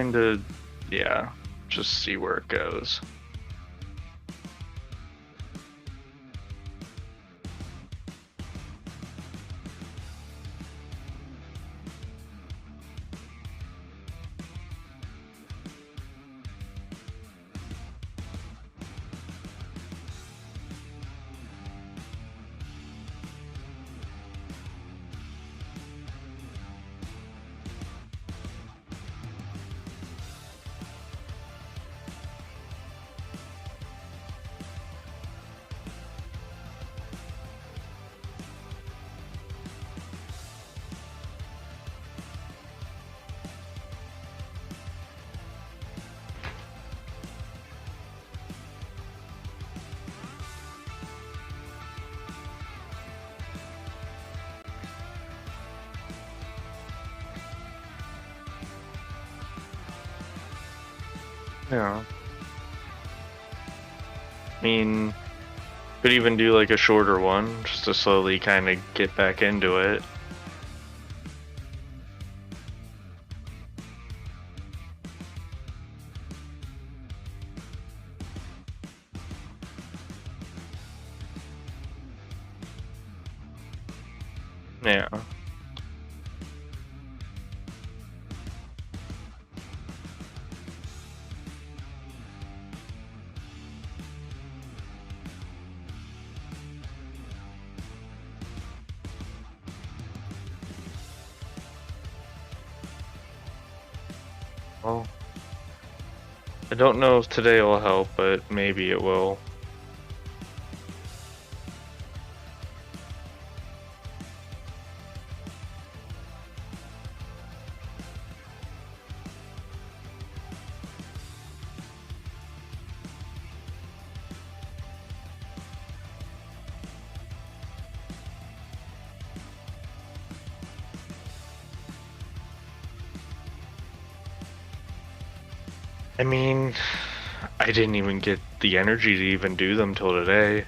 kind of, yeah, just see where it goes. Yeah. I mean, could even do like a shorter one just to slowly kind of get back into it. Yeah. Well, I don't know if today will help, but maybe it will. I mean, I didn't even get the energy to even do them till today.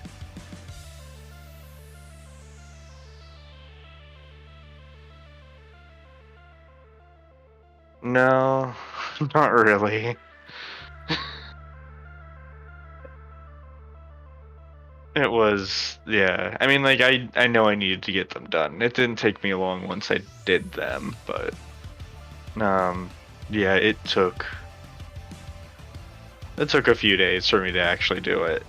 No, not really. It was, yeah. I mean, like I know I needed to get them done. It didn't take me long once I did them, but yeah, it took a few days for me to actually do it.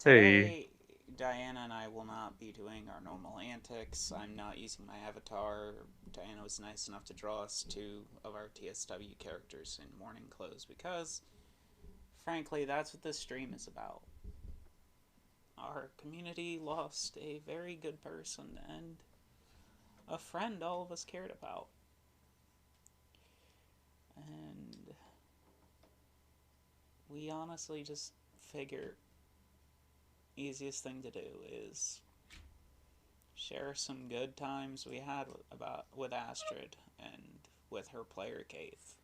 Hey. Today, Diana and I will not be doing our normal antics. I'm not using my avatar. Diana was nice enough to draw us two of our TSW characters in morning clothes because, frankly, that's what this stream is about. Our community lost a very good person and a friend all of us cared about. And we honestly just figure easiest thing to do is share some good times we had with Astrid and with her player cave.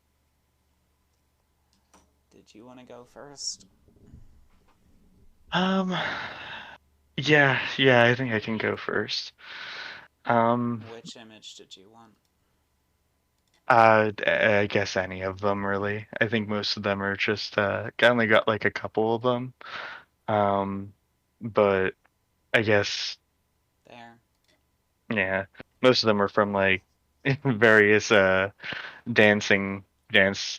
Did you want to go first? Um, yeah, I think I can go first. Um, Which image did you want? I guess any of them really. I think most of them are just I only got like a couple of them. Um, but I guess There. yeah, most of them are from like various dance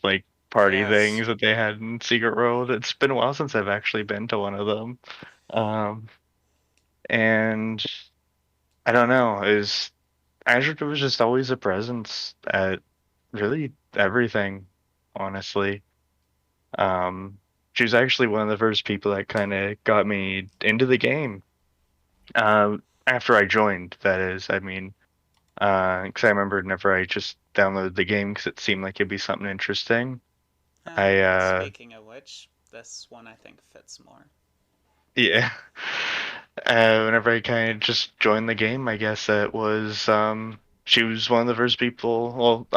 like party Yes. things that they had in Secret World. It's been a while since I've actually been to one of them. Um, and I don't know, is Azure was just always a presence at really everything, honestly. Um, she was actually one of the first people that kind of got me into the game. After I joined, that is. I mean, because I remember whenever I just downloaded the game because it seemed like it'd be something interesting. I Speaking of which, this one I think fits more. yeah. Whenever I kind of just joined the game, I guess it was she was one of the first people. Well,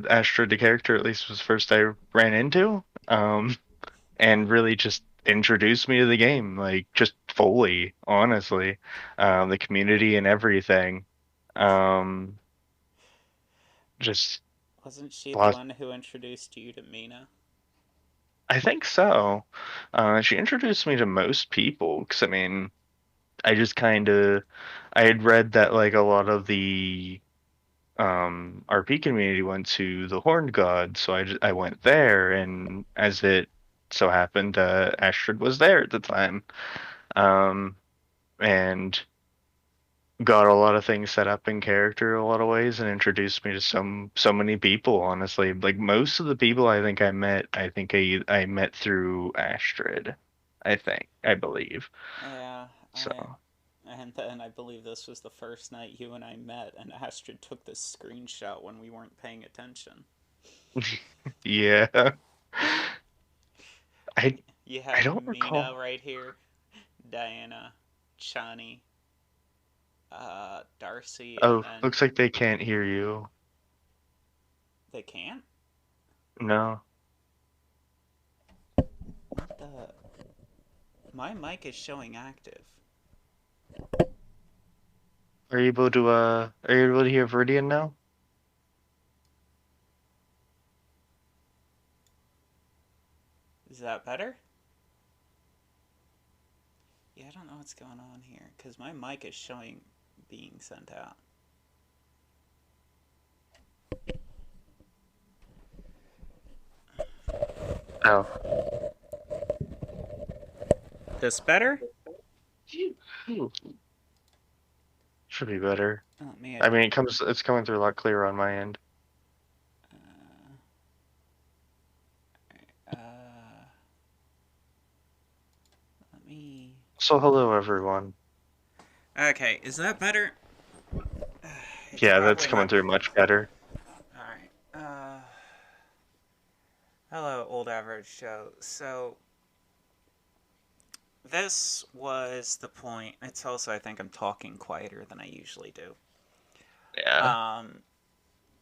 Astrid, the character, at least was the first I ran into. And really just introduced me to the game, like just fully, honestly, the community and everything. Um, just Wasn't she the lots. one who introduced you to Mina? I think so. She introduced me to most people, because I mean, I just kind of I had read that like a lot of the RP community went to the Horned God, so I went there, and as it so happened, Astrid was there at the time, um, and got a lot of things set up in character a lot of ways, and introduced me to so many people. Honestly, like most of the people I think I think I met through Astrid. I believe Yeah, so. and then I believe this was the first night you and I met, and Astrid took this screenshot when we weren't paying attention. Yeah, I You I had don't Mina recall. right here, Diana, Chani, Darcy, and Oh, then looks like they can't hear you. they can't. No. What the? My mic is showing active. Are you able to hear Viridian now? Is that better? Yeah, I don't know what's going on here because my mic is showing being sent out. Oh. This better? Ooh, should be better. Let me. I mean, it's coming through a lot clearer on my end. Uh, let me. So hello everyone. Okay, is that better? It's Yeah, that's probably coming not. through much better. All right. Hello, old average show. So this was the point. It's also I think I'm talking quieter than I usually do. Yeah. Um.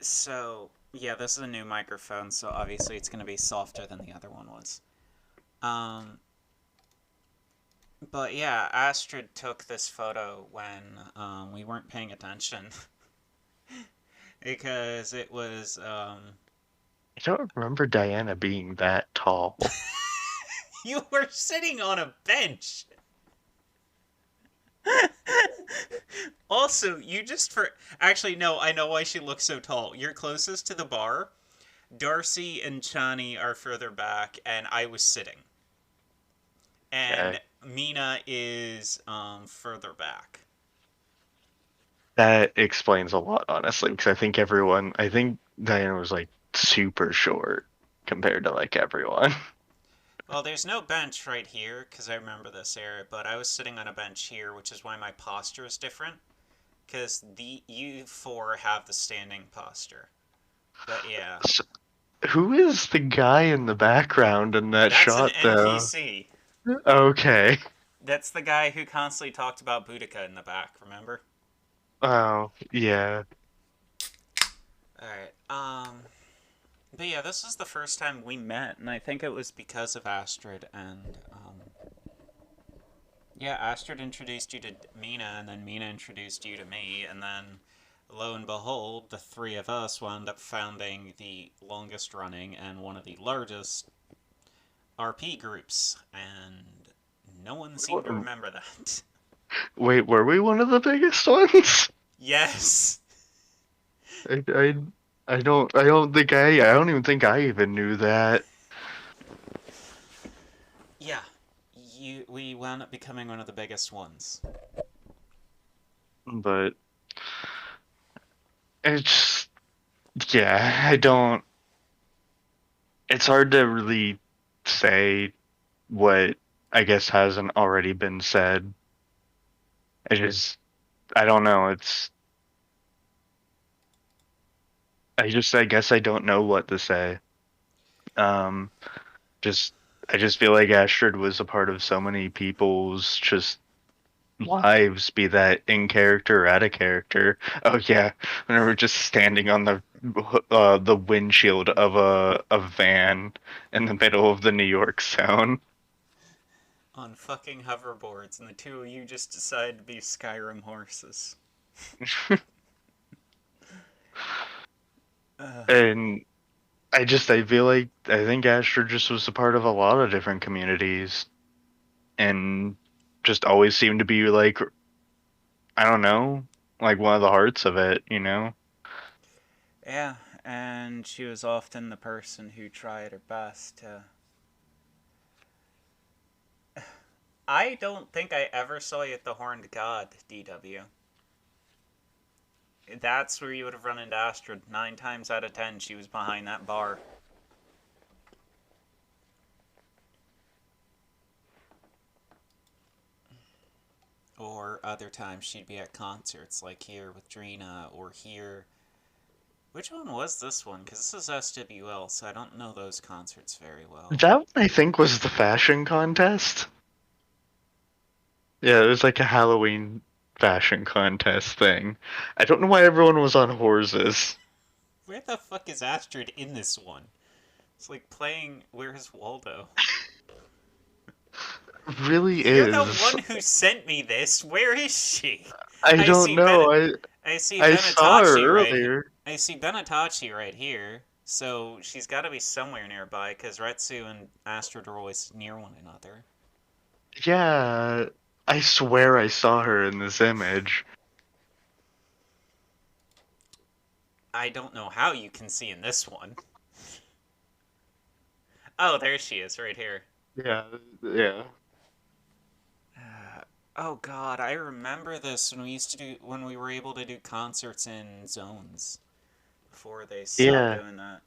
So yeah, this is a new microphone, so obviously it's going to be softer than the other one was. Um. But yeah, Astrid took this photo when we weren't paying attention because it was I don't remember Diana being that tall. you were sitting on a bench. Also, you just for actually no, I know why she looks so tall. You're closest to the bar. Darcy and Chani are further back, and I was sitting. And Okay. Mina is further back. That explains a lot, honestly, because I think Diana was like super short compared to like everyone. Well, there's no bench right here because I remember this era, but I was sitting on a bench here, which is why my posture is different. Because the you four have the standing posture. But yeah, So, who is the guy in the background in that that's an shot, though? NPC. Okay. That's the guy who constantly talked about Boudica in the back. Remember? Oh, yeah. All right. But yeah, this is the first time we met, and I think it was because of Astrid and yeah, Astrid introduced you to Mina, and then Mina introduced you to me, and then lo and behold, the three of us wound up founding the longest running and one of the largest RP groups, and no one seemed to remember that. Wait, were we one of the biggest ones? Yes. I, I, I don't even think I even knew that. Yeah. We wound up becoming one of the biggest ones. But it's, yeah, I don't, it's hard to really say what I guess hasn't already been said. I just, I don't know. I guess I don't know what to say. Um, just, I just feel like Astrid was a part of so many people's just lives, be that in character or out of character. Oh yeah, when we were just standing on the windshield of a van in the middle of the New York Sound. On fucking hoverboards, and the two of you just decided to be Skyrim horses. Uh, And I feel like I think Astrid just was a part of a lot of different communities and just always seemed to be like, I don't know, like one of the hearts of it, you know? yeah, and she was often the person who tried her best to. I don't think I ever saw you at the Horned God, DW. That's where you would have run into Astrid. 9 times out of 10, she was behind that bar. Or other times she'd be at concerts, like here with Drina, or here. Which one was this one? Because this is SWL, so I don't know those concerts very well. That one I think was the fashion contest. Yeah, it was like a Halloween fashion contest thing. I don't know why everyone was on horses. Where the fuck is Astrid in this one? It's like playing Where's Waldo? Really You're the is. one who sent me this. Where is she? I I don't see Ben. know. I see I saw her Benetachi right. earlier. I see Benetachi right here. So she's got to be somewhere nearby because Retsu and Astrid are always near one another. Yeah, I swear I saw her in this image. I don't know how you can see in this one. Oh, there she is, right here. Yeah, yeah. Oh God, I remember this when we used to do when we were able to do concerts in zones before they stopped Yeah. doing that.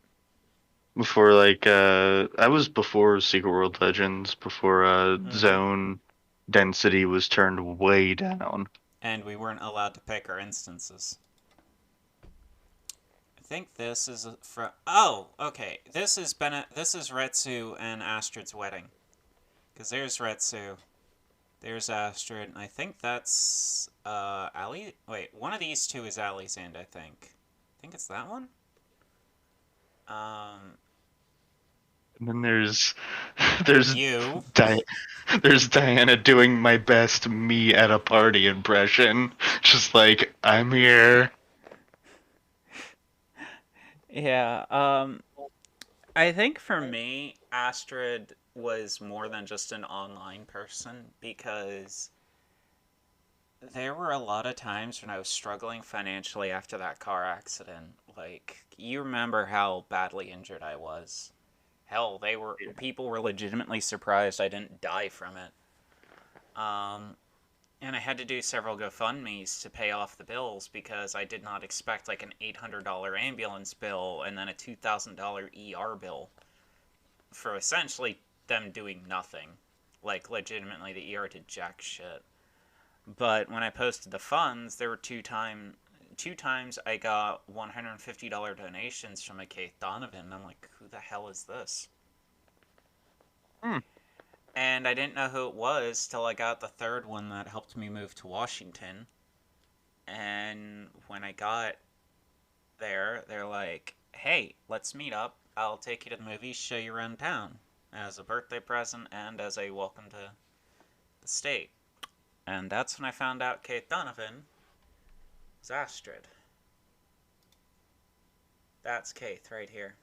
Before I was before Secret World Legends, before Mm-hmm. zone density was turned way down. And we weren't allowed to pick our instances. I think this is oh, okay. This is This is Retsu and Astrid's wedding. Because there's Retsu, there's Astrid, and I think that's Ali. Wait, one of these two is Ali's end. I think. I think it's that one. Um, And then there's you. Di- there's Diana doing my best me at a party impression. Just like, I'm here. Yeah. I think for me, Astrid was more than just an online person because there were a lot of times when I was struggling financially after that car accident. Like, you remember how badly injured I was. Hell, people were legitimately surprised I didn't die from it. Um, and I had to do several GoFundMe's to pay off the bills because I did not expect like an $800 ambulance bill and then a $2,000 ER bill for essentially them doing nothing. Like, legitimately, the ER did jack shit. But when I posted the funds, there were two times I got $150 donations from a Keith Donovan. I'm like, who the hell is this? Hmm. And I didn't know who it was till I got the third one that helped me move to Washington. And when I got there, they're like, hey, let's meet up. I'll take you to the movies, show you around town as a birthday present and as a welcome to the state. And that's when I found out Kate Donovan was Astrid. That's Keith right here.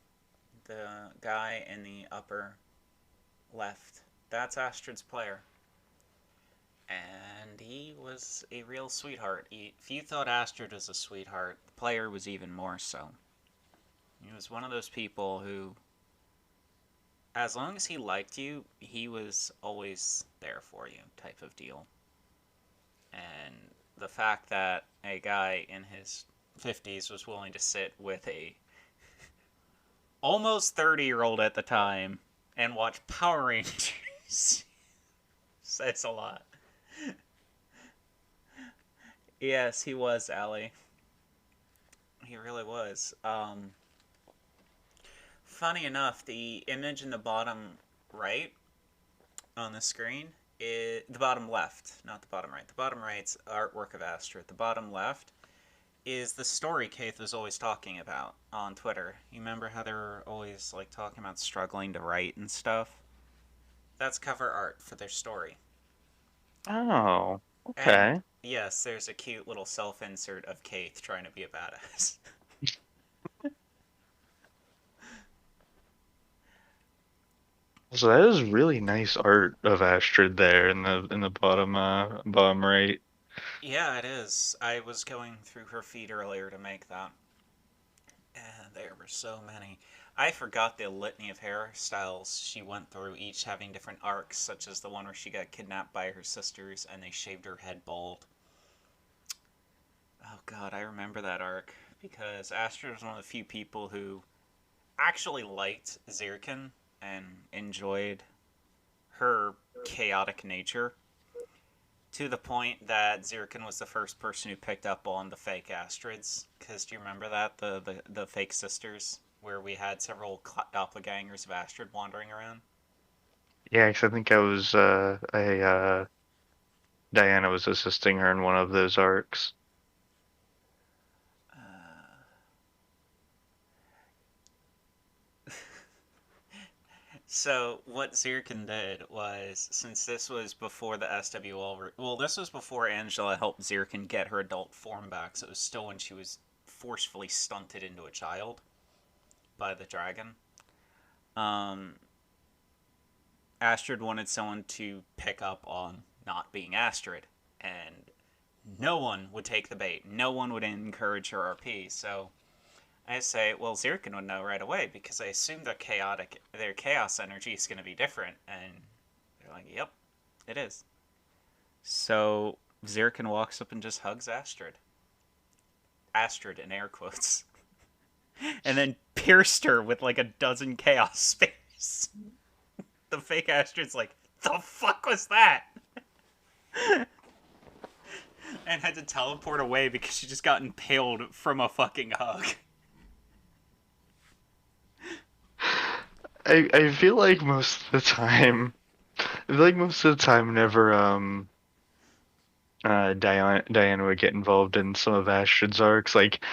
The guy in the upper left. That's Astrid's player. And he was a real sweetheart. If you thought Astrid was a sweetheart, the player was even more so. He was one of those people who, as long as he liked you, he was always there for you, type of deal. And the fact that a guy in his 50s was willing to sit with a almost 30-year-old at the time and watch Power Rangers says a lot. Yes, he was, Allie. He really was. Funny enough, the image in the bottom right on the screen is the bottom left, not the bottom right. The bottom right's artwork of Astrid. The bottom left is the story Keith was always talking about on Twitter. You remember how they were always like talking about struggling to write and stuff? That's cover art for their story. Oh, And okay. yes, there's a cute little self insert of Keith trying to be a badass. So that is really nice art of Astrid there in the bottom right. Yeah, it is. I was going through her feed earlier to make that. And there were so many. I forgot the litany of hairstyles she went through, each having different arcs, such as the one where she got kidnapped by her sisters and they shaved her head bald. Oh god, I remember that arc because Astrid was one of the few people who actually liked Zirkin and enjoyed her chaotic nature to the point that Zirkin was the first person who picked up on the fake Astrids. Because do you remember that? The fake sisters, where we had several doppelgangers of Astrid wandering around? Yeah, 'cause I think Diana was assisting her in one of those arcs. Uh, so, what Zirkin did was, since this was before the SWL. Well, this was before Angela helped Zirkin get her adult form back, so it was still when she was forcefully stunted into a child by the dragon. Um, Astrid wanted someone to pick up on not being Astrid, and no one would take the bait. No one would encourage her RP. So I say, well, Zirkin would know right away because I assume their chaos energy is going to be different, and they're like, yep, it is. So Zirkin walks up and just hugs Astrid. Astrid in air quotes, and then pierced her with like a dozen chaos spears. The fake Astrid's like, the fuck was that? And had to teleport away because she just got impaled from a fucking hug. I feel like most of the time, I feel like most of the time, whenever Diana would get involved in some of Astrid's arcs, like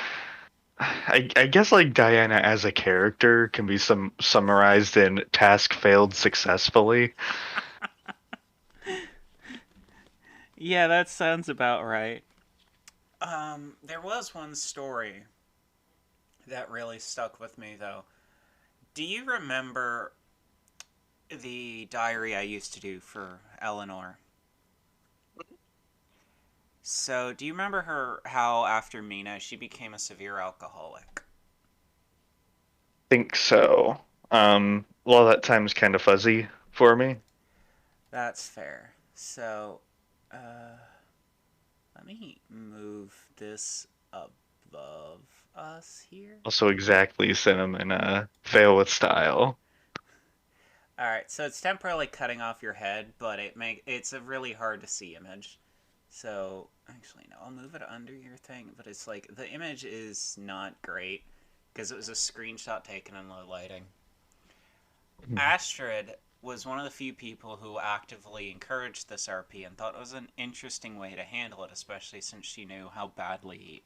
I guess like Diana as a character can be summarized in task failed successfully. Yeah, that sounds about right. There was one story that really stuck with me though. Do you remember the diary I used to do for Eleanor? So, do you remember her how after Mina she became a severe alcoholic? Think so. A lot of that time's kind of fuzzy for me. That's fair. So, let me move this above us here. Also, exactly cinnamon. Fail with style. All right, so it's temporarily cutting off your head, but it's a really hard to see image. So actually, no, I'll move it under your thing, but it's like the image is not great because it was a screenshot taken in low lighting. Astrid was one of the few people who actively encouraged this RP and thought it was an interesting way to handle it, especially since she knew how badly,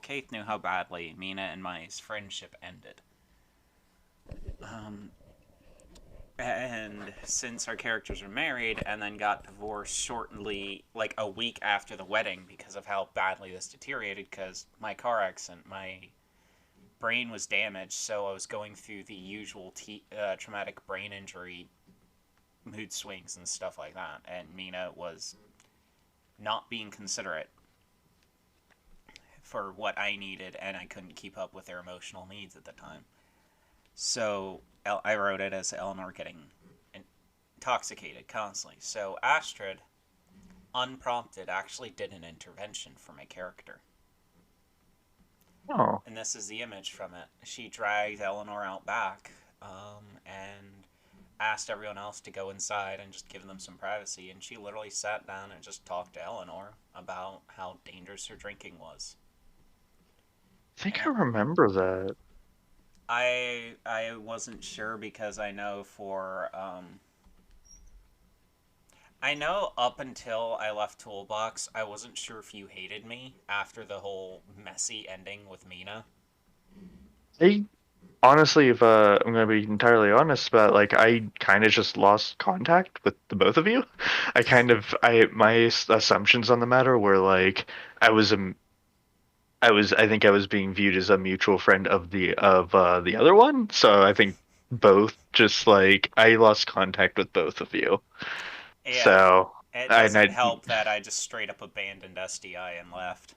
Keith knew how badly Mina and my friendship ended. Um, and since our characters were married and then got divorced shortly, like a week after the wedding, because of how badly this deteriorated, because my car accident, my brain was damaged, so I was going through the usual traumatic brain injury mood swings and stuff like that, and Mina was not being considerate for what I needed, and I couldn't keep up with their emotional needs at the time. So I wrote it as Eleanor getting intoxicated constantly. So Astrid, unprompted, actually did an intervention for my character. Oh, And this is the image from it. She dragged Eleanor out back and asked everyone else to go inside and just give them some privacy. And she literally sat down and just talked to Eleanor about how dangerous her drinking was. I think And I remember that. I wasn't sure because I know up until I left Toolbox, I wasn't sure if you hated me after the whole messy ending with Mina. I honestly, if I'm gonna be entirely honest about, like, I kind of just lost contact with the both of you. I my assumptions on the matter were like I was a I think I was being viewed as a mutual friend of the other one. So I think both just like I lost contact with both of you. Yeah, So it and doesn't I help that I just straight up abandoned SDI and left.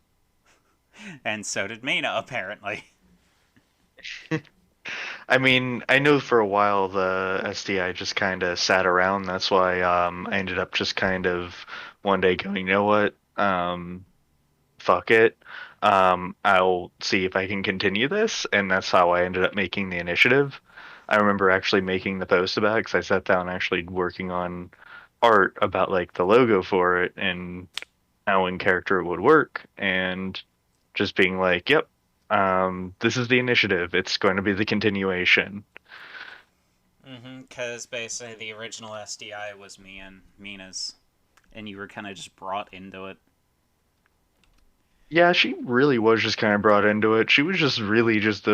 And so did Mina, apparently. I mean, I know for a while the SDI just kind of sat around. That's why I ended up just kind of one day going, you know what? Fuck it. I'll see if I can continue this, and that's how I ended up making the initiative. I remember actually making the post about it because I sat down actually working on art about like the logo for it and how in character it would work, and just being like, "Yep, this is the initiative. It's going to be the continuation." Because basically the original SDI was me and Mina's, and you were kind of just brought into it. Yeah, she really was just kind of brought into it. She was just really just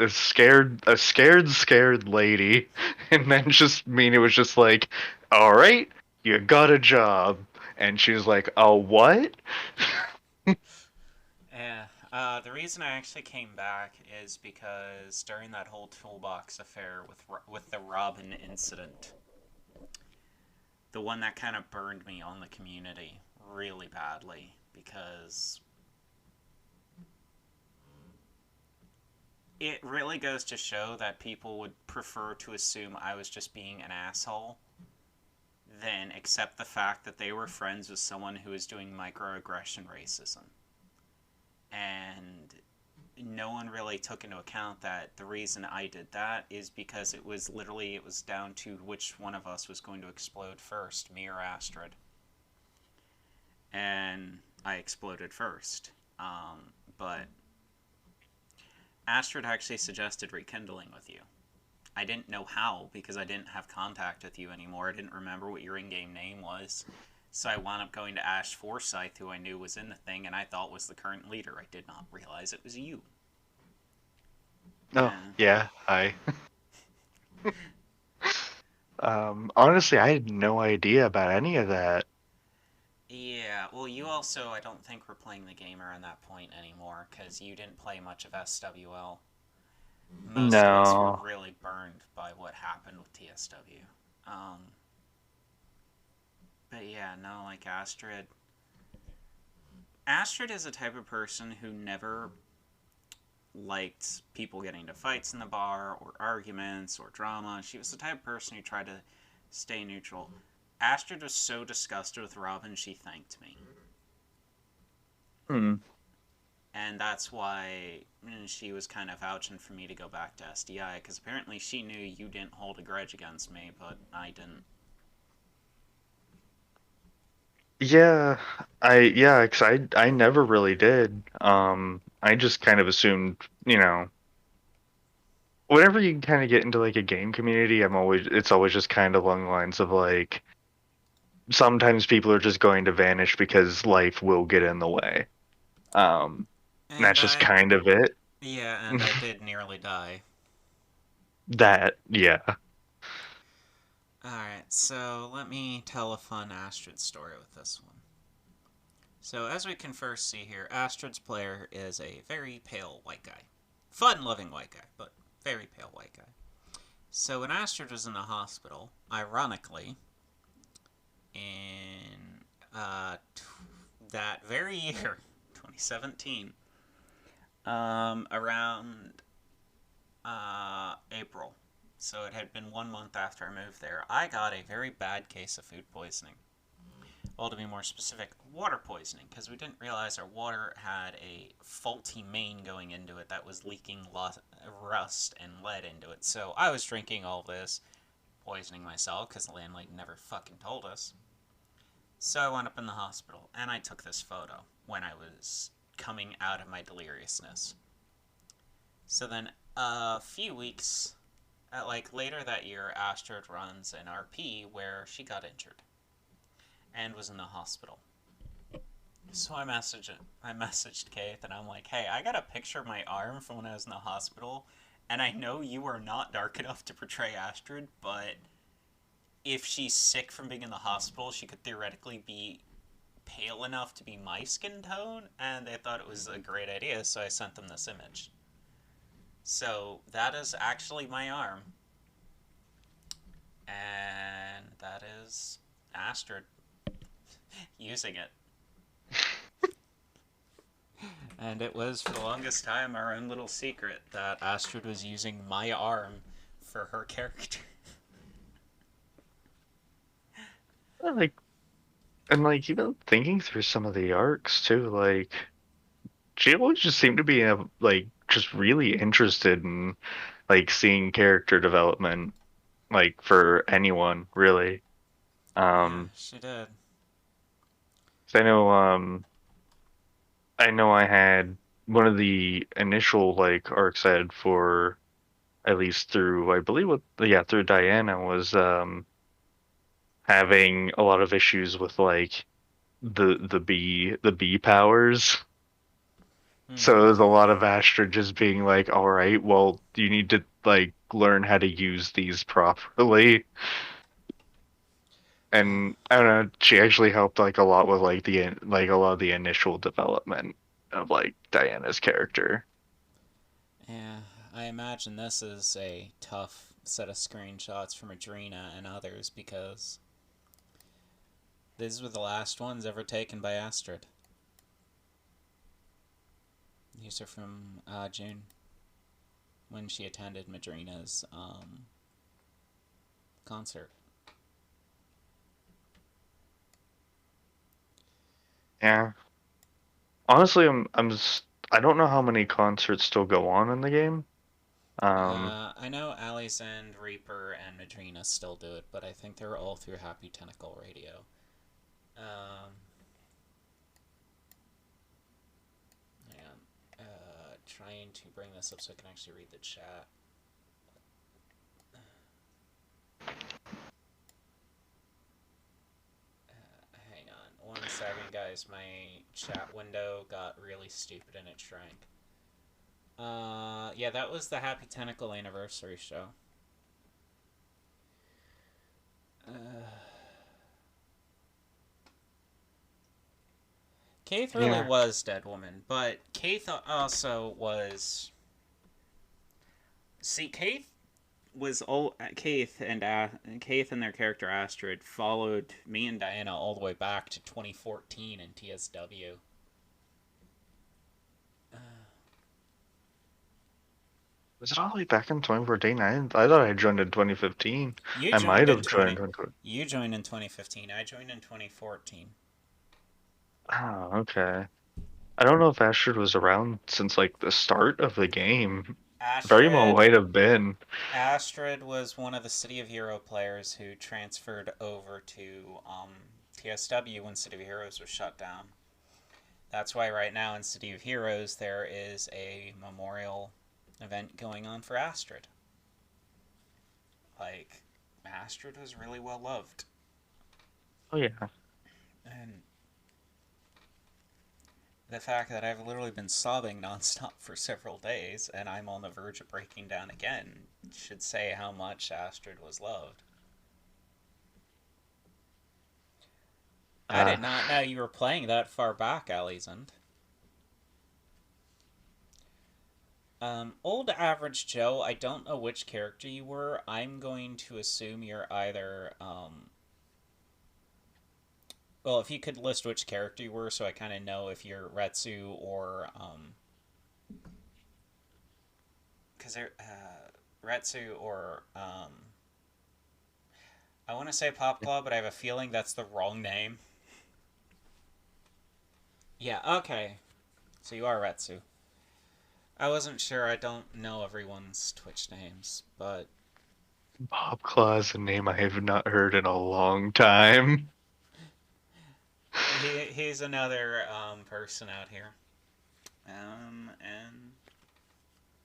scared lady, and then just mean it was just like, all right, you got a job, and she was like, oh what? Yeah. The reason I actually came back is because during that whole toolbox affair with the Robin incident, the one that kind of burned me on the community really badly because it really goes to show that people would prefer to assume I was just being an asshole than accept the fact that they were friends with someone who was doing microaggression racism. And no one really took into account that the reason I did that is because it was down to which one of us was going to explode first, me or Astrid. And I exploded first. But Astrid actually suggested rekindling with you. I didn't know how because I didn't have contact with you anymore. I didn't remember what your in-game name was. So I wound up going to Ash Forsyth, who I knew was in the thing and I thought was the current leader. I did not realize it was you. Oh Uh, yeah, hi. Honestly, I had no idea about any of that. yeah, well, you also, I don't think were playing the game around that point anymore because you didn't play much of SWL. Most of us were No. really burned by what happened with TSW. Um, but yeah, no, like Astrid. Astrid is a type of person who never liked people getting into fights in the bar or arguments or drama. She was the type of person who tried to stay neutral. Astrid was so disgusted with Robin, she thanked me. Hmm. And that's why she was kind of vouching for me to go back to SDI, because apparently she knew you didn't hold a grudge against me, but I didn't. Yeah, cause I never really did. I just kind of assumed, whenever you kind of get into like a game community, it's always just kind of along the lines of like sometimes people are just going to vanish because life will get in the way. And And that's just I, kind of it. yeah, and I did nearly die. That, yeah. Alright, so let me tell a fun Astrid story with this one. So, as we can first see here, Astrid's player is a very pale white guy. Fun loving white guy, but very pale white guy. So, when Astrid was in the hospital, ironically, in that very year, 2017, around April, so it had been 1 month after I moved there, I got a very bad case of food poisoning. Well, to be more specific, water poisoning, because we didn't realize our water had a faulty main going into it that was leaking rust and lead into it. So I was drinking all this, poisoning myself, because the landlady never fucking told us. So I wound up in the hospital, and I took this photo when I was coming out of my deliriousness. So then, a few weeks, like later that year, Astrid runs an RP where she got injured and was in the hospital. So I messaged Keith and I'm like, hey, I got a picture of my arm from when I was in the hospital, and I know you are not dark enough to portray Astrid, but if she's sick from being in the hospital, she could theoretically be pale enough to be my skin tone, and they thought it was a great idea, so I sent them this image. So that is actually my arm, and that is Astrid using it. And it was for the longest time our own little secret that Astrid was using my arm for her character. Like, and like even thinking through some of the arcs too, like she always just seemed to be like just really interested in like seeing character development, like for anyone really. Yeah, Um, she did. 'Cause I know I had one of the initial like arcs I had for at least through I believe through Diana was having a lot of issues with like the bee powers. So Hmm. it was a lot of Astrid just being like, all right, well, you need to like learn how to use these properly. And I don't know, she actually helped like a lot with like a lot of the initial development of like Diana's character. Yeah, I imagine this is a tough set of screenshots from Adrena and others because these were the last ones ever taken by Astrid. These are from June when she attended Madrina's concert. Yeah. Honestly, I don't know how many concerts still go on in the game. Um, I know Alice and Reaper and Madrina still do it, but I think they're all through Happy Tentacle Radio. Um, Trying to bring this up so I can actually read the chat. Hang on one second, guys. My chat window got really stupid and it shrank. Yeah, that was the Happy Tentacle anniversary show. Keith really yeah. was Dead Woman, but Keith also was. See, Keith was all Keith and their character Astrid followed me and Diana all the way back to 2014 in TSW. Was it all the way back in 2014? I thought I joined in 2015. You I might joined in have joined in 20. 2014. You joined in 2015. I joined in 2014. Oh, okay. I don't know if Astrid was around since like the start of the game. Very well Astrid might have been. Astrid was one of the City of Hero players who transferred over to TSW when City of Heroes was shut down. That's why right now in City of Heroes there is a memorial event going on for Astrid. Like, Astrid was really well loved. Oh yeah. And the fact that I've literally been sobbing nonstop for several days and I'm on the verge of breaking down again should say how much Astrid was loved. I Uh, did not know you were playing that far back, Alizond. Old Average Joe, I don't know which character you were. I'm going to assume you're either, well, if you could list which character you were so I kind of know if you're Retsu or, because Retsu or, I want to say Pop Club, but I have a feeling that's the wrong name. Yeah, okay. So you are Retsu. I wasn't sure. I don't know everyone's Twitch names, but Bob Claw is a name I have not heard in a long time. he's another person out here. And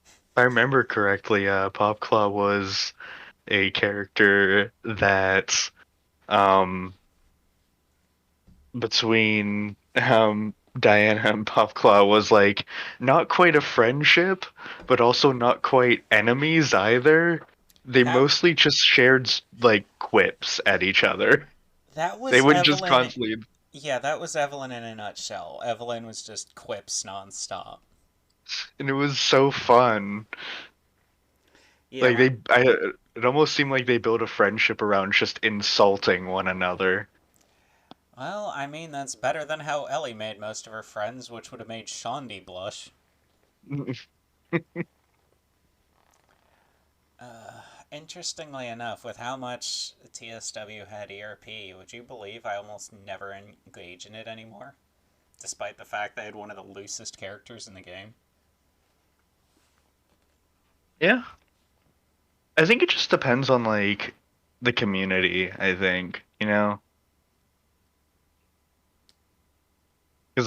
If I remember correctly, Bob Claw was a character that um between Diana and Popclaw was like not quite a friendship, but also not quite enemies either. They that mostly just shared like quips at each other. that They was would just Evelyn. constantly, Yeah, that was Evelyn in a nutshell. Evelyn was just quips nonstop. and it was so fun. Yeah, Like my it almost seemed like they built a friendship around just insulting one another. well, I mean that's better than how Ellie made most of her friends, which would have made Shondi blush. Interestingly enough, with how much TSW had ERP, would you believe I almost never engage in it anymore? Despite the fact they had one of the loosest characters in the game. Yeah, I think it just depends on like the community. I think because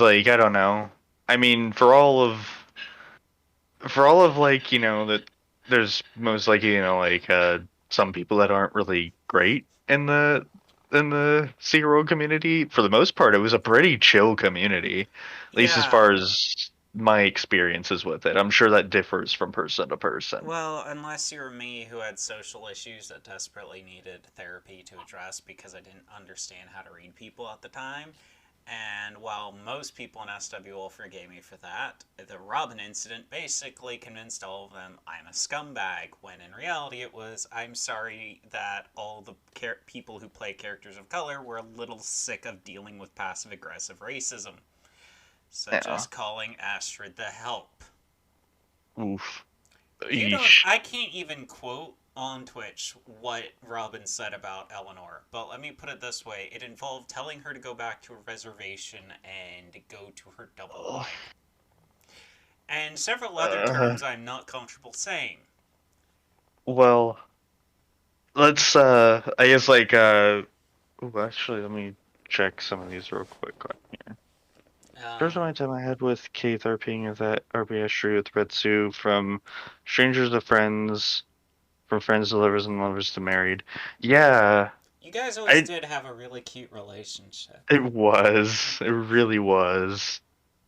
like I don't know. I mean, for all of like that, there's most likely like some people that aren't really great in the SeaWorld community. For the most part, it was a pretty chill community, at least as Yeah, far as my experiences with it. I'm sure that differs from person to person. well, unless you're me who had social issues that desperately needed therapy to address because I didn't understand how to read people at the time. And while most people in SW will forgive me for that, the Robin incident basically convinced all of them I'm a scumbag, when in reality it was I'm sorry that all the people who play characters of color were a little sick of dealing with passive aggressive racism, such Yeah. as calling Astrid the help. Oof. You don't. Eesh. I can't even quote on Twitch what Robin said about Eleanor, but let me put it this way: it involved telling her to go back to her reservation and go to her double Ugh. life, and several other Uh, terms I'm not comfortable saying. well, let's I guess like ooh, actually let me check some of these real quick. First Um, my time I had with Keith RPing is that RPS tree with Red Sue from strangers to friends, from friends to lovers and lovers to married. Yeah, you guys always I did have a really cute relationship, it really was.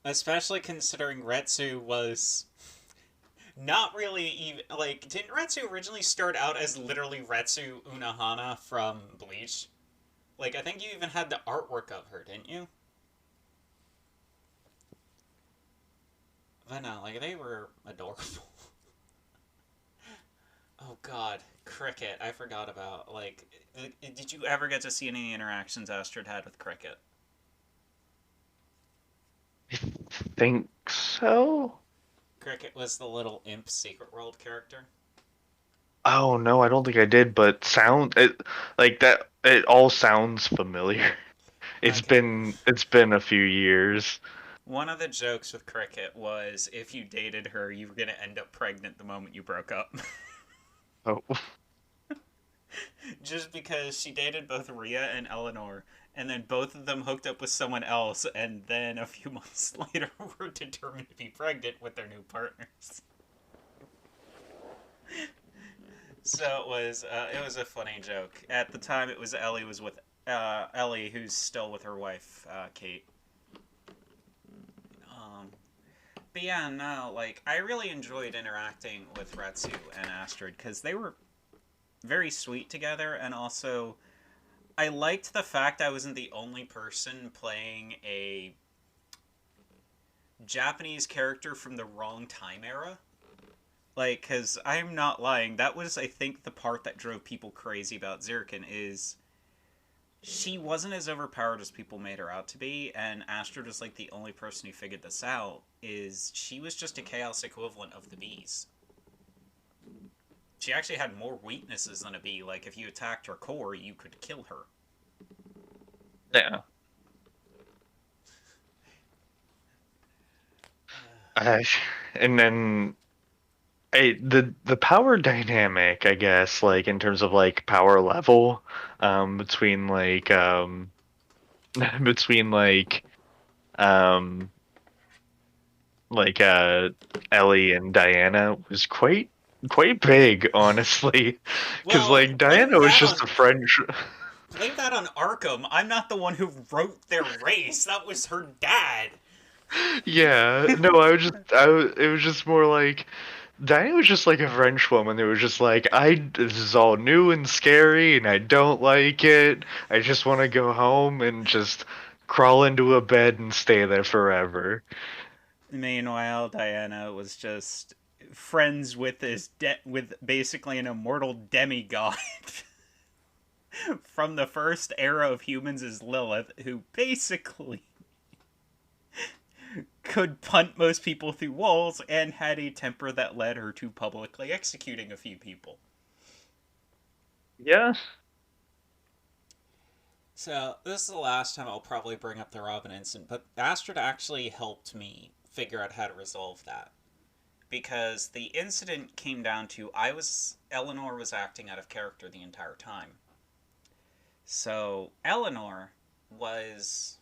especially considering Retsu was not really even like. Didn't Retsu originally start out as literally Retsu Unohana from Bleach? Like, I think you even had the artwork of her, didn't you? But no, like, they were adorable. Oh god, Cricket. I forgot about, like, did you ever get to see any interactions Astrid had with Cricket? I think so. Cricket was the little imp Secret World character. Oh no, I don't think I did, but sound it like that. It all sounds familiar. Okay. It's been a few years. One of the jokes with Cricket was if you dated her, you were going to end up pregnant the moment you broke up. Oh, Just because she dated both Rhea and Eleanor, and then both of them hooked up with someone else, and then a few months later were determined to be pregnant with their new partners. So it was a funny joke. At the time, it was Ellie was with Ellie, who's still with her wife Kate. Um, but yeah, no, like I really enjoyed interacting with Retsu and Astrid because they were very sweet together, and also I liked the fact I wasn't the only person playing a Japanese character from the wrong time era. Like, because I'm not lying, that was, I think, the part that drove people crazy about Zirkin is she wasn't as overpowered as people made her out to be, and Astrid was, like, the only person who figured this out, is she was just a chaos equivalent of the bees. She actually had more weaknesses than a bee, like, if you attacked her core, you could kill her. yeah. Uh, I, and then the power dynamic, I guess, like in terms of like power level, between between um like Ellie and Diana was quite big, honestly, because well, like Diana was just a French. blame that on Arkham. I'm not the one who wrote their race. That was her dad. Yeah, no, it was just more like Diana was just like a French woman who was just like, this is all new and scary and I don't like it. I just want to go home and just crawl into a bed and stay there forever. Meanwhile, Diana was just friends with with basically an immortal demigod from the first era of humans is Lilith, who basically could punt most people through walls and had a temper that led her to publicly executing a few people. Yeah. So, this is the last time I'll probably bring up the Robin incident, but Astrid actually helped me figure out how to resolve that. Because the incident came down to Eleanor was acting out of character the entire time. So Eleanor was,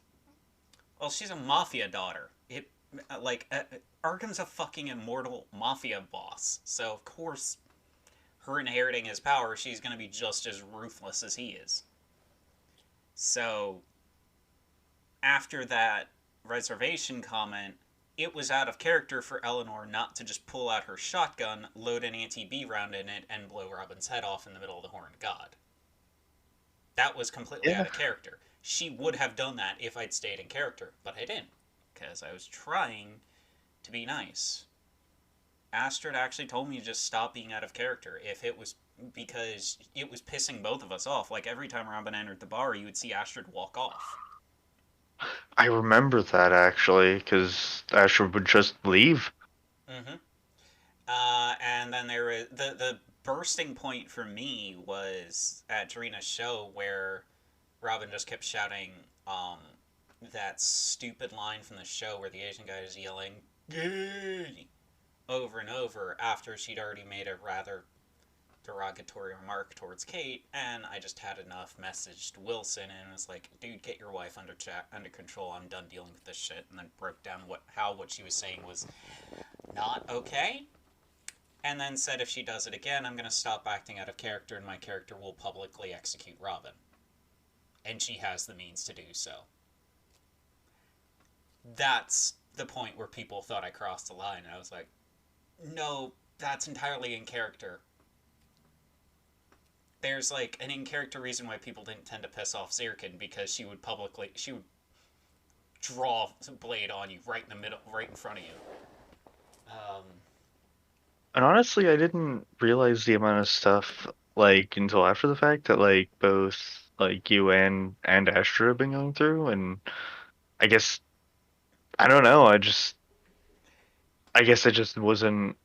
well, she's a mafia daughter. Like Arkham's a fucking immortal mafia boss. So of course, her inheriting his power, she's going to be just as ruthless as he is. So after that reservation comment, it was out of character for Eleanor not to just pull out her shotgun, load an anti-B round in it, and blow Robin's head off in the middle of the Horned God. That was completely out Yeah. of character. She would have done that if I'd stayed in character, but I didn't, because I was trying to be nice. Astrid actually told me to just stop being out of character if it was because it was pissing both of us off. Like every time Robin entered the bar, you would see Astrid walk off. I remember that actually, because Asher would just leave. Mm-hmm. And then there was the bursting point for me was at Darina's show where Robin just kept shouting that stupid line from the show where the Asian guy is yelling "gay" over and over after she'd already made a rather derogatory remark towards Kate, and I just had enough. Messaged Wilson and was like, "Dude, get your wife under control. I'm done dealing with this shit." And then broke down what she was saying was not okay, and then said if she does it again, I'm gonna stop acting out of character, and my character will publicly execute Robin, and she has the means to do so. That's the point where people thought I crossed the line, and I was like, no, that's entirely in character. There's like an in character reason why people didn't tend to piss off Zirkin because she would draw a blade on you right in the middle, right in front of you. Um, And honestly, I didn't realize the amount of stuff like until after the fact that like both like you and Astra have been going through, and I guess I don't know. I just I guess I just wasn't.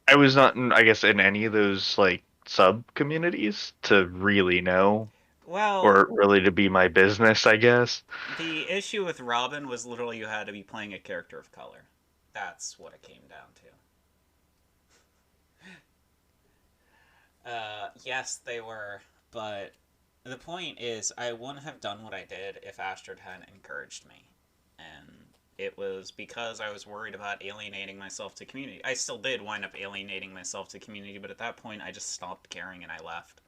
I was not, I guess, in any of those like sub communities to really know Well, or really to be my business. I guess. the issue with Robin was literally you had to be playing a character of color. That's what it came down to. Yes, they were, but the point is, I wouldn't have done what I did if Astrid hadn't encouraged me. And it was because I was worried about alienating myself to community. I still did wind up alienating myself to community, but at that point, I just stopped caring and I left.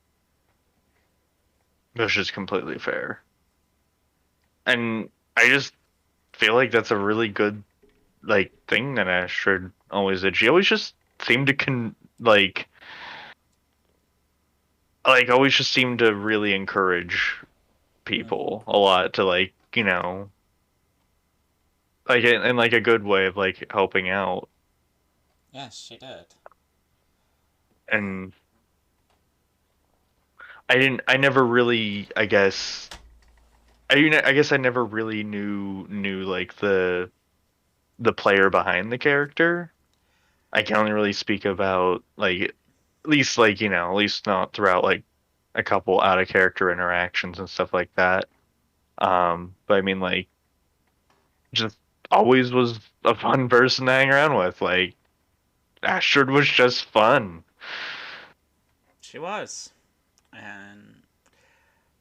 Which is completely fair. And I just feel like that's a really good like thing that Astrid always did. She always just seemed to always just seemed to really encourage Mm-hmm. people a lot to like like in like a good way of like helping out. Yes, she did. Um, And I never really I guess I never really knew like the player behind the character. I can only really speak about like at least like at least not throughout like a couple out of character interactions and stuff like that. But I mean like just always was a fun person to hang around with. Like Astrid was just fun. she was. And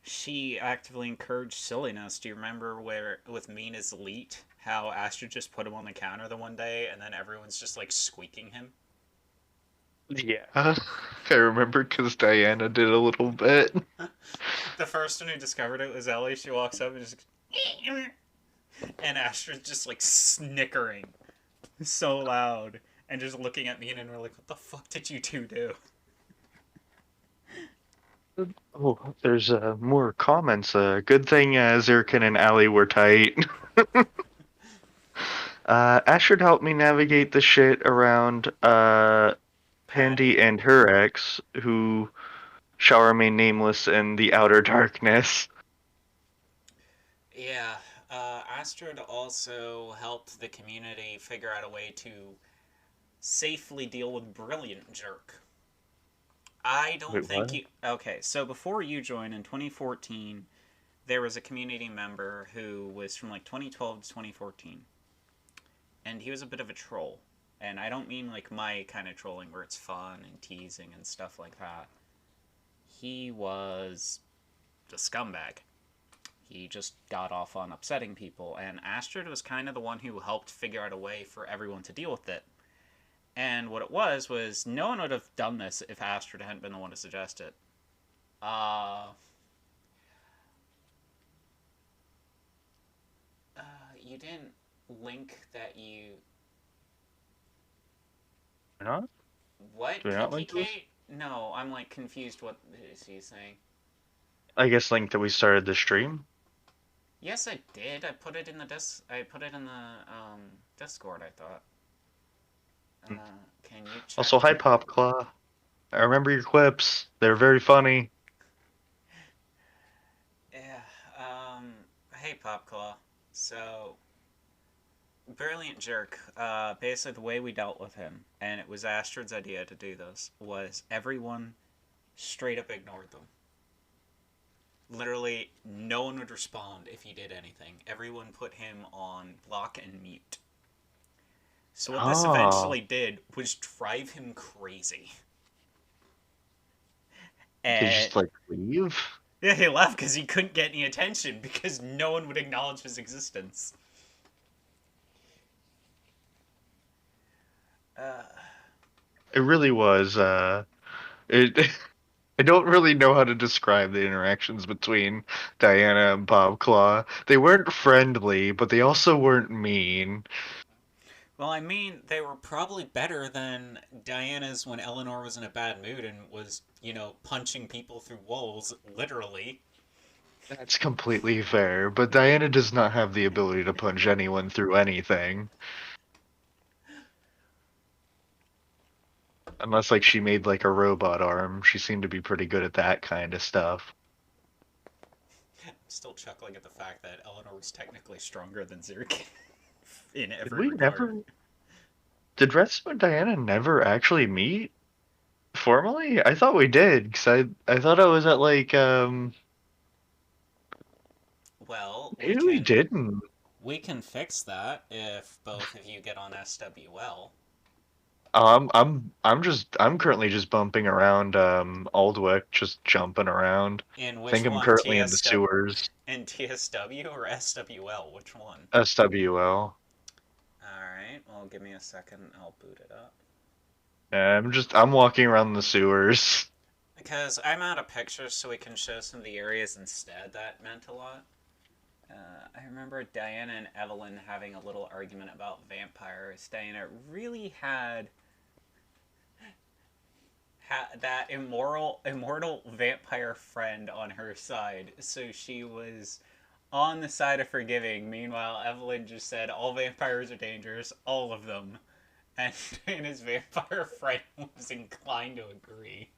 she actively encouraged silliness. Do you remember where with Mina's elite, how Astrid just put him on the counter the one day, and then everyone's just like squeaking him? Yeah, I remember because Diana did a little bit. The first one who discovered it was Ellie. She walks up and just and Astrid's just like snickering so loud and just looking at me and we're like, "What the fuck did you two do?" Oh, there's more comments. Good thing Zirkin and Ali were tight. Astrid helped me navigate the shit around Pandy Patty. and her ex, who shall remain nameless in the outer darkness. Yeah, Astrid also helped the community figure out a way to safely deal with Brilliant Jerk. I don't Wait, think what? you. Okay, so before you joined in 2014, there was a community member who was from like 2012 to 2014, and he was a bit of a troll. And I don't mean like my kind of trolling where it's fun and teasing and stuff like that. He was a scumbag. He just got off on upsetting people, and Astrid was kind of the one who helped figure out a way for everyone to deal with it. And what it was no one would have done this if Astrid hadn't been the one to suggest it. Uh, you didn't link that you. Not? What? Do we not like this? PTK? No, I'm like confused. What is he saying? I guess link that we started the stream. Yes, I did. I put it in the I put it in the Discord. I thought. Can you Also, check? hi Popclaw. I remember your clips. They're very funny. Yeah. Hey, Popclaw. So, Brilliant Jerk. Basically, the way we dealt with him, and it was Astrid's idea to do this, was everyone straight up ignored them. Literally, no one would respond if he did anything. Everyone put him on block and mute. So what this Oh, eventually did was drive him crazy. did you And just like leave? yeah, he left because he couldn't get any attention because no one would acknowledge his existence. Uh, It really was. It. I don't really know how to describe the interactions between Diana and Bob Claw. They weren't friendly, but they also weren't mean. well, I mean, they were probably better than Diana's when Eleanor was in a bad mood and was, punching people through walls, literally. That's completely fair, but Diana does not have the ability to punch anyone through anything. Unless like she made like a robot arm. She seemed to be pretty good at that kind of stuff. I'm still chuckling at the fact that Eleanor was technically stronger than Zirkin in Did every we regard. never? Did Retsu and Diana never actually meet formally? I thought we did, because I thought I was at like Well, maybe we didn't. we can fix that if both of you get on SWL. I'm currently just bumping around Aldwick, just jumping around. In I think which I'm one? currently in the TSW sewers. in TSW or SWL? Which one? SWL. Alright, well, give me a second. I'll boot it up. I'm walking around the sewers. Because I'm out of pictures so we can show some of the areas instead that meant a lot. I remember Diana and Evelyn having a little argument about vampires. Diana really had that immortal vampire friend on her side, so she was on the side of forgiving. Meanwhile, Evelyn just said all vampires are dangerous, all of them, and his vampire friend was inclined to agree.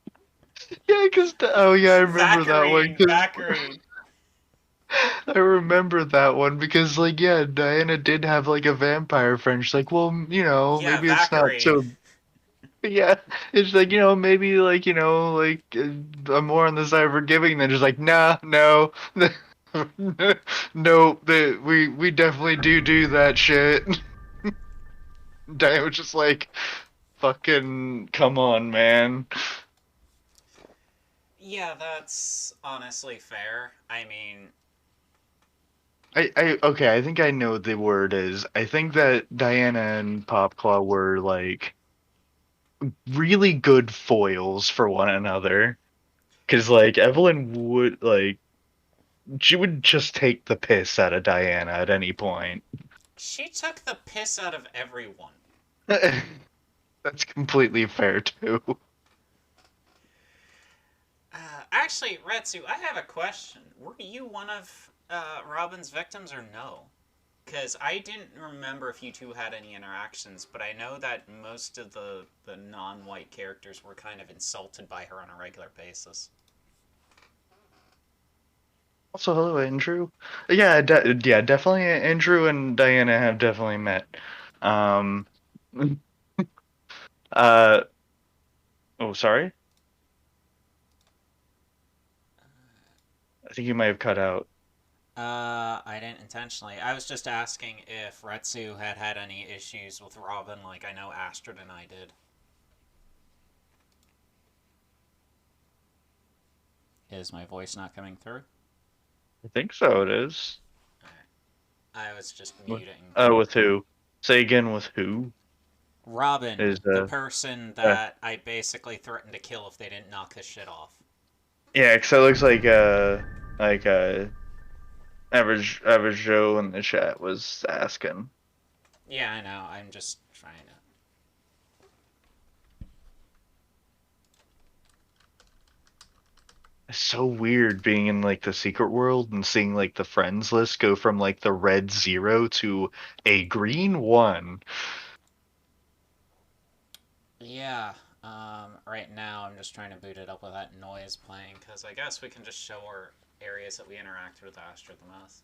Yeah, oh yeah, I remember that one. Vacarine, Vacarine. I remember that one because, like, yeah, Diana did have like a vampire friend. She's like, well, Yeah, maybe it's not Vacarine. so. Yeah, it's like, maybe like, like I'm more on the side of forgiving than just like, nah, no, no, we definitely do that shit. Diana was just like, fucking, come on, man. Yeah, that's honestly fair. I mean, Okay, I think I know what the word is. I think that Diana and Popclaw were like really good foils for one another. Cause like Evelyn would like she would just take the piss out of Diana at any point. she took the piss out of everyone. That's completely fair too. Actually, Retsu, I have a question. Were you one of Robin's victims or no? Because I didn't remember if you two had any interactions, but I know that most of the non white characters were kind of insulted by her on a regular basis. Also, hello, Andrew. Yeah, yeah, definitely. Andrew and Diana have definitely met. Um, uh, oh, sorry. I think you might have cut out. I didn't intentionally. I was just asking if Retsu had had any issues with Robin, like I know Astrid and I did. Is my voice not coming through? I think so. It is. I was just muting. With who? Say again. With who? Robin, Is the person uh that I basically threatened to kill if they didn't knock his shit off. yeah, because it looks like average Joe in the chat was asking. Yeah, I know. I'm just trying to. It's so weird being in like the secret world and seeing like the friends list go from like the red 0 to a green 1. Yeah. Right now, I'm just trying to boot it up with that noise playing because I guess we can just show our areas that we interact with Astrid the most.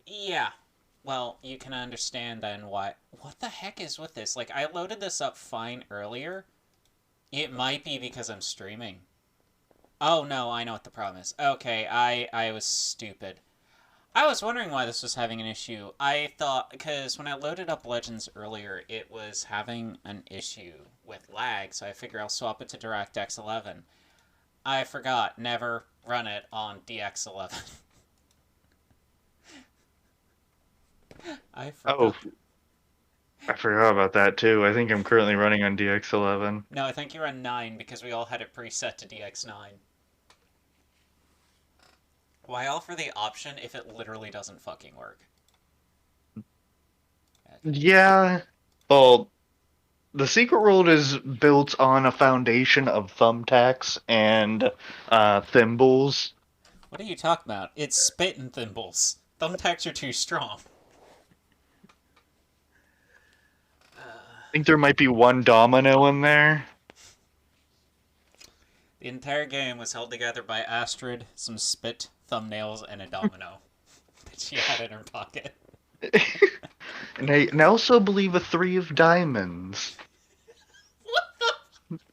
Yeah. Well, you can understand then why. What the heck is with this? Like, I loaded this up fine earlier. It might be because I'm streaming. Oh no, I know what the problem is. Okay, I was stupid. I was wondering why this was having an issue. I thought, because when I loaded up Legends earlier, it was having an issue with lag, so I figure I'll swap it to DirectX 11. I forgot, never run it on DX11. I Oh, forgot. I forgot about that too. I think I'm currently running on DX11. No, I think you're on 9 because we all had it preset to DX9. Why offer the option if it literally doesn't fucking work? Okay. Yeah. Well, the secret world is built on a foundation of thumbtacks and thimbles. What are you talking about? It's spit and thimbles. Thumbtacks are too strong. I think there might be one domino in there. The entire game was held together by Astrid, some spit, thumbnails, and a domino that she had in her pocket. And I also believe a three of diamonds. What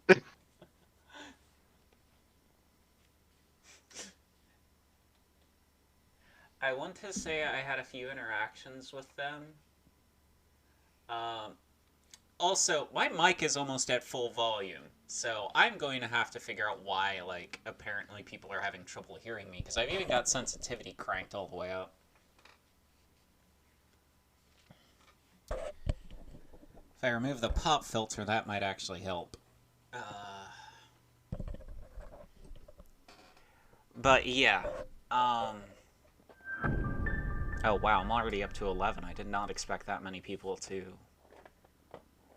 the? I want to say I had a few interactions with them. Um, Also, my mic is almost at full volume, so I'm going to have to figure out why, like, apparently people are having trouble hearing me, because I've even got sensitivity cranked all the way up. If I remove the pop filter, that might actually help. But yeah, um... Oh wow, I'm already up to 11. I did not expect that many people to...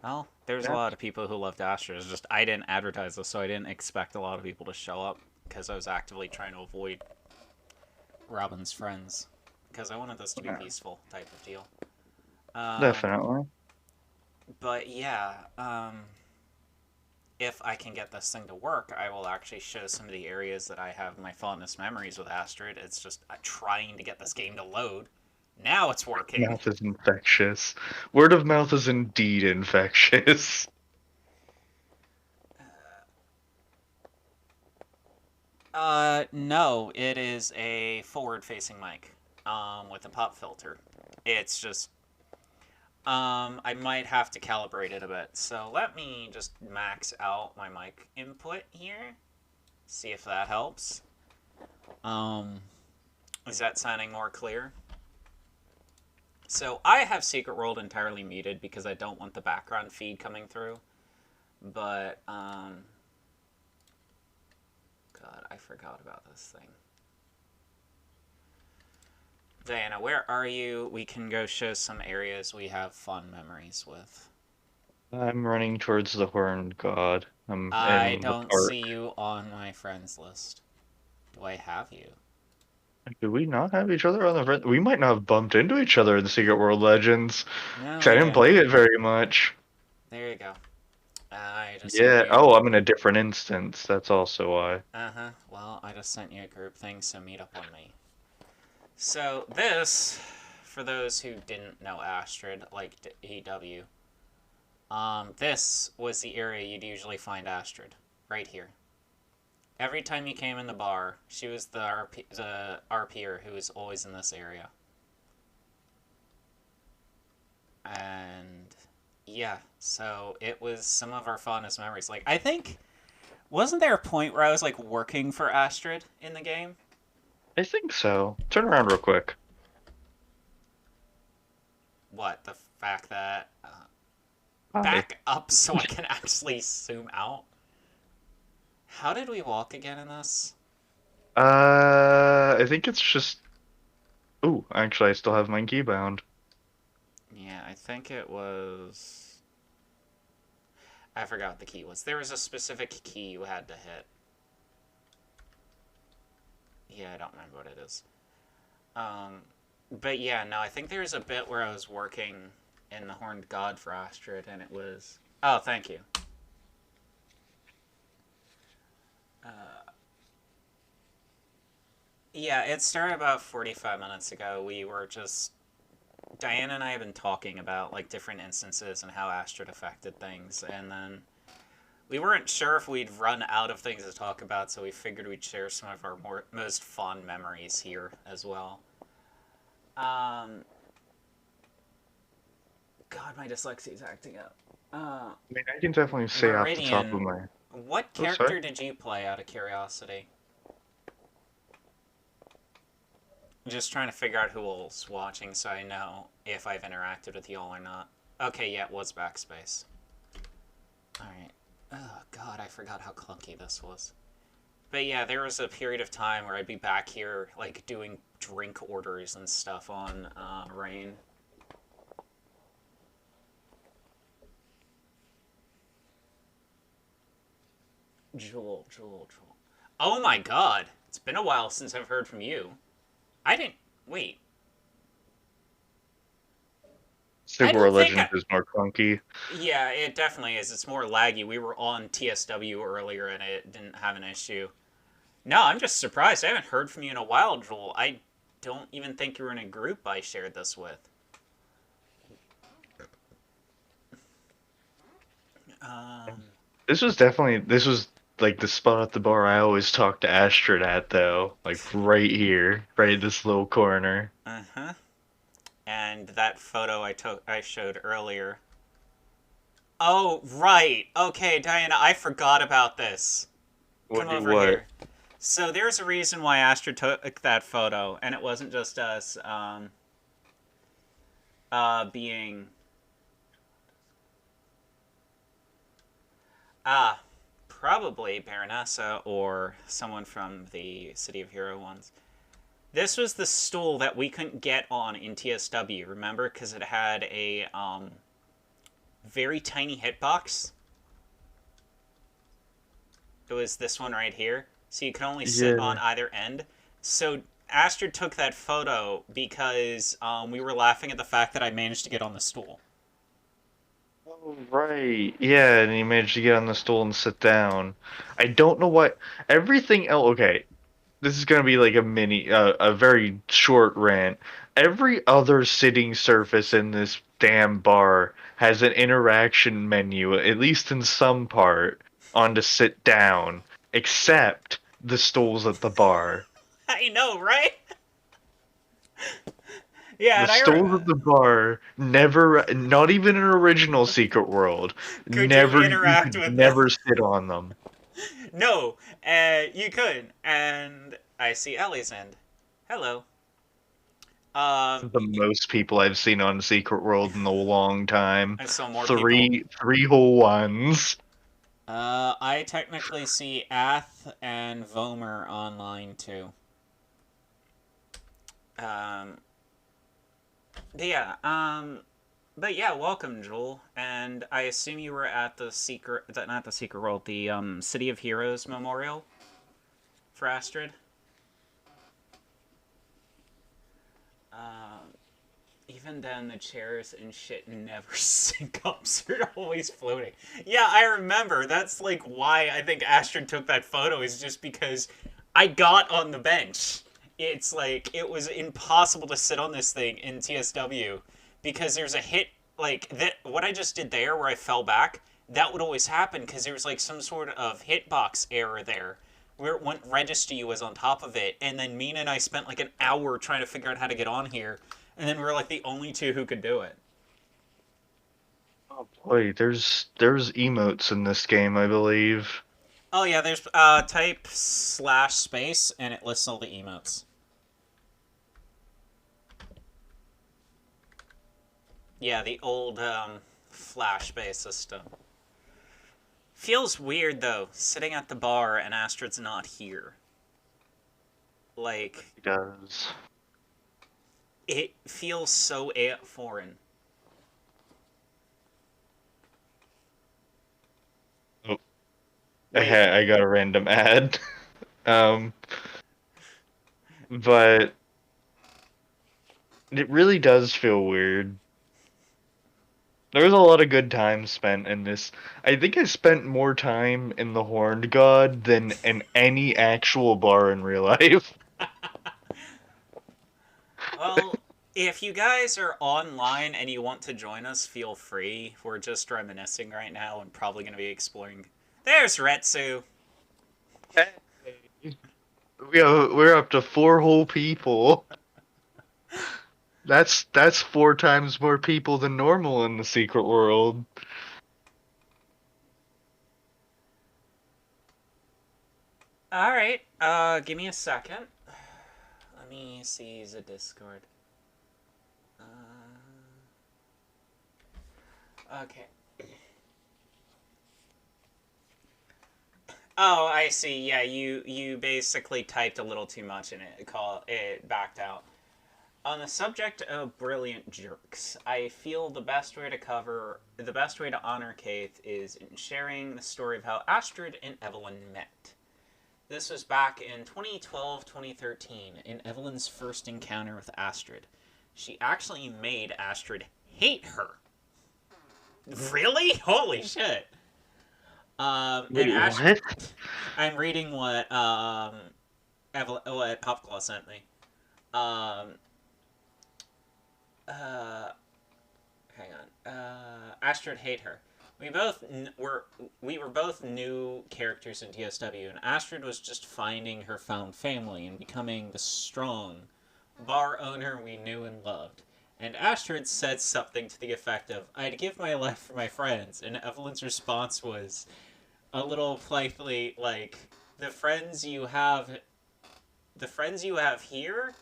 Well, there's a Yeah. lot of people who loved Astro. It's just I didn't advertise this, so I didn't expect a lot of people to show up, because I was actively trying to avoid Robin's friends, because I wanted this to be Yeah, peaceful type of deal. Um, definitely. but yeah, if I can get this thing to work, I will actually show some of the areas that I have my fondest memories with Astrid. It's just trying to get this game to load. Now it's working. Mouth is infectious. Word of mouth is indeed infectious. No, it is a forward-facing mic, with a pop filter. It's just, I might have to calibrate it a bit. So let me just max out my mic input here. See if that helps. Um, is that sounding more clear? So I have Secret World entirely muted because I don't want the background feed coming through. But, God, I forgot about this thing. Diana, where are you? We can go show some areas we have fond memories with. I'm running towards the Horned God. I'm I in the don't park. see you on my friends list. Do I have you? Do we not have each other on the front? We might not have bumped into each other in the Secret World Legends. No, 'Cause I we didn't didn't. play it very much. There you go. I just sent Yeah. you. Oh, I'm in a different instance. That's also why. Uh-huh. Well, I just sent you a group thing, so meet up on me. So this, for those who didn't know Astrid, like EW, this was the area you'd usually find Astrid, right here. Every time you came in the bar, she was the RPer who was always in this area. And yeah, so it was some of our fondest memories. Like, I think, wasn't there a point where I was like working for Astrid in the game? I think so. Turn around real quick. What, the fact that Hi. back up so I can actually zoom out? How did we walk again in this? I think it's just. Ooh, actually, I still have mine keybound. Yeah, I think it was. I forgot what the key was. There was a specific key you had to hit. Yeah, I don't remember what it is. Um, but yeah, no, I think there was a bit where I was working in the Horned God for Astrid, and it was. Oh, thank you. Yeah, it started about 45 minutes ago. We were just. Diana and I have been talking about like different instances and how Astrid affected things, and then we weren't sure if we'd run out of things to talk about, so we figured we'd share some of our most fond memories here as well. Um, God, my dyslexia's acting up. I mean, I can definitely say off the top of Meridian, my. what Oh, sorry. character did you play out of curiosity? Just trying to figure out who's watching so I know if I've interacted with y'all or not. Okay, yeah, it was backspace. Alright. Oh, God, I forgot how clunky this was. But yeah, there was a period of time where I'd be back here, like, doing drink orders and stuff on Rain. Jewel. Oh my God! It's been a while since I've heard from you. I didn't... Wait. I Super don't think. Legends is more clunky. Yeah, it definitely is. It's more laggy. We were on TSW earlier and it didn't have an issue. No, I'm just surprised. I haven't heard from you in a while, Joel. I don't even think you were in a group I shared this with. Um, This was like the spot at the bar I always talk to Astrid at though. Like right here, right in this little corner. uh huh. And that photo I showed earlier. Oh, right. Okay, Diana, I forgot about this. Come What over what? here. So there's a reason why Astrid took that photo, and it wasn't just us being ah probably Baronessa or someone from the City of Hero ones. This was the stool that we couldn't get on in TSW. Remember, because it had a very tiny hitbox. It was this one right here, so you could only sit on Yeah. either end. So Astrid took that photo because we were laughing at the fact that I managed to get on the stool. Oh, right. Yeah, and he managed to get on the stool and sit down. I don't know what everything else. Okay, this is gonna be like a very short rant. Every other sitting surface in this damn bar has an interaction menu, at least in some part, on to sit down, except the stools at the bar. I know, right? Yeah, The and stools at the bar never, not even an original Secret World, could you never, you interact could with them? never sit on them. No, you could. And I see Ellie's end. Hello. The most people I've seen on Secret World in a long time. I saw more people. Three whole ones. I technically see Ath and Vomer online too. Um, but yeah, welcome, Joel. And I assume you were at the secret, not the secret world, the City of Heroes Memorial for Astrid. Um, Even then, the chairs and shit never sync up, so they're always floating. Yeah, I remember. That's like why I think Astrid took that photo, is just because I got on the bench. It's like it was impossible to sit on this thing in TSW because there's a hit like that. What I just did there, where I fell back, that would always happen because there was like some sort of hitbox error there where it wouldn't register you as on top of it. And then Mina and I spent like an hour trying to figure out how to get on here, and then we're like the only two who could do it. Oh boy, there's emotes in this game, I believe. Oh yeah, there's type slash space and it lists all the emotes. Yeah, the old flash based system. Feels weird though, sitting at the bar and Astrid's not here. Like It does. it feels so foreign. Oh, Wait, I got a random ad. Um, but it really does feel weird. There was a lot of good time spent in this. I think I spent more time in the Horned God than in any actual bar in real life. well, if you guys are online and you want to join us, feel free. We're just reminiscing right now and probably going to be exploring. There's Retsu. Hey. We're up to four whole people. That's four times more people than normal in the secret world. All right, give me a second. Let me see the Discord. Uh, okay. Oh, I see. Yeah, you basically typed a little too much in it. It backed out. On the subject of brilliant jerks, I feel the best way to honor Kaith is in sharing the story of how Astrid and Evelyn met. This was back in 2012-2013, in Evelyn's first encounter with Astrid. She actually made Astrid hate her. Really? Holy shit. And Wait, what? I'm reading what Popclaw sent me. Um, uh, hang on. Astrid hate her. We were both new characters in TSW, and Astrid was just finding her found family and becoming the strong bar owner we knew and loved. And Astrid said something to the effect of, "I'd give my life for my friends," and Evelyn's response was a little playfully like, "The friends you have, the friends you have here,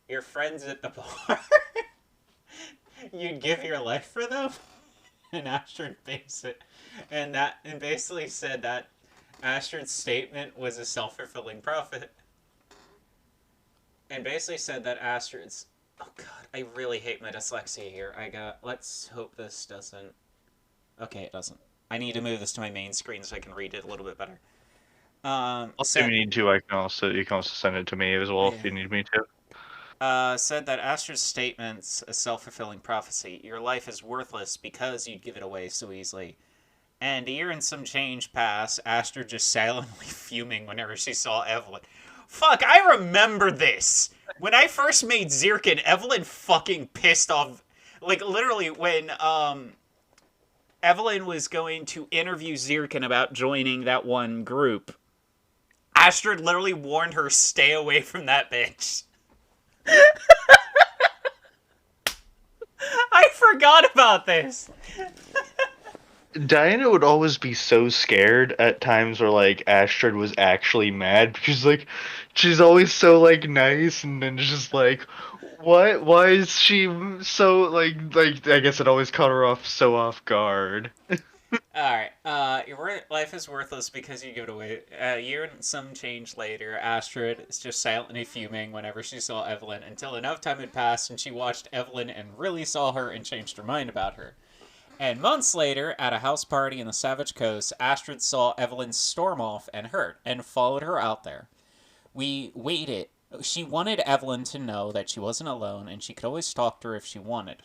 your friends at the bar, you'd give your life for them." And Astrid basically said that Astrid's statement was a self-fulfilling prophet, and basically said that Astrid's, oh god, I really hate my dyslexia here. Let's hope this doesn't. Okay, it doesn't. I need to move this to my main screen so I can read it a little bit better. Also, if you need to, you can also send it to me as well if you need me to. Said that Astrid's statement's a self-fulfilling prophecy. Your life is worthless because you'd give it away so easily. And a year and some change pass, Astrid just silently fuming whenever she saw Evelyn. Fuck, I remember this! When I first made Zirkin, Evelyn fucking pissed off. Like, literally, when, Evelyn was going to interview Zirkin about joining that one group, Astrid literally warned her, stay away from that bitch. I forgot about this! Diana would always be so scared at times where like Astrid was actually mad because like she's always so like nice and then just like what? Why is she so like I guess it always caught her off so off guard. Alright, your life is worthless because you give it away. A year and some change later, Astrid is just silently fuming whenever she saw Evelyn until enough time had passed and she watched Evelyn and really saw her and changed her mind about her. And months later, at a house party in the Savage Coast, Astrid saw Evelyn storm off and hurt and followed her out there. We waited. She wanted Evelyn to know that she wasn't alone and she could always talk to her if she wanted.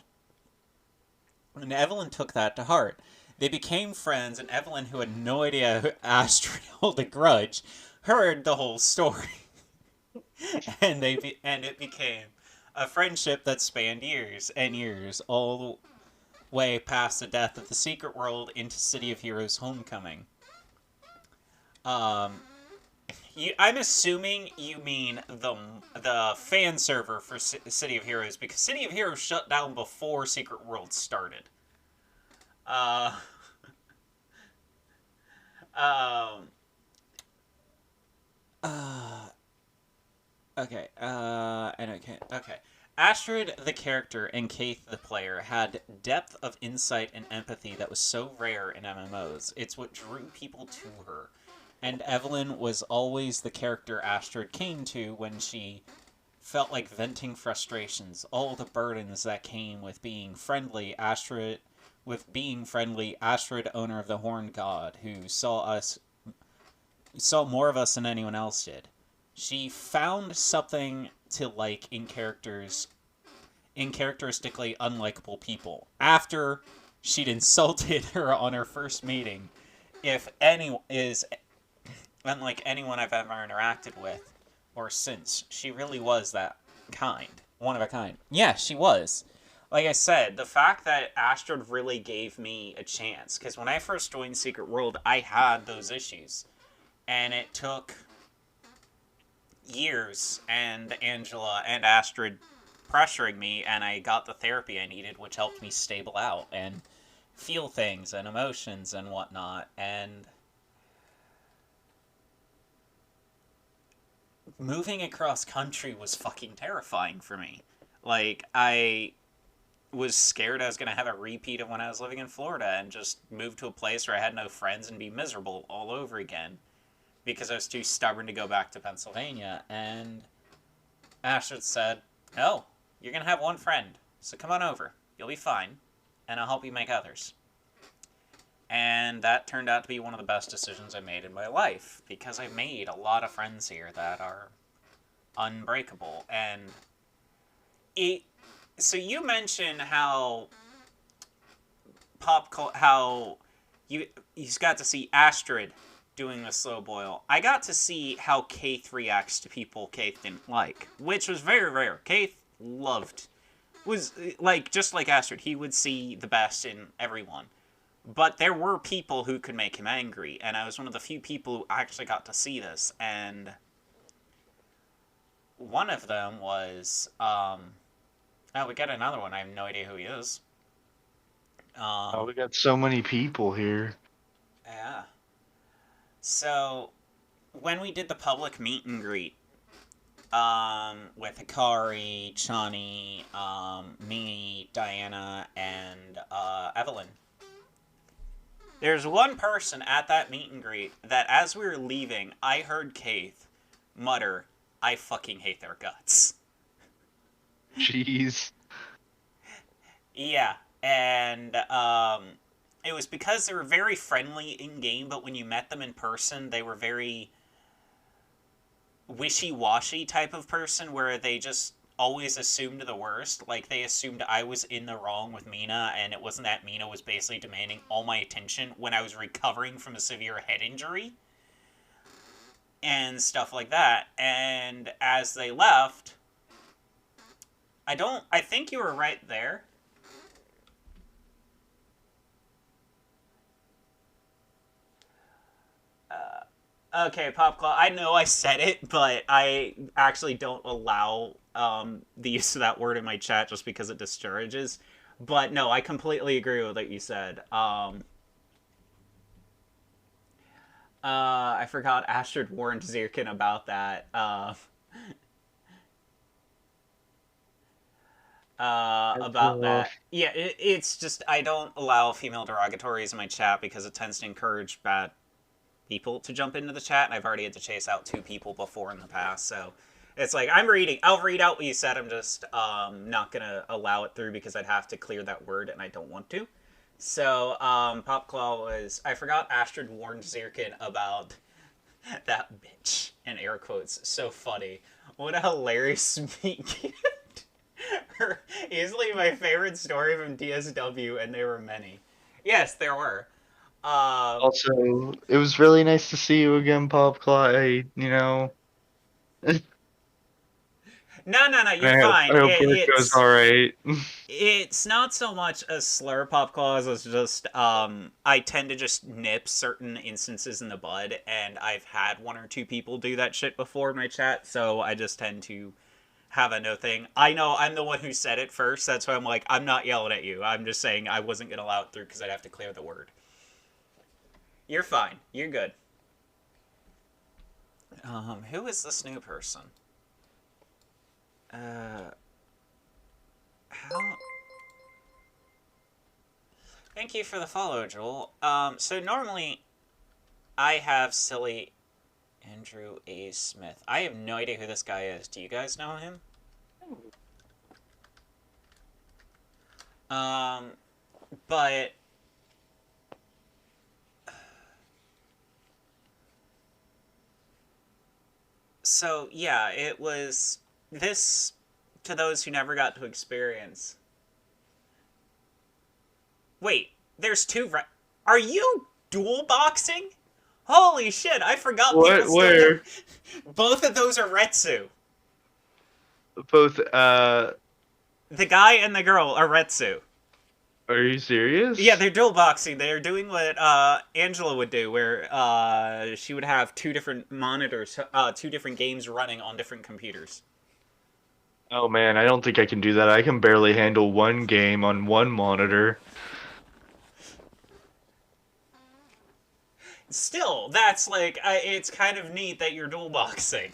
And Evelyn took that to heart. They became friends, and Evelyn, who had no idea Astrid held a grudge, heard the whole story. and it became a friendship that spanned years and years, all the way past the death of the Secret World into City of Heroes Homecoming. I'm assuming you mean the fan server for City of Heroes, because City of Heroes shut down before Secret World started. Uh, um, okay, okay. Astrid, the character, and Keith, the player, had depth of insight and empathy that was so rare in MMOs. It's what drew people to her. And Evelyn was always the character Astrid came to when she felt like venting frustrations, all the burdens that came with being friendly. Astrid, owner of the Horned God, who saw more of us than anyone else did. She found something to like in characteristically unlikable people. After she'd insulted her on her first meeting, if any is unlike anyone I've ever interacted with or since, she really was that kind. One of a kind. Yeah, she was. Like I said, the fact that Astrid really gave me a chance, because when I first joined Secret World, I had those issues. And it took years and Angela and Astrid pressuring me, and I got the therapy I needed, which helped me stable out and feel things and emotions and whatnot. And moving across country was fucking terrifying for me. Like, I was scared I was going to have a repeat of when I was living in Florida and just move to a place where I had no friends and be miserable all over again because I was too stubborn to go back to Pennsylvania. And Astrid said, "No, you're going to have one friend, so come on over. You'll be fine, and I'll help you make others." And that turned out to be one of the best decisions I made in my life, because I made a lot of friends here that are unbreakable. And so you mentioned how how you got to see Astrid doing the slow boil. I got to see how Kaith reacts to people Kaith didn't like, which was very rare. Kaith loved was like just like Astrid, he would see the best in everyone. But there were people who could make him angry, and I was one of the few people who actually got to see this. And one of them was, oh, we got another one. I have no idea who he is. Oh, Um, we got so many people here. yeah. So when we did the public meet and greet, with Hikari, Chani, me, Diana, and Evelyn, there's one person at that meet and greet that, as we were leaving, I heard Kaith mutter, "I fucking hate their guts." Jeez. Yeah, and it was because they were very friendly in game, but when you met them in person, they were very wishy-washy type of person where they just always assumed the worst. Like, they assumed I was in the wrong with Mina, and it wasn't that Mina was basically demanding all my attention when I was recovering from a severe head injury and stuff like that. And as they left, I think you were right there. Okay, Pop Claw, I know I said it, but I actually don't allow the use of that word in my chat just because it discourages. But no, I completely agree with what you said. I forgot Astrid warned Zirkin about that. That's About rough. that. Yeah, it's just I don't allow female derogatories in my chat because it tends to encourage bad people to jump into the chat, and I've already had to chase out 2 people before in the past, so it's like I'll read out what you said. I'm just not gonna allow it through because I'd have to clear that word, and I don't want to. So Popclaw was I forgot Astrid warned Zirkin about that bitch in air quotes. So funny. What a hilarious speak. Easily my favorite story from DSW, and there were many. Yes, there were. Um, Also, it was really nice to see you again, Pop Clyde. You know, and no, you're I fine. hope work goes all right. It's not so much a slur, Pop Claus, as just I tend to just nip certain instances in the bud, and I've had 1 or 2 people do that shit before in my chat, so I just tend to have a no thing. I know I'm the one who said it first, that's why I'm like, I'm not yelling at you. I'm just saying I wasn't gonna allow it through because I'd have to clear the word. You're fine. You're good. Who is this new person? Uh, how? Thank you for the follow, Joel. So normally I have silly Andrew A. Smith. I have no idea who this guy is. Do you guys know him? Um, but so yeah, it was this to those who never got to experience. Wait, there's two. Are you dual boxing? Holy shit! I forgot people What? still do. Where? Both of those are Retsu. Both. The guy and the girl are Retsu. Are you Yeah, serious? they're dual boxing. They're doing what Angela would do, where she would have 2 different monitors, 2 different games running on different computers. Oh man, I don't think I can do that. I can barely handle one game on one monitor. Still, that's like it's kind of neat that you're dual boxing,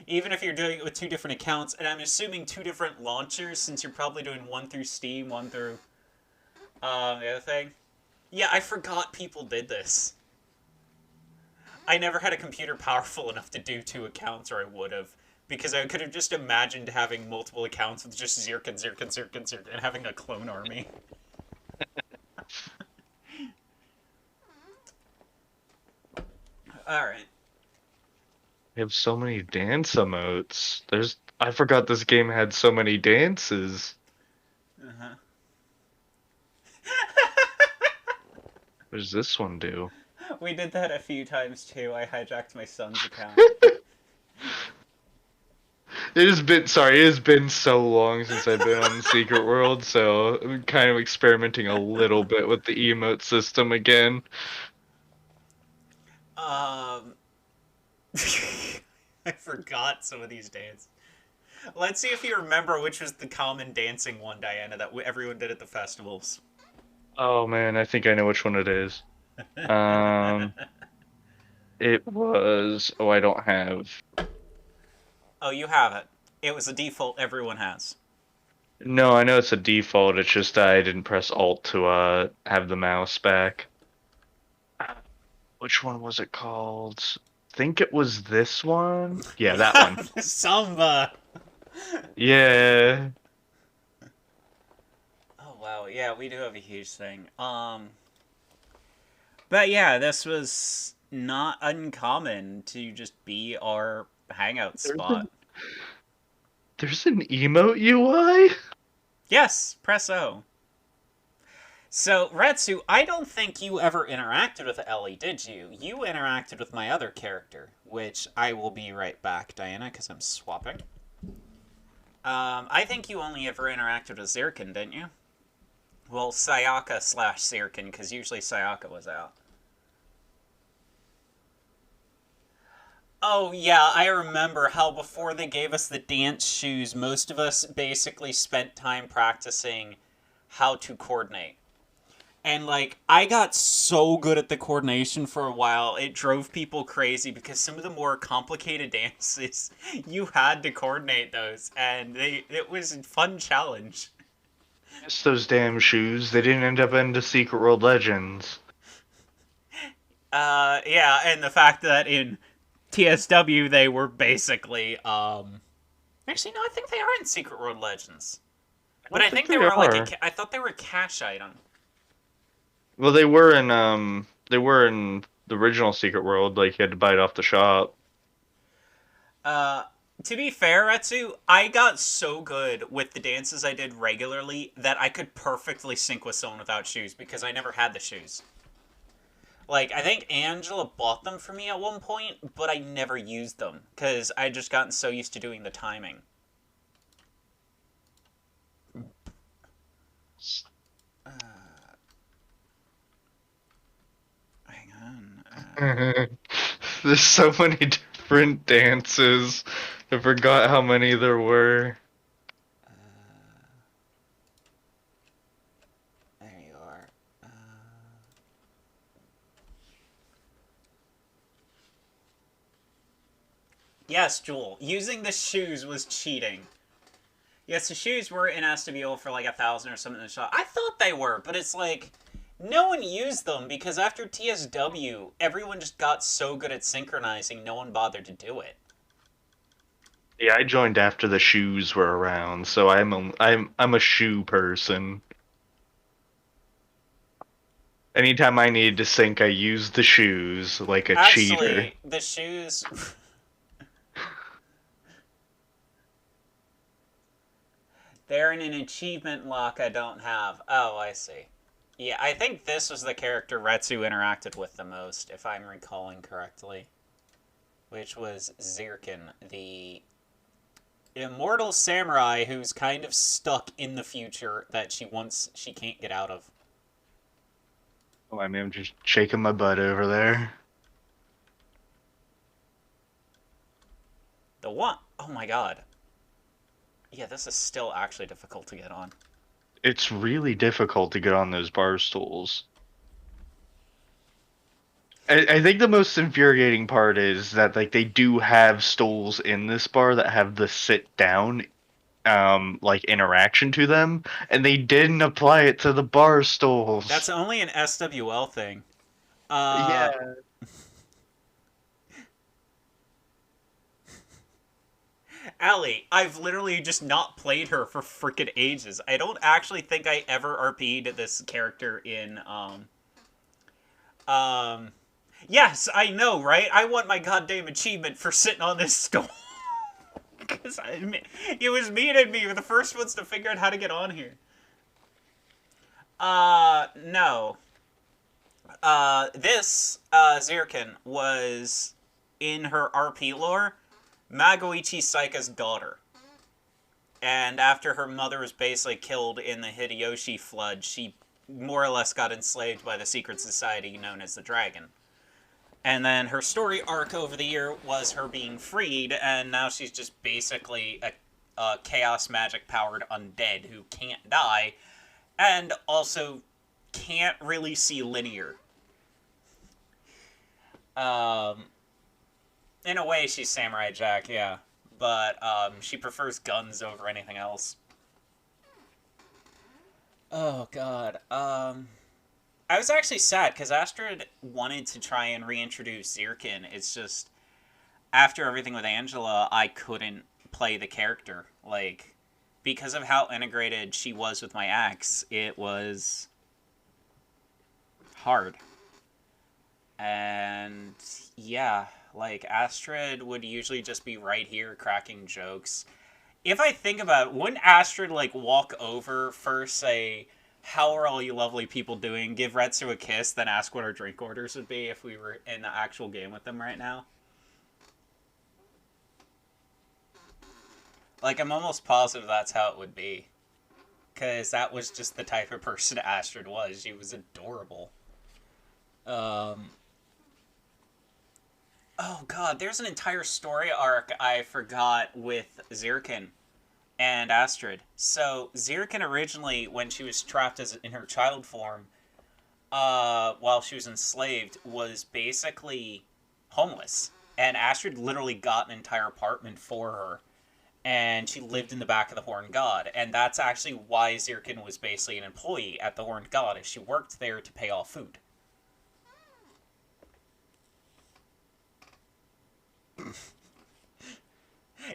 even if you're doing it with 2 different accounts. And I'm assuming 2 different launchers, since you're probably doing one through Steam, one through the other thing. Yeah, I forgot people did this. I never had a computer powerful enough to do 2 accounts, or I would have. Because I could have just imagined having multiple accounts with just Zirkin, and having a clone army. Alright. We have so many dance emotes. I forgot this game had so many dances. Uh-huh. What does this one do? We did that a few times too. I hijacked my son's account. It has been so long since I've been on Secret World, so I'm kind of experimenting a little bit with the emote system again. Um, I forgot some of these dances. Let's see if you remember which was the common dancing one, Diana, that everyone did at the festivals. Oh man, I think I know which one it is. Um, it was. Oh, I don't have. Oh, you have it. It was a default everyone has. No, I know it's a default. It's just I didn't press Alt to have the mouse back. Which one was it called? I think it was this one. Yeah, that one. Samba. Yeah. Oh wow, yeah, we do have a huge thing. But yeah, this was not uncommon to just be our hangout There's spot. an there's an emote UI? Yes, press O. So, Retsu, I don't think you ever interacted with Ellie, did you? You interacted with my other character, which I will be right back, Diana, because I'm swapping. I think you only ever interacted with Zirkin, didn't you? Well, Sayaka slash Zirkin, because usually Sayaka was out. Oh, yeah, I remember how before they gave us the dance shoes, most of us basically spent time practicing how to coordinate. And, like, I got so good at the coordination for a while, it drove people crazy because some of the more complicated dances, you had to coordinate those, and it was a fun challenge. It's those damn shoes. They didn't end up in the Secret World Legends. Yeah, and the fact that in TSW they were basically, actually, no, I think they are in Secret World Legends. I But don't I think think they they were like are. I thought they were a cash item. Well, they were in the original Secret World. Like you had to buy it off the shop. Uh, to be fair, Retsu, I got so good with the dances I did regularly that I could perfectly sync with someone without shoes because I never had the shoes. Like, I think Angela bought them for me at one point, but I never used them because I just gotten so used to doing the timing. Uh, hang on. There's so many different dances. I forgot how many there were. There you are. Yes, Jewel. Using the shoes was cheating. Yes, the shoes were in SWO for like 1,000 or something in the shop. I thought they were, but it's like no one used them because after TSW, everyone just got so good at synchronizing, no one bothered to do it. Yeah, I joined after the shoes were around, so I'm a shoe person. Anytime I needed to sync, I used the shoes like a cheater. Actually, the shoes. They're in an achievement lock I don't have. Oh, I see. Yeah, I think this was the character Retsu interacted with the most, if I'm recalling correctly. Which was Zirkin, the immortal samurai who's kind of stuck in the future that she can't get out of. Oh, I mean, I'm just shaking my butt over there. The one, oh my god. Yeah, this is still actually difficult to get on. It's really difficult to get on those bar stools. I think the most infuriating part is that like they do have stools in this bar that have the sit down like interaction to them, and they didn't apply it to the bar That's stools. only an SWL thing. Uh, Yeah. Allie, I've literally just not played her for freaking ages. I don't actually think I ever RP'd this character in, um, yes, I know, right? I want my goddamn achievement for sitting on this stool. Because it was Mean and me were the first ones to figure out how to get on here. No. This Zirkin was in her RP lore Magoichi Saika's daughter. And after her mother was basically killed in the Hideyoshi flood, she more or less got enslaved by the secret society known as the Dragon. And then her story arc over the year was her being freed, and now she's just basically a chaos magic powered undead who can't die, and also can't really see linear. Um, in a way, she's Samurai Jack, yeah, but she prefers guns over anything else. Oh God. I was actually sad because Astrid wanted to try and reintroduce Zirkin. It's just after everything with Angela, I couldn't play the character. Like, because of how integrated she was with my ex, it was hard. And yeah, like Astrid would usually just be right here cracking jokes. If I think about it, wouldn't Astrid like walk over first, say, "How are all you lovely people doing?" Give Retsu a kiss, then ask what our drink orders would be if we were in the actual game with them right now? Like, I'm almost positive that's how it would be. Because that was just the type of person Astrid was. She was adorable. Um, oh god, there's an entire story arc I forgot with Zirkin and Astrid. So Zirkin originally, when she was trapped as in her child form, while she was enslaved, was basically homeless. And Astrid literally got an entire apartment for her, and she lived in the back of the Horned God. And that's actually why Zirkin was basically an employee at the Horned God, is she worked there to pay off food.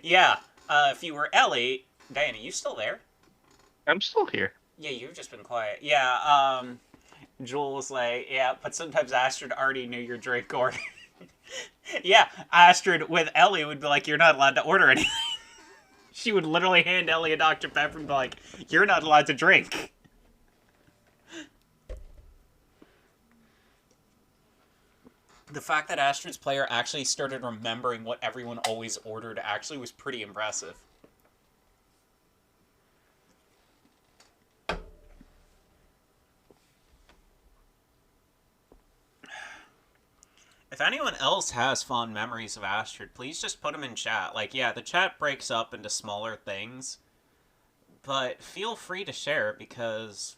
Yeah, if you were Ellie, Diana, you still there? I'm still here. Yeah, you've just been quiet. Yeah, Joel was like, yeah, but sometimes Astrid already knew your drink order. Yeah, Astrid with Ellie would be like, you're not allowed to order anything. She would literally hand Ellie a Dr. Pepper and be like, you're not allowed to drink. The fact that Astrid's player actually started remembering what everyone always ordered actually was pretty impressive. If anyone else has fond memories of Astrid, please just put them in chat. Like, yeah, the chat breaks up into smaller things, but feel free to share because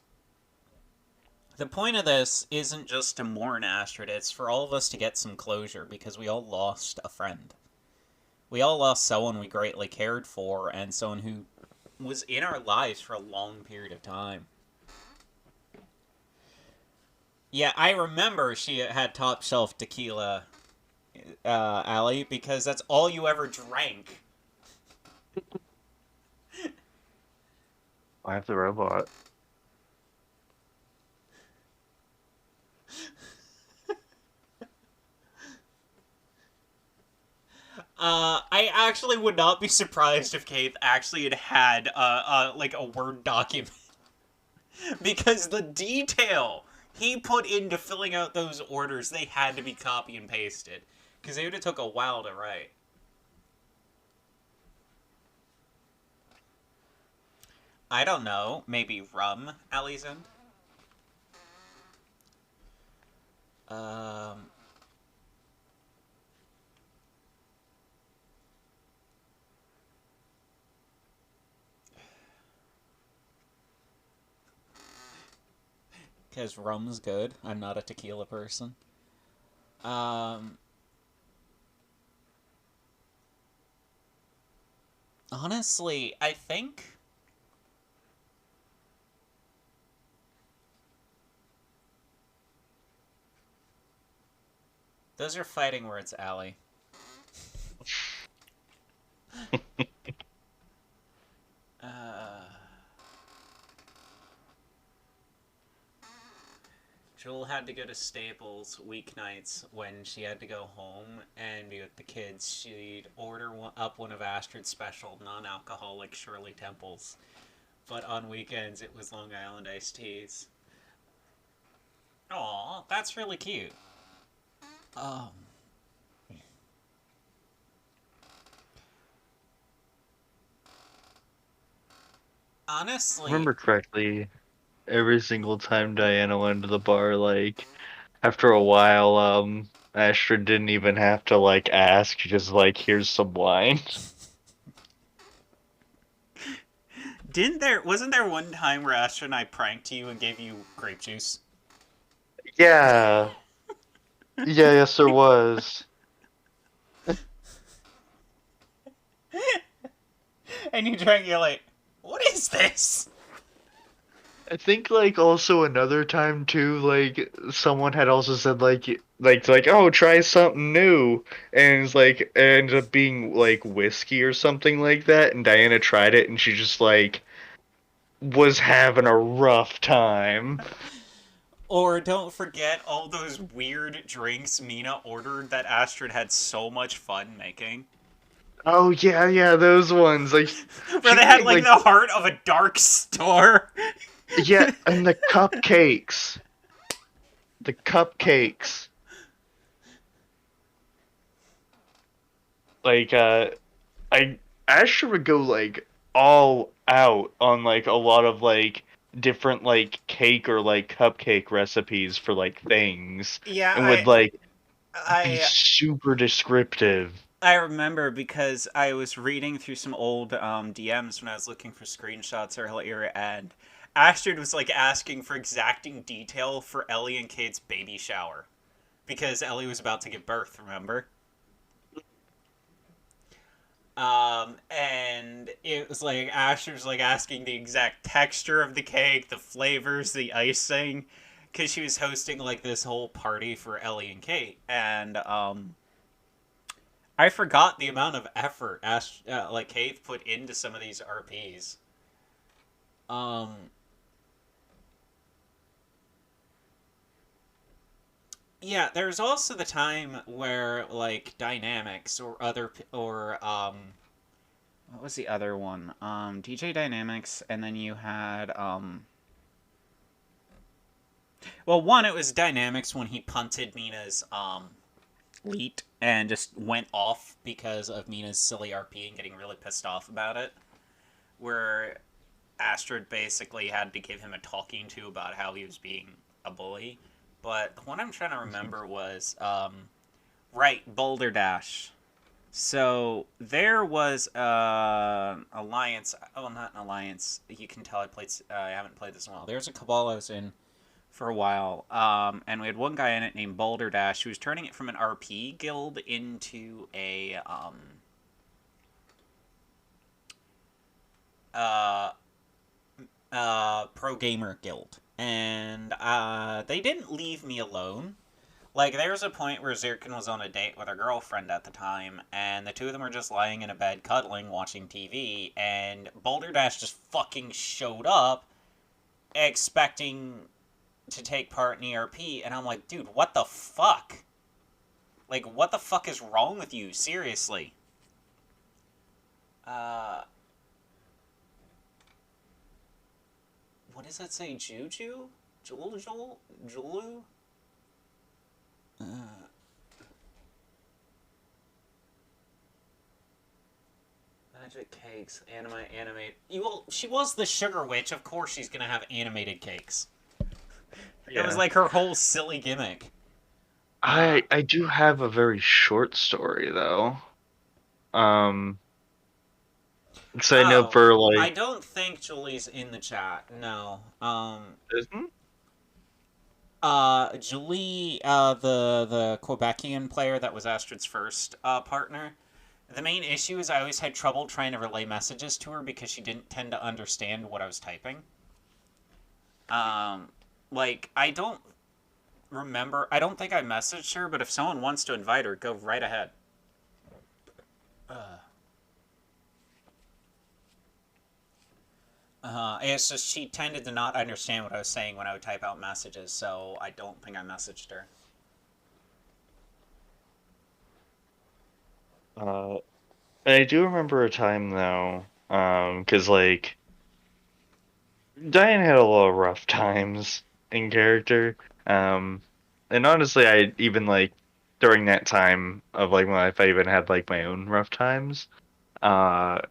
the point of this isn't just to mourn Astrid, it's for all of us to get some closure because we all lost a friend. We all lost someone we greatly cared for and someone who was in our lives for a long period of time. Yeah, I remember she had top shelf tequila, Allie, because that's all you ever drank. I have the robot. I actually would not be surprised if Keith actually had like a Word document because the detail he put into filling out those orders, they had to be copy and pasted because they would have took a while to write. I don't know, maybe rum, Allison? Um, because rum's good. I'm not a tequila person. Um, honestly, I think those are fighting words, Allie. Uh, Jewel had to go to Staples weeknights when she had to go home and be with the kids. She'd order up one of Astrid's special non-alcoholic Shirley Temples, but on weekends it was Long Island iced teas. Aw, that's really cute. Um, honestly, Remember correctly, every single time Diana went to the bar, like after a while, Astrid didn't even have to like ask, she just like, here's some wine. didn't there wasn't there one time where Astrid and I pranked you and gave you grape juice? Yeah. Yeah, yes there was. And you drank, you're like, what is this? I think like also another time too, like someone had also said oh try something new, and it's like it ended up being like whiskey or something like that, and Diana tried it and she just like was having a rough time. Or don't forget all those weird drinks Mina ordered that Astrid had so much fun making. Oh yeah, yeah, those ones like Where she they would had make like like the heart of a dark store. yeah, and the cupcakes like I Asher would go like all out on like a lot of like different like cake or like cupcake recipes for like things Yeah, and would I like be I super descriptive. I remember because I was reading through some old DMs when I was looking for screenshots earlier, and Astrid was like asking for exacting detail for Ellie and Kate's baby shower because Ellie was about to give birth. Remember? And it was like Asher's like asking the exact texture of the cake, the flavors, the icing, because she was hosting like this whole party for Ellie and Kate, and I forgot the amount of effort like Kate put into some of these RPs. Um, yeah, there's also the time where like Dynamics or what was the other one? DJ Dynamics, and then you had well, one, it was Dynamics when he punted Mina's leet and just went off because of Mina's silly RP and getting really pissed off about it. Where Astrid basically had to give him a talking to about how he was being a bully. But the one I'm trying to remember was right, Boulder Dash. So there was an alliance. Oh, not an alliance. You can tell I haven't played this in a while. There's a cabal I was in for a while, and we had one guy in it named Boulder Dash who was turning it from an RP guild into a uh, pro gamer guild, and they didn't leave me alone. Like there was a point where Zirkin was on a date with a girlfriend at the time, and the two of them were just lying in a bed cuddling, watching TV, and Boulder Dash just fucking showed up, expecting to take part in ERP, and I'm like, dude, what the fuck? Like, what the fuck is wrong with you? Seriously. Uh, what does that say? Juju? Julu? Uh, Magic cakes, animate. Well, she was the sugar witch. Of course, she's gonna have animated cakes. It was Yeah. like her whole silly gimmick. Uh, I do have a very short story though. Um, because I know oh, for I like don't think Julie's in the chat. No. isn't Julie, the Quebecian player that was Astrid's first partner. The main issue is I always had trouble trying to relay messages to her because she didn't tend to understand what I was typing. Um, like I don't remember. I don't think I messaged her, but if someone wants to invite her, go right ahead. It's just she tended to not understand what I was saying when I would type out messages, so I don't think I messaged her. uh I do remember a time though, because like Diane had a lot of rough times in character. Um, and honestly, I even like during that time of like my life, I even had like my own rough times.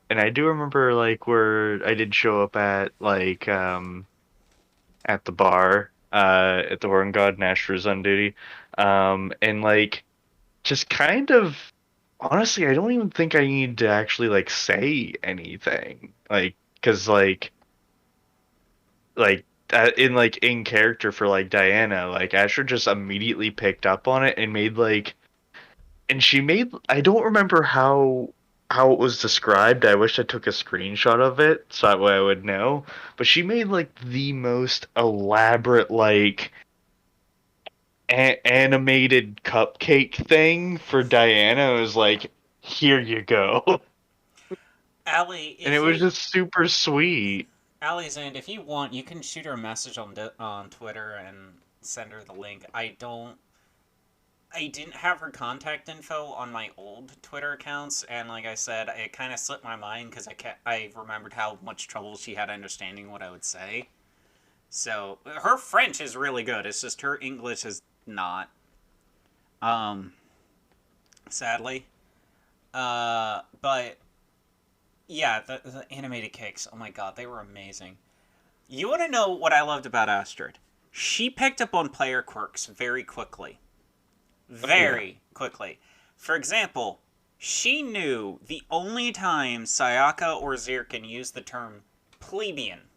And I do remember like where I did show up at the bar, at the Horn God and Astra's on duty. And like just kind of honestly, I don't even think I need to actually like say anything. Like, cause in like in character for like Diana, like Asher just immediately picked up on it and made like and she made I don't remember how it was described. I wish I took a screenshot of it so that way I would know. But she made like the most elaborate like animated cupcake thing for Diana. It was like, here you go. Allie, And it if was you just super sweet. Allie's in, if you want, you can shoot her a message on Twitter and send her the link. I didn't have her contact info on my old Twitter accounts, and like I said, it kind of slipped my mind because I remembered how much trouble she had understanding what I would say. So her French is really good. It's just her English is not. Um, Sadly. But yeah, the animated cakes. Oh my god, they were amazing. You want to know what I loved about Astrid? She picked up on player quirks very quickly. Oh yeah. Very quickly. For example, she knew the only time Sayaka or Zirkin used the term plebeian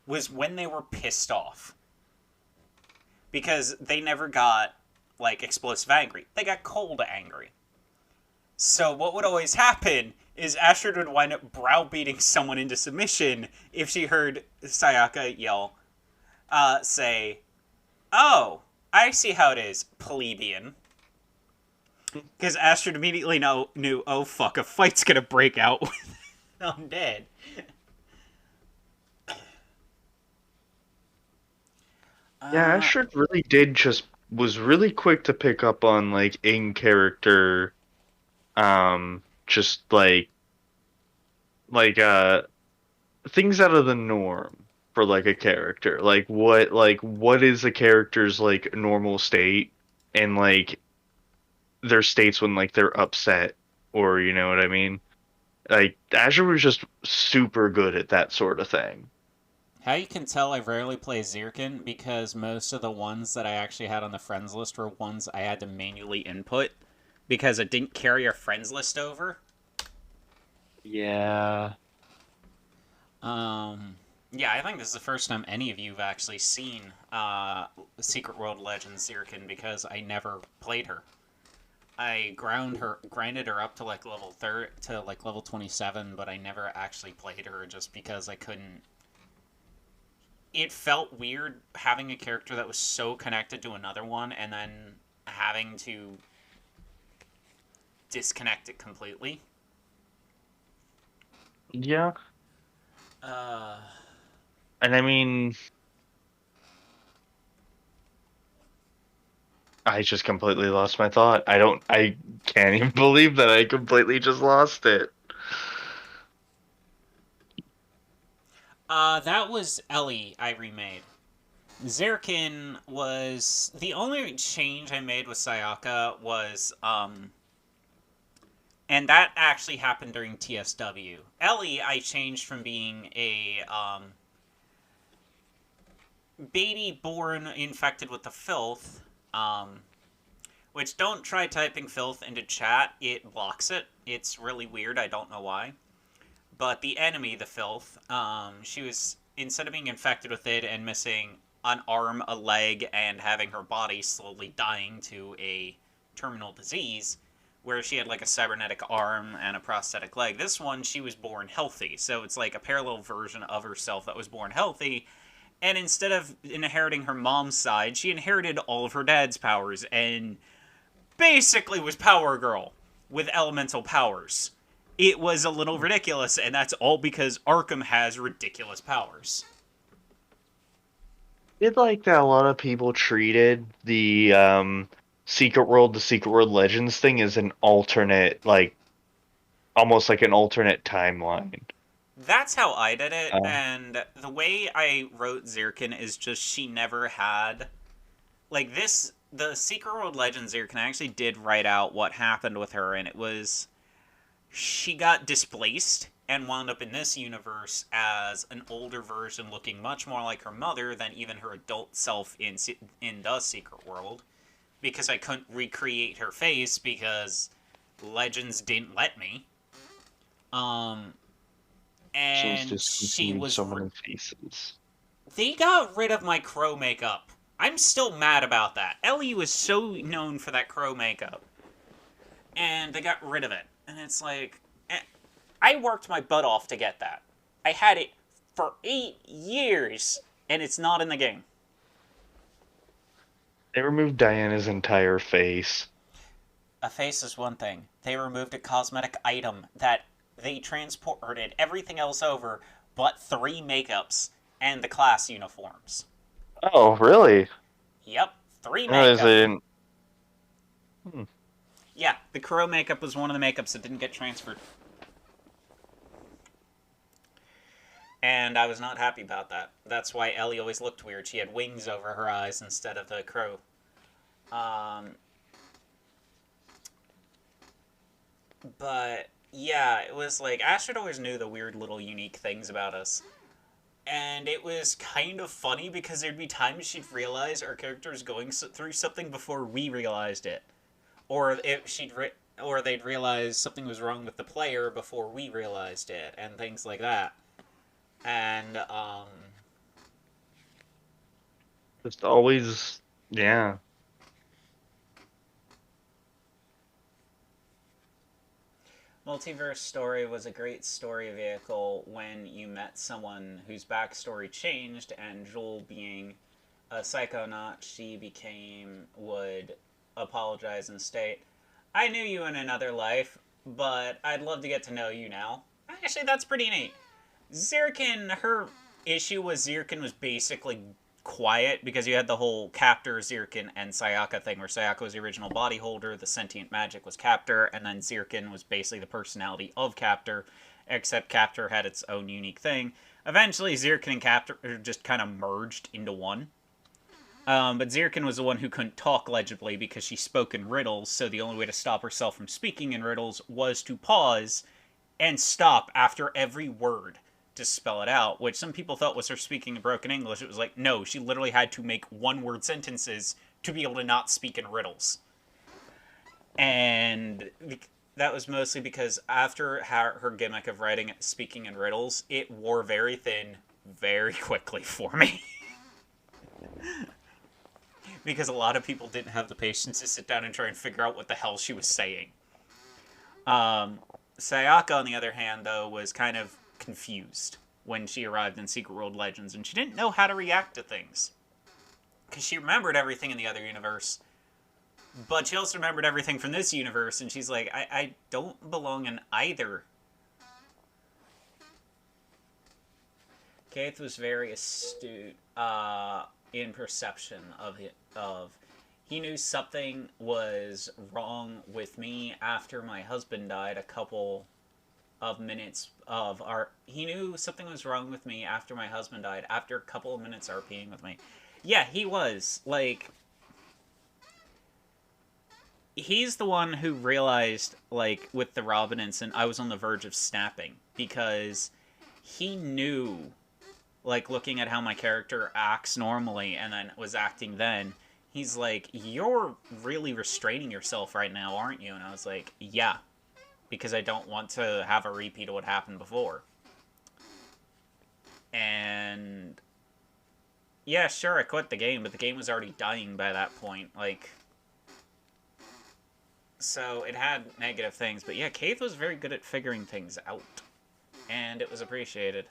was when they were pissed off. Because they never got, like, explosive angry. They got cold angry. So what would always happen is Astrid would wind up browbeating someone into submission if she heard Sayaka say, "Oh, I see how it is, plebeian." Because Astrid immediately knew, oh fuck, a fight's gonna break out with undead. Yeah, Uh, Ashford really did just was really quick to pick up on like in character just like things out of the norm for like a character. Like what is a character's like normal state and like their states when like they're upset or you know what I mean? Like Azure was just super good at that sort of thing. how you can tell I rarely play Zirkin because most of the ones that I actually had on the friends list were ones I had to manually input because it didn't carry our friends list over. Yeah. Um, yeah, I think this is the first time any of you have actually seen Secret World Legends Zirkin because I never played her. I grinded her up to like level 27, but I never actually played her just because I couldn't. It felt weird having a character that was so connected to another one and then having to disconnect it completely. Yeah. Uh, And I mean I just completely lost my thought. I can't even believe that I completely just lost it. that was Ellie I remade. Zirkin was the only change I made with Sayaka was and that actually happened during TSW. Ellie I changed from being a baby born infected with the filth, which don't try typing filth into chat, it blocks it. It's really weird, I don't know why. But the enemy, the filth, she was instead of being infected with it and missing an arm, a leg, and having her body slowly dying to a terminal disease, where she had like a cybernetic arm and a prosthetic leg. This one, she was born healthy, so it's like a parallel version of herself that was born healthy. And instead of inheriting her mom's side, she inherited all of her dad's powers and basically was Power Girl with elemental powers. It was a little ridiculous, and that's all because Arkham has ridiculous powers. Did like that a lot of people treated the the Secret World Legends thing as an alternate like almost like an alternate timeline. That's how I did it, Uh, and the way I wrote Zirkin is just she never had like the Secret World Legends Zircon actually did write out what happened with her, and it was she got displaced and wound up in this universe as an older version looking much more like her mother than even her adult self in the Secret World, because I couldn't recreate her face because Legends didn't let me. Um She's and she discontinued was so many faces. they got rid of my crow makeup. I'm still mad about that. Ellie was so known for that crow makeup, and they got rid of it. And it's like, I worked my butt off to get that. I had it for 8 years, and it's not in the game. They removed Diana's entire face. A face is one thing. They removed a cosmetic item that they transported everything else over but 3 makeups and the class uniforms. Oh, really? Yep, 3 I realized they makeup. didn't. Hmm. Yeah, the crow makeup was one of the makeups that didn't get transferred. And I was not happy about that. That's why Ellie always looked weird. She had wings over her eyes instead of the crow. Um, but yeah, it was like Astrid always knew the weird little unique things about us. And it was kind of funny because there'd be times she'd realize our character's going through something before we realized it. Or if or they'd realize something was wrong with the player before we realized it, and things like that. And Just always, yeah. Multiverse Story was a great story vehicle when you met someone whose backstory changed, and Joel being a psychonaut, she would apologize and state, I knew you in another life, but I'd love to get to know you now. Actually, that's pretty neat. Zirkin, her issue was Zirkin was basically quiet because you had the whole Captor, Zirkin, and Sayaka thing where Sayaka was the original body holder, the sentient magic was Captor, and then Zirkin was basically the personality of Captor, except Captor had its own unique thing. Eventually, Zirkin and Captor just kind of merged into one. But Zirkin was the one who couldn't talk legibly because she spoke in riddles, so the only way to stop herself from speaking in riddles was to pause and stop after every word to spell it out, which some people thought was her speaking in broken English. It was like, no, she literally had to make one word sentences to be able to not speak in riddles. And that was mostly because after her gimmick of speaking in riddles, it wore very thin very quickly for me. Because a lot of people didn't have the patience to sit down and try and figure out what the hell she was saying. Sayaka, on the other hand, though, was kind of confused when she arrived in Secret World Legends, and she didn't know how to react to things. Because she remembered everything in the other universe, but she also remembered everything from this universe, and she's like, I don't belong in either. Keith was very astute in perception of he knew something was wrong with me after my husband died a couple of minutes of our he knew something was wrong with me after my husband died after a couple of minutes RPing with me. Yeah, he was like he's the one who realized like with the Robin incident I was on the verge of snapping because he knew like looking at how my character acts normally and then was acting then. He's like, you're really restraining yourself right now, aren't you? And I was like, yeah, because I don't want to have a repeat of what happened before. And yeah, sure, I quit the game, but the game was already dying by that point. Like, so it had negative things. But yeah, Keith was very good at figuring things out, and it was appreciated.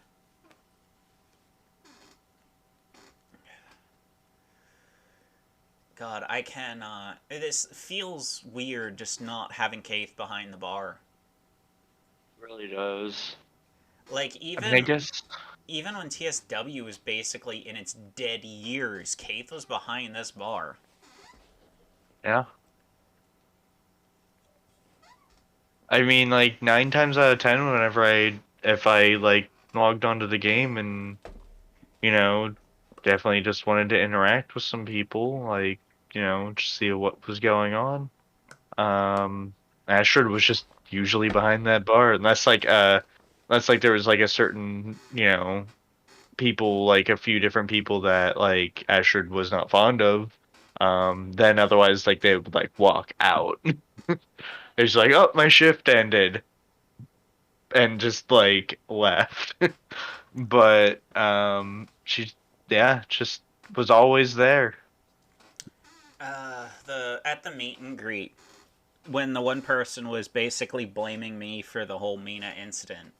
God, I cannot. This feels weird just not having Keith behind the bar. It really does. Like I mean, I guess. even when TSW was basically in its dead years, Keith was behind this bar. Yeah. I mean, like 9 times out of 10, if I like logged onto the game and, you know, definitely just wanted to interact with some people, like just see what was going on. Astrid was just usually behind that bar, and that's like there was like a certain, people, like a few different people that like Astrid was not fond of. Then otherwise, like they would like walk out. It's like, oh, my shift ended, and just like left. But she, yeah, just was always there. The at the meet and greet, when the one person was basically blaming me for the whole Mina incident,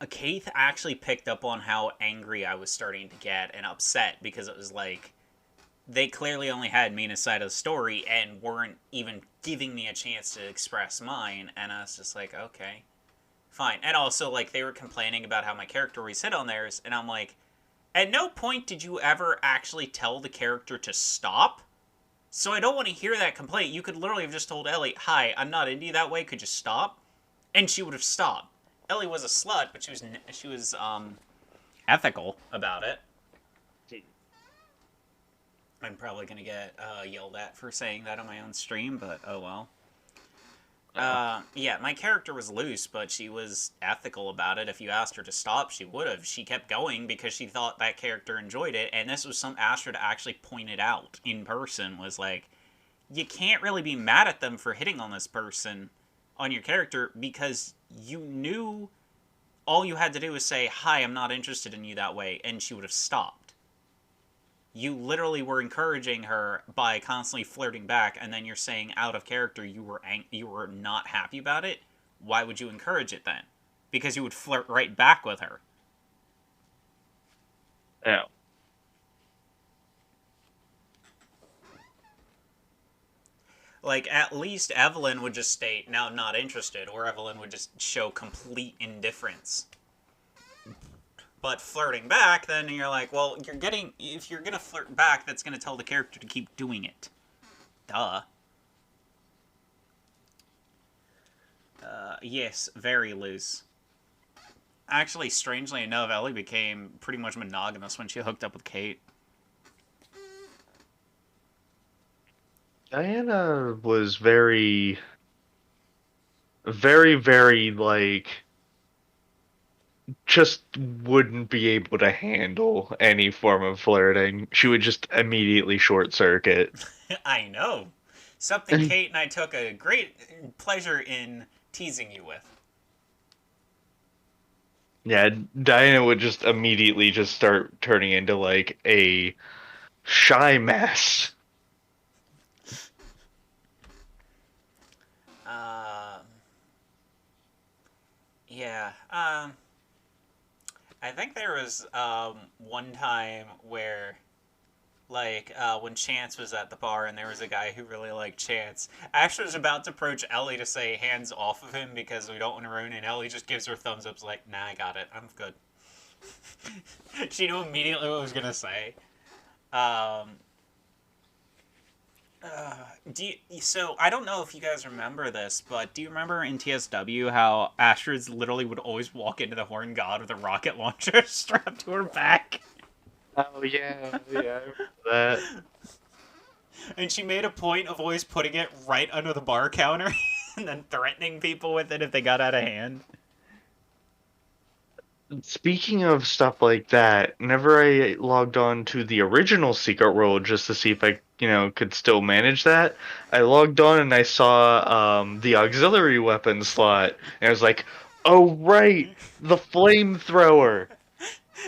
Keith actually picked up on how angry I was starting to get and upset because it was like they clearly only had Mina's side of the story and weren't even giving me a chance to express mine. And I was just like, okay, fine. And also, like, they were complaining about how my character always hit on theirs, and I'm like, at no point did you ever actually tell the character to stop. So I don't want to hear that complaint. You could literally have just told Ellie, "Hi, I'm not into you that way. Could you stop?" And she would have stopped. Ellie was a slut, but she was ethical about it. I'm probably gonna get yelled at for saying that on my own stream, but oh well. Yeah, my character was loose, but she was ethical about it. If you asked her to stop, she would have. She kept going because she thought that character enjoyed it, and this was some Astrid actually pointed out in person, was like, you can't really be mad at them for hitting on this person, on your character, because you knew all you had to do was say, hi, I'm not interested in you that way, and she would have stopped. You literally were encouraging her by constantly flirting back, and then you're saying out of character you were not happy about it. Why would you encourage it then? Because you would flirt right back with her. Yeah. Like, at least Evelyn would just state, now I'm not interested, or Evelyn would just show complete indifference. But flirting back, then you're like, well, if you're gonna flirt back, that's gonna tell the character to keep doing it. Duh. Yes, very loose. Actually, strangely enough, Ellie became pretty much monogamous when she hooked up with Kate. Diana was very, very, very like just wouldn't be able to handle any form of flirting. She would just immediately short circuit. I know. Something Kate and I took a great pleasure in teasing you with. Yeah, Diana would just immediately just start turning into like a shy mess. Uh, yeah. I think there was one time where, like, when Chance was at the bar and there was a guy who really liked Chance. Ashley was about to approach Ellie to say hands off of him because we don't want to ruin it, and Ellie just gives her thumbs up, like, nah, I got it. I'm good. She knew immediately what I was going to say. Um, so I don't know if you guys remember this, but do you remember in TSW how Astrid literally would always walk into the Horn God with a rocket launcher strapped to her back? Oh yeah, yeah, I remember that. And she made a point of always putting it right under the bar counter and then threatening people with it if they got out of hand. Speaking of stuff like that, whenever I logged on to the original Secret World just to see if I, could still manage that, I logged on and I saw the auxiliary weapon slot, and I was like, "Oh right, the flamethrower."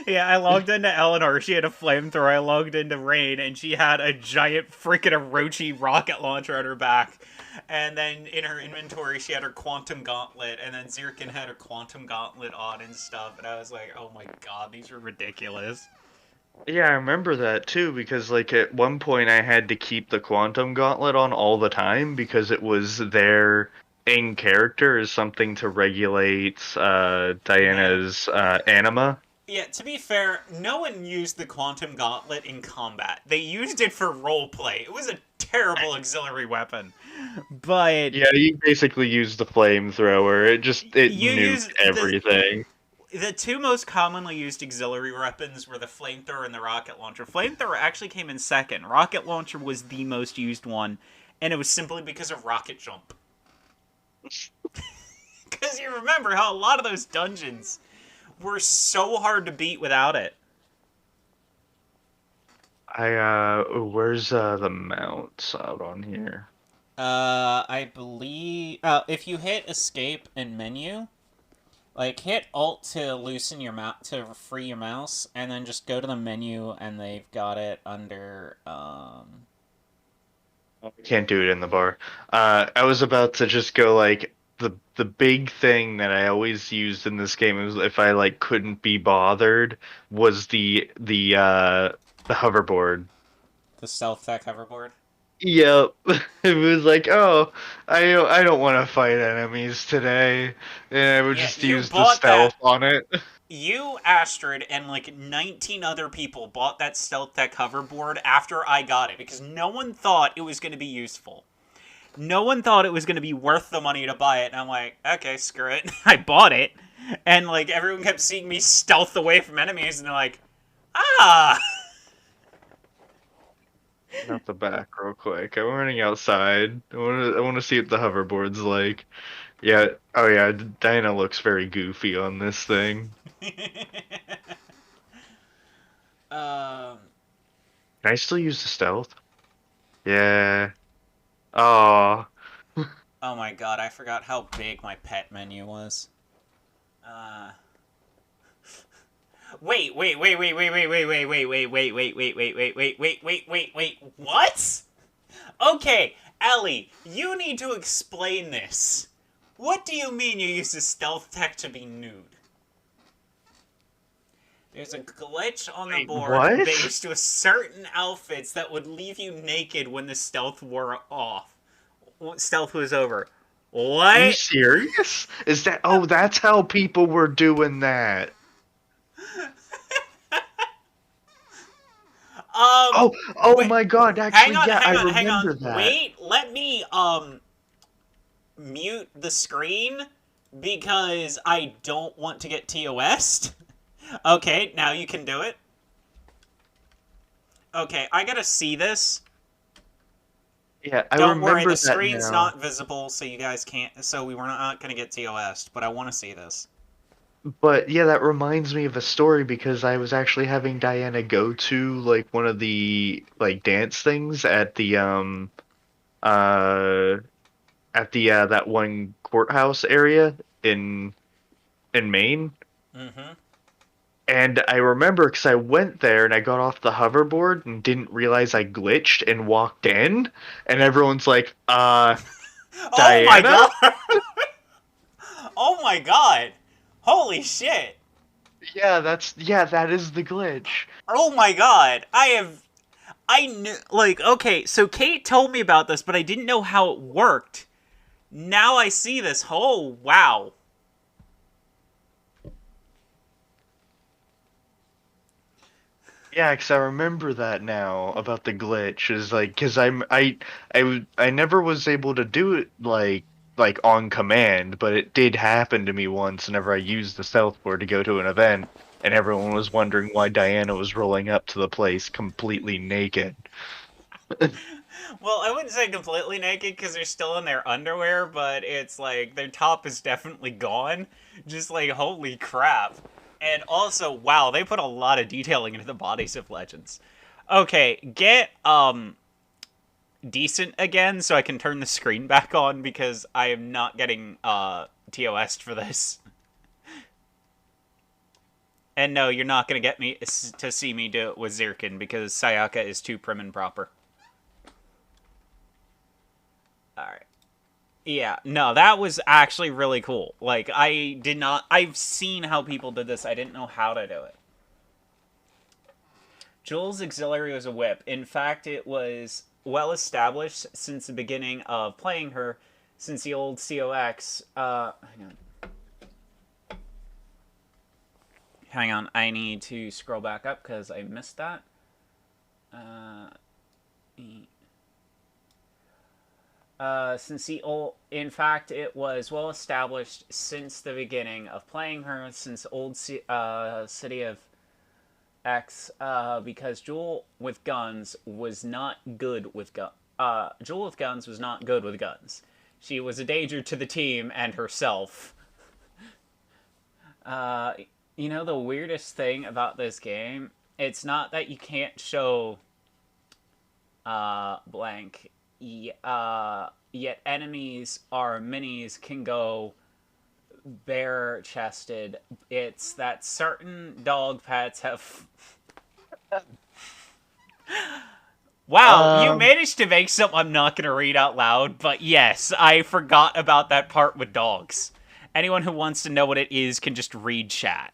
Yeah, I logged into Eleanor. She had a flamethrower. I logged into Rain, and she had a giant freaking Orochi rocket launcher on her back. And then in her inventory, she had her quantum gauntlet, and then Zirkin had her quantum gauntlet on and stuff. And I was like, oh my god, these are ridiculous. Yeah, I remember that too because like at one point I had to keep the quantum gauntlet on all the time because it was there in character as something to regulate Yeah. Diana's anima. Yeah, to be fair, no one used the quantum gauntlet in combat. They used it for roleplay. It was a terrible auxiliary weapon. But Yeah, you basically used the flamethrower. It you nuked use the everything. the two most commonly used auxiliary weapons were the flamethrower and the rocket launcher. Flamethrower actually came in second. Rocket launcher was the most used one, and it was simply because of rocket jump. Because you remember how a lot of those dungeons were so hard to beat without it. Where's the mounts out on here? I believe if you hit escape and menu, like hit Alt to loosen your mouse to free your mouse, and then just go to the menu, and they've got it under. I can't do it in the bar. I was about to just go like the big thing that I always used in this game was if I like couldn't be bothered was the hoverboard. The stealth tech hoverboard. Yep. It was like, oh, I don't want to fight enemies today, and I would Yeah, just you use the bought stealth that. on it. You, Astrid, and like 19 other people bought that stealth tech hoverboard after I got it because no one thought it was going to be useful. No one thought it was going to be worth the money to buy it. And I'm like, okay, screw it. I bought it. And like everyone kept seeing me stealth away from enemies, and they're like, ah. Out the back real quick. I'm running outside. I want to see what the hoverboard's like. Yeah. Oh yeah. Diana looks very goofy on this thing. um. Can I still use the stealth? Yeah. Oh. Oh my god, I forgot how big my pet menu was. Uh. Wait. What? Okay, Ellie, you need to explain this. What do you mean you use the stealth tech to be nude? There's a glitch on the Wait, board what? based with certain outfits that would leave you naked when the stealth wore off. Stealth was over. Are you What? serious? Is that? Oh, that's how people were doing that. Um, Oh, oh wait. my God! Hang Actually, on, yeah, I hang on, hang on. remember that. Wait, let me mute the screen because I don't want to get TOS'd. Okay, now you can do it. Okay, I gotta see this. Yeah, I Don't worry, remember the that screen's now. not visible, so you guys can't. So we were not gonna get TOS'd, but I want to see this. But yeah, that reminds me of a story because I was actually having Diana go to like one of the like dance things uh at the that one courthouse area in Maine. Mm-hmm. And I remember because I went there and I got off the hoverboard and didn't realize I glitched and walked in, and everyone's like, Oh my Diana? god! Oh my god! Holy shit! Yeah, that is the glitch. Oh my god! I knew, like, okay, so Kate told me about this, but I didn't know how it worked. Now I see this. Oh, wow. Yeah, because I remember that now about the glitch is like because I never was able to do it like on command, but it did happen to me once whenever I used the stealth board to go to an event, and everyone was wondering why Diana was rolling up to the place completely naked. Well, I wouldn't say completely naked because they're still in their underwear, but it's like their top is definitely gone. Just like, holy crap. And also, wow, they put a lot of detailing into the bodies of legends. Okay, get decent again so I can turn the screen back on because I am not getting TOS'd for this. And no, you're not gonna get me to see me do it with Zirkin because Sayaka is too prim and proper. Alright. Yeah, no, that was actually really cool. Like, I did not. I've seen how people did this, I didn't know how to do it. Jules' auxiliary was a whip. In fact, it was well established since the beginning of playing her, since the old COX. Hang on. Hang on, I need to scroll back up because I missed that. Uh, In fact, it was well established since the beginning of playing her, since City of X, because Jewel with guns was not good with gun. Jewel with guns was not good with guns. She was a danger to the team and herself. Uh, the weirdest thing about this game, it's not that you can't show blank. Yet enemies are minis can go bare chested. It's that certain dog pets have. Wow, you Um, managed to make something I'm not going to read out loud, but yes, I forgot about that part with dogs. Anyone who wants to know what it is can just read chat.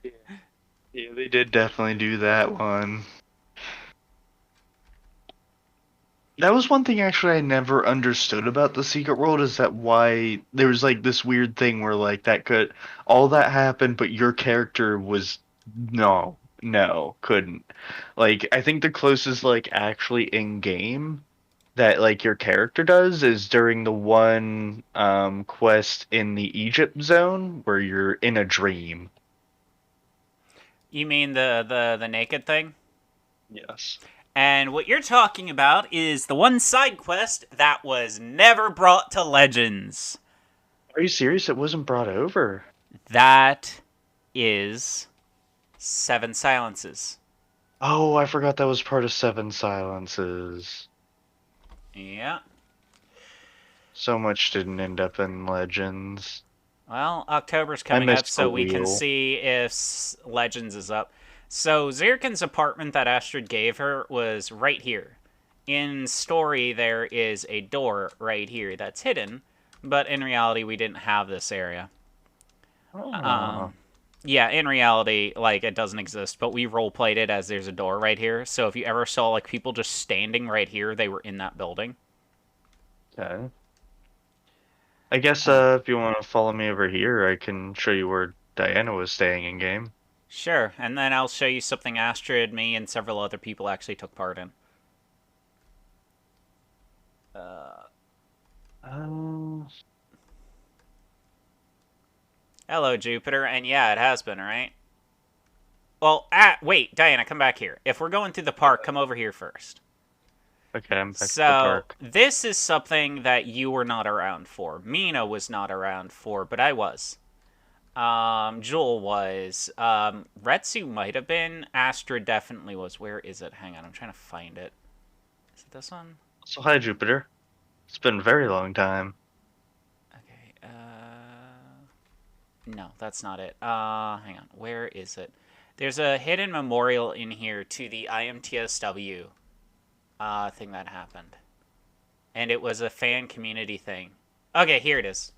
yeah, yeah, they did definitely do that one. That was one thing actually I never understood about the Secret World is that why there was like this weird thing where like that could all that happened, but your character was no, couldn't. Like I think the closest like actually in game that like your character does is during the one quest in the Egypt zone where you're in a dream. You mean the naked thing? Yes. And what you're talking about is the one side quest that was never brought to Legends. Are you serious? It wasn't brought over. That is Seven Silences. Oh, I forgot that was part of Seven Silences. Yeah. So much didn't end up in Legends. Well, October's I coming up, missed the so we can wheel. see if Legends is up. So Zirkin's apartment that Astrid gave her was right here. In story, there is a door right here that's hidden, but in reality, we didn't have this area. Oh. Um, yeah, in reality, like it doesn't exist, but we role played it as there's a door right here. So if you ever saw like people just standing right here, they were in that building. Okay. I guess Uh, if you want to follow me over here, I can show you where Diana was staying in game. sure, and then I'll show you something Astrid, me, and several other people actually took part in. Uh, Um, Hello, Jupiter, and yeah, it has been, right? Well, wait, Diana, come back here. If we're going through the park, come over here first. okay, I'm back at the So, park. this is something that you were not around for. Mina was not around for, but I was. Jewel was. Retsu might have been. Astrid definitely was. Where is it? Hang on, I'm trying to find it. Is it this one? So hi, Jupiter. It's been a very long time. Okay, no, that's not it. Hang on. Where is it? There's a hidden memorial in here to the IMTSW thing that happened. And it was a fan community thing. Okay, here it is.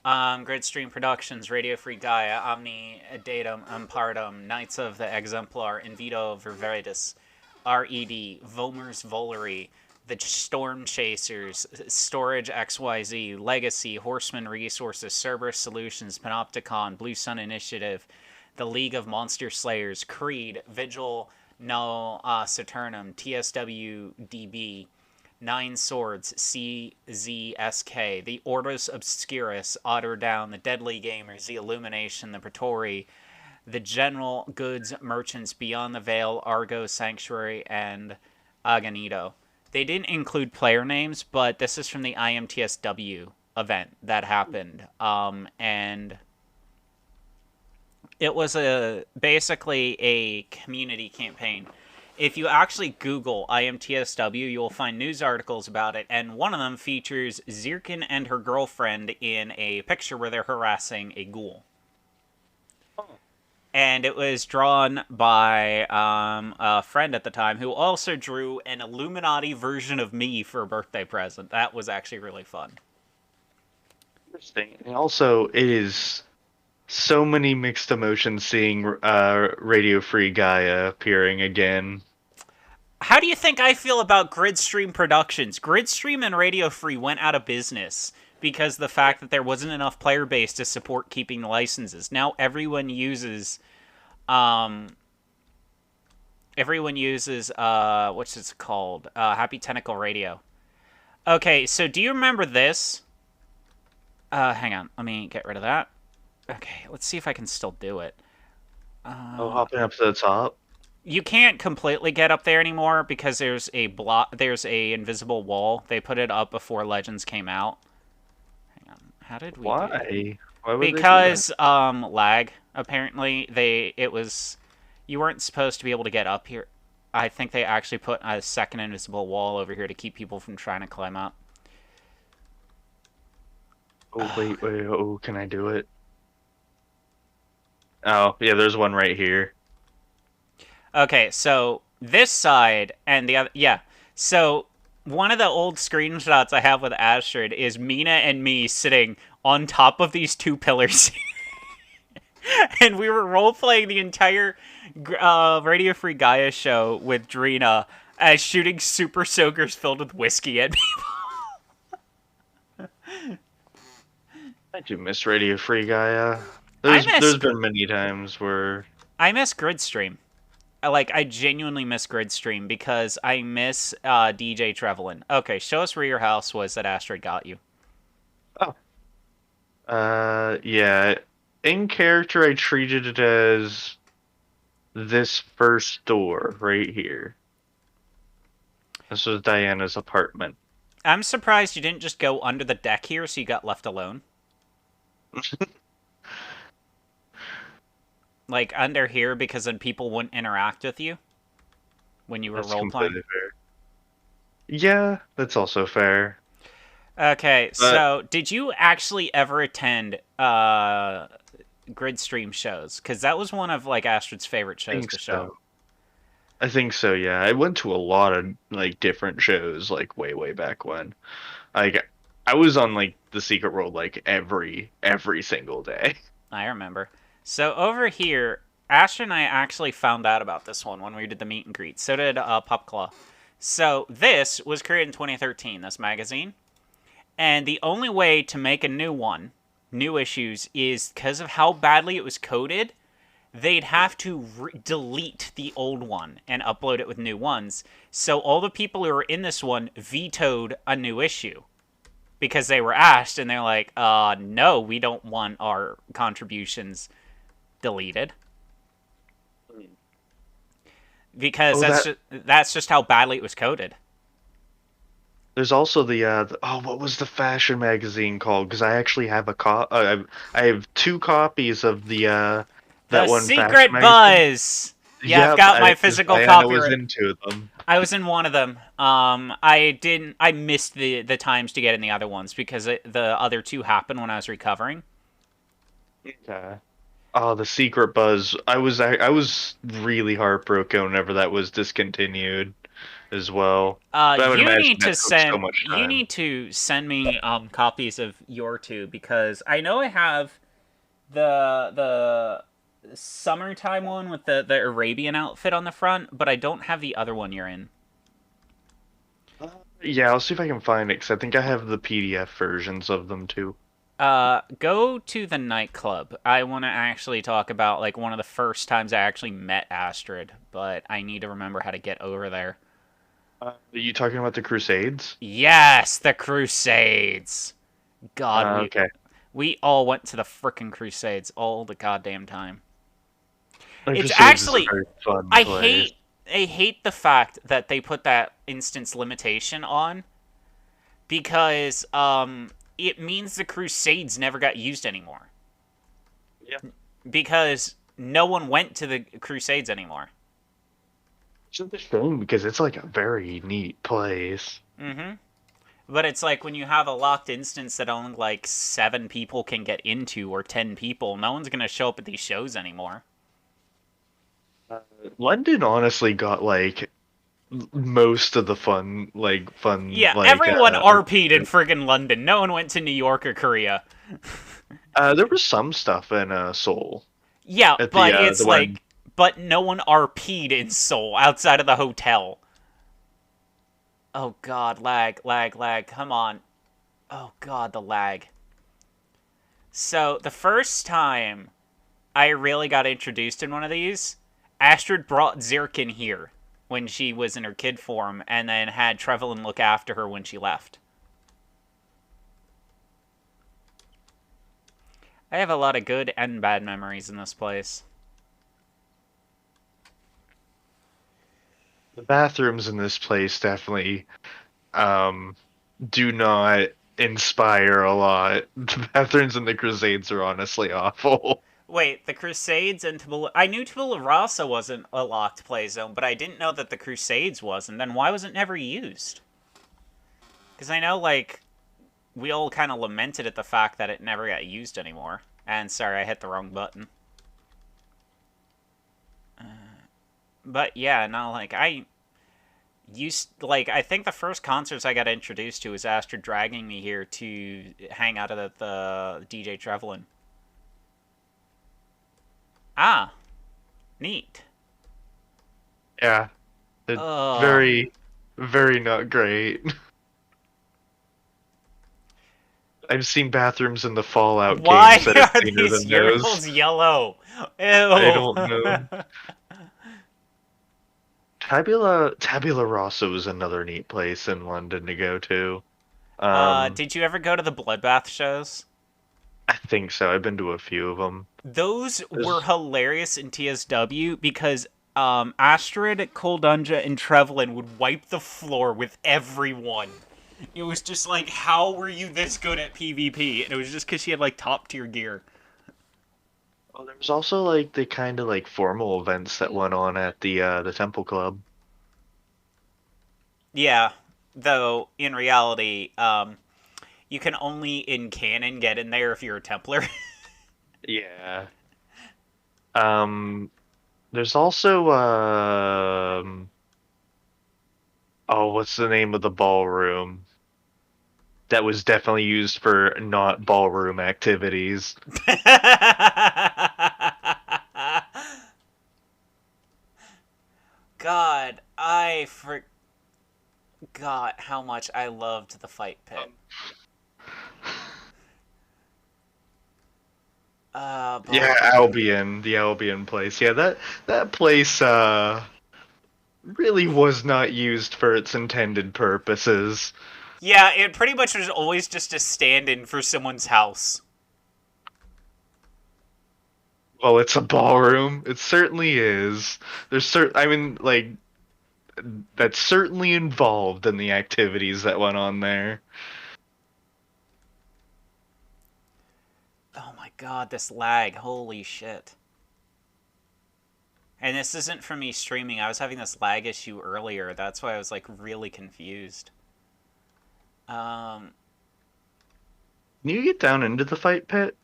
Gridstream Productions, Radio Free Gaia, Omni Datum Impartum, Knights of the Exemplar, Invito Ververitas, RED, Vomers Volery, The Storm Chasers, Storage XYZ, Legacy, Horseman Resources, Cerberus Solutions, Panopticon, Blue Sun Initiative, The League of Monster Slayers, Creed, Vigil No Saturnum, TSWDB, Nine Swords, CZSK, the Ordos Obscurus, Otter Down, the Deadly Gamers, the Illumination, the Praetori, the General Goods Merchants, Beyond the Veil, Argo Sanctuary, and Aganito. They didn't include player names, but this is from the IMTSW event that happened. And it was basically a community campaign. If you actually Google IMTSW, you will find news articles about it, and one of them features Zirkin and her girlfriend in a picture where they're harassing a ghoul. And it was drawn by a friend at the time who also drew an Illuminati version of me for a birthday present. That was actually really fun. Interesting. And also, it is so many mixed emotions seeing Radio Free Gaia appearing again. How do you think I feel about Gridstream Productions? Gridstream and Radio Free went out of business because of the fact that there wasn't enough player base to support keeping the licenses. Now um everyone uses what's it called? Happy Tentacle Radio. Okay, so do you remember this? Hang on. Let me get rid of that. Okay, let's see if I can still do it. Oh, hopping up to the top. You can't completely get up there anymore because there's a invisible wall. They put it up before Legends came out. Hang on. How did we do that? Why? Why would they do that? Because lag. Apparently it was you weren't supposed to be able to get up here. I think they actually put a second invisible wall over here to keep people from trying to climb up. Oh, wait, wait. Oh, can I do it? Oh, yeah, there's one right here. Okay, so this side and the other, yeah. So one of the old screenshots I have with Astrid is Mina and me sitting on top of these two pillars, and we were role playing the entire Radio Free Gaia show with Drina as shooting super soakers filled with whiskey at people. I do miss Radio Free Gaia. I There's miss been many times where I miss Gridstream. I genuinely miss Gridstream because I miss DJ Trevelyan. Okay, show us where your house was that Astrid got you. oh yeah, in character I treated it as this first door right here. This was Diana's apartment. I'm surprised you didn't just go under the deck here so you got left alone. Like under here because then people wouldn't interact with you when you were That's role playing. completely fair. Yeah, that's also fair. Okay, But so did you actually ever attend Gridstream shows? Because that was one of like Astrid's favorite I shows think to show. so. I think so, yeah. I went to a lot of like different shows like way back when. Like I was on like the Secret World like every single day. I remember. So over here, Astrid and I actually found out about this one when we did the meet and greet. So did Popclaw. So this was created in 2013, this magazine. And the only way to make a new one, new issues, is because of how badly it was coded, they'd have to delete the old one and upload it with new ones. So all the people who were in this one vetoed a new issue because they were asked and they're like, no, we don't want our contributions deleted. Because Oh, that's just how badly it was coded. there's also oh, what was the fashion magazine called? Because I actually have I have two copies of The that one fashion Secret magazine. Buzz! Yeah, I've Yep, got my 'cause physical Diana copy. was into them. I was in one of them. I missed the times to get in the other ones because the other two happened when I was recovering. Okay. Oh, the Secret Buzz. I was really heartbroken whenever that was discontinued as well. But I would imagine that took so much You time. need to send me copies of your two because I know I have the summertime one with the Arabian outfit on the front, but I don't have the other one you're in. Yeah, I'll see if I can find it because I think I have the PDF versions of them too. Go to the nightclub. I want to actually talk about like one of the first times I actually met Astrid, but I need to remember how to get over there. Are you talking about the Crusades? Yes, the Crusades. God, Okay. we all went to the frickin' Crusades all the goddamn time. The It's Crusades is a actually very fun I place. hate I hate the fact that they put that instance limitation on because it means the Crusades never got used anymore Yeah. because no one went to the Crusades anymore. It's a shame because it's like a very neat place. Mm-hmm. But it's like when you have a locked instance that only like 7 people can get into or 10 people, no one's gonna show up at these shows anymore. London honestly got like most of the fun Yeah, like everyone RP'd in friggin' London. No one went to New York or Korea. there was some stuff in Seoul Yeah, at but the it's one. like, but no one RP'd in Seoul outside of the hotel. Oh god, lag, lag, lag. Come on. Oh god, the lag. So, the first time I really got introduced in one of these, Astrid brought Zirk in here when she was in her kid form and then had Trevelyan look after her when she left. I have a lot of good and bad memories in this place. The bathrooms in this place definitely um, do not inspire a lot. The bathrooms in the Crusades are honestly awful. Wait, the Crusades and Tabula... I knew Tabula Rasa wasn't a locked play zone, but I didn't know that the Crusades was, and then why was it never used? Because I know, like, we all kind of lamented at the fact that it never got used anymore. And sorry, I hit the wrong button. But yeah, no, like, I I think the first concerts I got introduced to was Astrid dragging me here to hang out at the DJ Trevelin. Ah, neat. Yeah, it's Ugh. very, very not great. I've seen bathrooms in the Fallout Why games that are are cleaner these than those. urinals yellow? I Ew. don't know. Tabula Rasa is another neat place in London to go to. Did you ever go to the Bloodbath shows? I think so. I've been to a few of them. Those were There's, hilarious in TSW because Astrid, Koldunja, and Trevelin would wipe the floor with everyone. It was just like, how were you this good at PvP? And it was just because she had like top tier gear. there was also like the kind of like formal events that went on at the Temple Club. Yeah, though in reality, you can only in canon get in there if you're a Templar. Yeah. Um, there's also oh, what's the name of the ballroom? That was definitely used for not ballroom activities. God, I forgot how much I loved the fight pit. Yeah, But Albion, the Albion place. Yeah, that place really was not used for its intended purposes. yeah, it pretty much was always just a stand-in for someone's house. Well, it's a ballroom. It certainly is. I mean, like that's certainly involved in the activities that went on there. Oh my god, this lag. Holy shit. And this isn't from me streaming. I was having this lag issue earlier. That's why I was like really confused. Um Can you get down into the fight pit?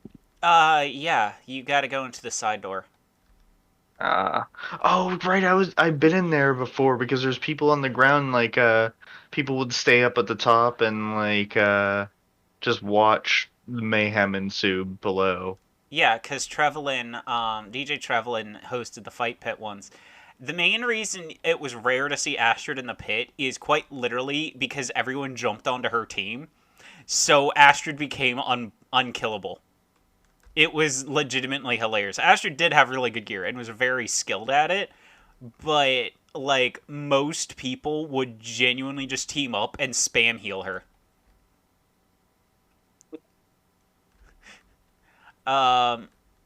yeah, you got to go into the side door. Uh, oh, right. I've been in there before because there's people on the ground. Like, people would stay up at the top and like just watch the mayhem ensue below. Yeah, cuz Trevelin DJ Trevelin hosted the fight pit once. The main reason it was rare to see Astrid in the pit is quite literally because everyone jumped onto her team. So Astrid became unkillable. It was legitimately hilarious. Astrid did have really good gear and was very skilled at it, but like most people would genuinely just team up and spam heal her.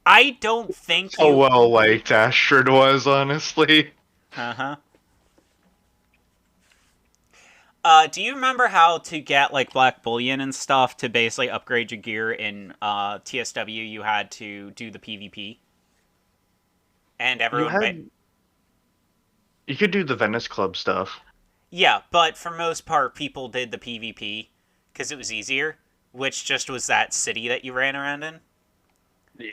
I don't think So you. well liked Astrid was, honestly. Uh huh. Do you remember how to get like black bullion and stuff to basically upgrade your gear in TSW? You had to do the PvP, and You everyone. had you could do the Venice Club stuff. Yeah, but for most part, people did the PvP because it was easier, which just was that city that you ran around in. Yeah.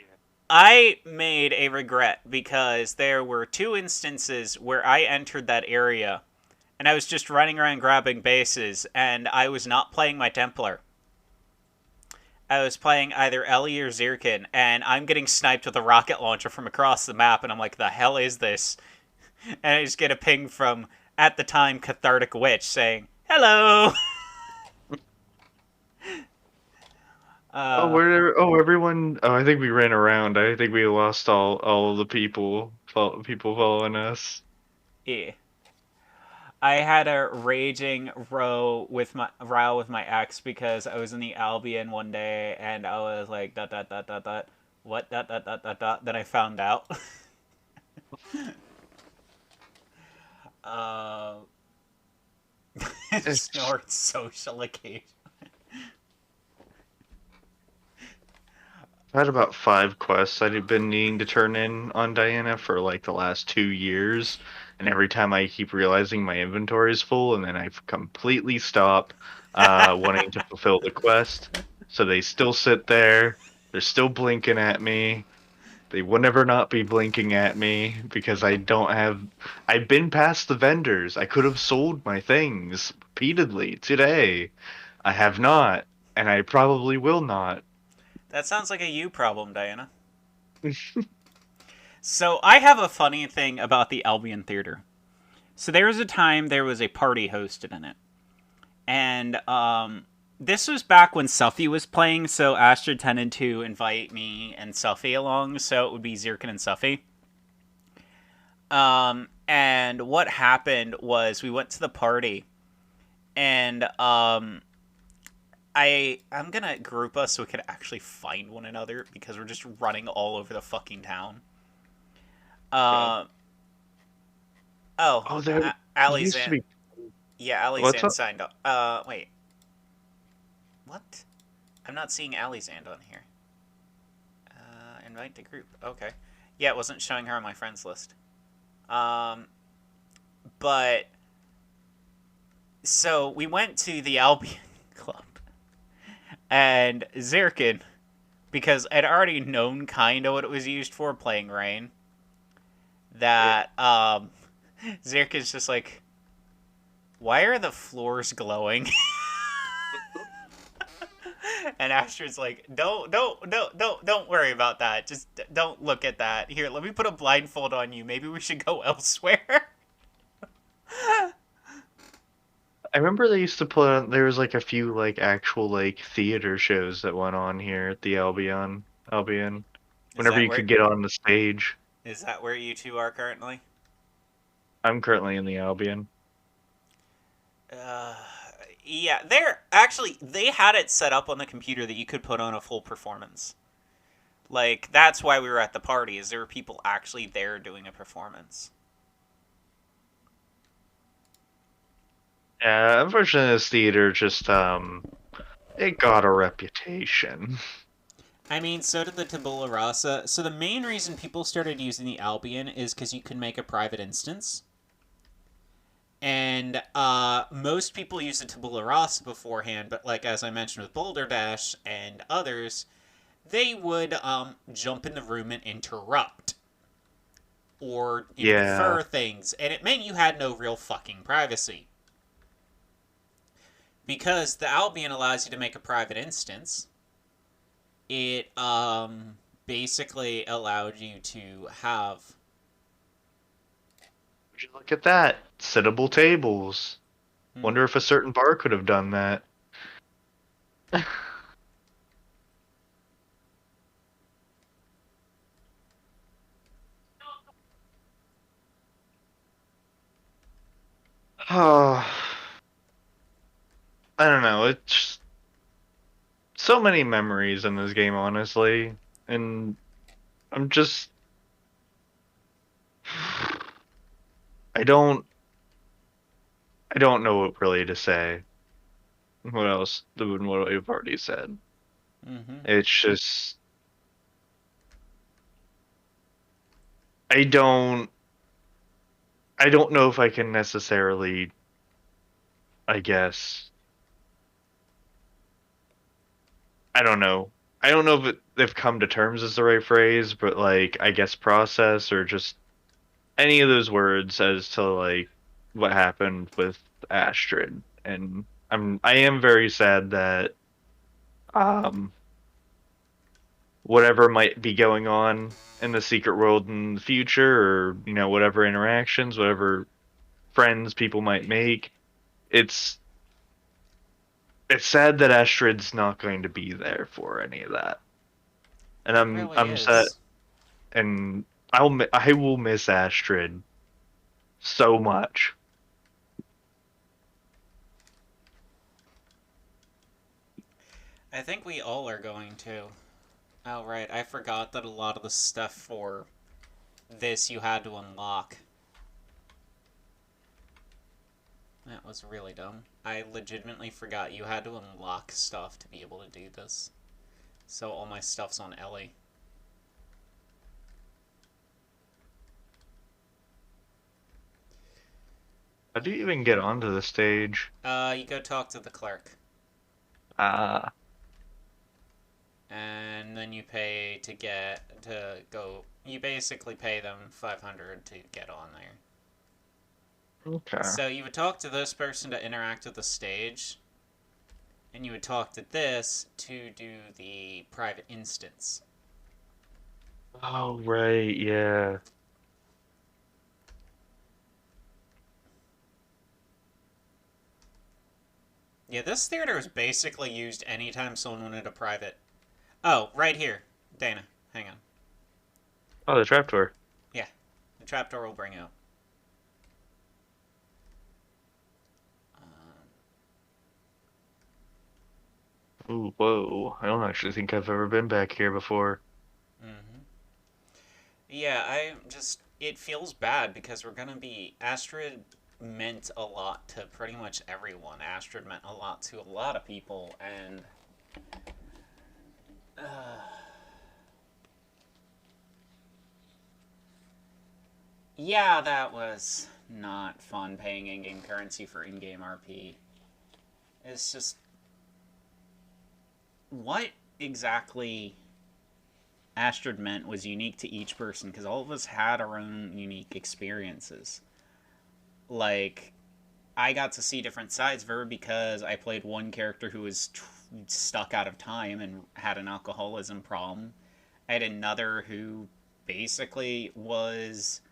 I made a regret because there were two instances where I entered that area and I was just running around grabbing bases and I was not playing my Templar. I was playing either Ellie or Zirkin, and I'm getting sniped with a rocket launcher from across the map, and I'm like, the hell is this? And I just get a ping from, at the time, Cathartic Witch saying, hello! Oh, uh, where? Oh, everyone. Oh, I think we ran around. I think we lost all of the people following us. yeah. I had a raging row with my ex because I was in the Albion one day and I was like dot dot dot dot dot. what that I found out. uh, It's snort social occasion. I've had about 5 quests I've been needing to turn in on Diana for like the last 2 years, and every time I keep realizing my inventory is full, and then I completely stop wanting to fulfill the quest. So they still sit there. They're still blinking at me. They will never not be blinking at me because I don't have. I've been past the vendors. I could have sold my things repeatedly today. I have not, and I probably will not. That sounds like a you problem, Diana. So I have a funny thing about the Albion Theater. So there was a time there was a party hosted in it, and this was back when Selfie was playing. So Astrid tended to invite me and Selfie along, so it would be Zirkin and Selfie. And what happened was we went to the party, and I'm gonna group us so we can actually find one another because we're just running all over the fucking town. Okay. Uh, oh, Oh, there used to Alizan. be. Yeah, What's Alizan up? signed up. Wait, what? I'm not seeing Alizand on here. Invite to group. Okay. Yeah, it wasn't showing her on my friends list. Um, but so we went to the Albion Club and Zirkin, because I'd already known kind of what it was used for, playing Rain. Yeah. That Zirkin's just like, why are the floors glowing? And Astrid's like, don't worry about that. Just don't look at that. Here, let me put a blindfold on you. Maybe we should go elsewhere. I remember they used to put on. There was like a few like actual like theater shows that went on here at the Albion. Is Whenever that you where could get on the stage. you two are currently? I'm currently in the Albion. Uh, yeah, they had it set up on the computer that you could put on a full performance. Like that's why we were at the party. Is there were people actually there doing a performance? Yeah, unfortunately, this theater just it got a reputation. I mean, so did the Tabula Rasa. So the main reason people started using the Albion is because you could make a private instance. And most people use the Tabula Rasa beforehand, but like as I mentioned with Boulder Dash and others, they would jump in the room and interrupt or Yeah, infer things, and it meant you had no real fucking privacy. Because the Albion allows you to make a private instance, it basically allowed you to have. would you look at that? Sittable tables. Hmm, Wonder if a certain bar could have done that. Oh, I don't know. It's so many memories in this game, honestly, and I'm just I don't I don't know what really to say. What else than what we've already said? mm-hmm. It's just I don't I don't know if I can necessarily, I guess, I don't know. I don't know if they've come to terms is the right phrase, but like I guess process or just any of those words as to like what happened with Astrid. And I am very sad that um whatever might be going on in the secret world in the future, or whatever interactions, whatever friends people might make, it's it's sad that Astrid's not going to be there for any of that. And It I'm really I'm sad, is. and I will miss Astrid so much. I think we all are going to. Oh, right. I forgot that a lot of the stuff for this you had to unlock. That was really dumb. I legitimately forgot you had to unlock stuff to be able to do this. So all my stuff's on Ellie. How do you even get onto the stage? You go talk to the clerk. Ah, And then you pay to go. You basically pay them 500 to get on there. okay. So you would talk to this person to interact with the stage, and you would talk to this to do the private instance. Oh, right, yeah. Yeah, this theater is basically used anytime someone wanted a private. Oh, right here, Dana. Hang on. Oh, the trapdoor. Yeah, the trapdoor will bring out. Ooh, whoa. I don't actually think I've ever been back here before. Mm-hmm. Yeah, I just it feels bad because we're gonna be Astrid meant a lot to pretty much everyone. Astrid meant a lot to a lot of people, and yeah, that was not fun paying in-game currency for in-game RP. It's just what exactly Astrid meant was unique to each person because all of us had our own unique experiences. Like I got to see different sides of her because I played one character who was stuck out of time and had an alcoholism problem. I had another who basically was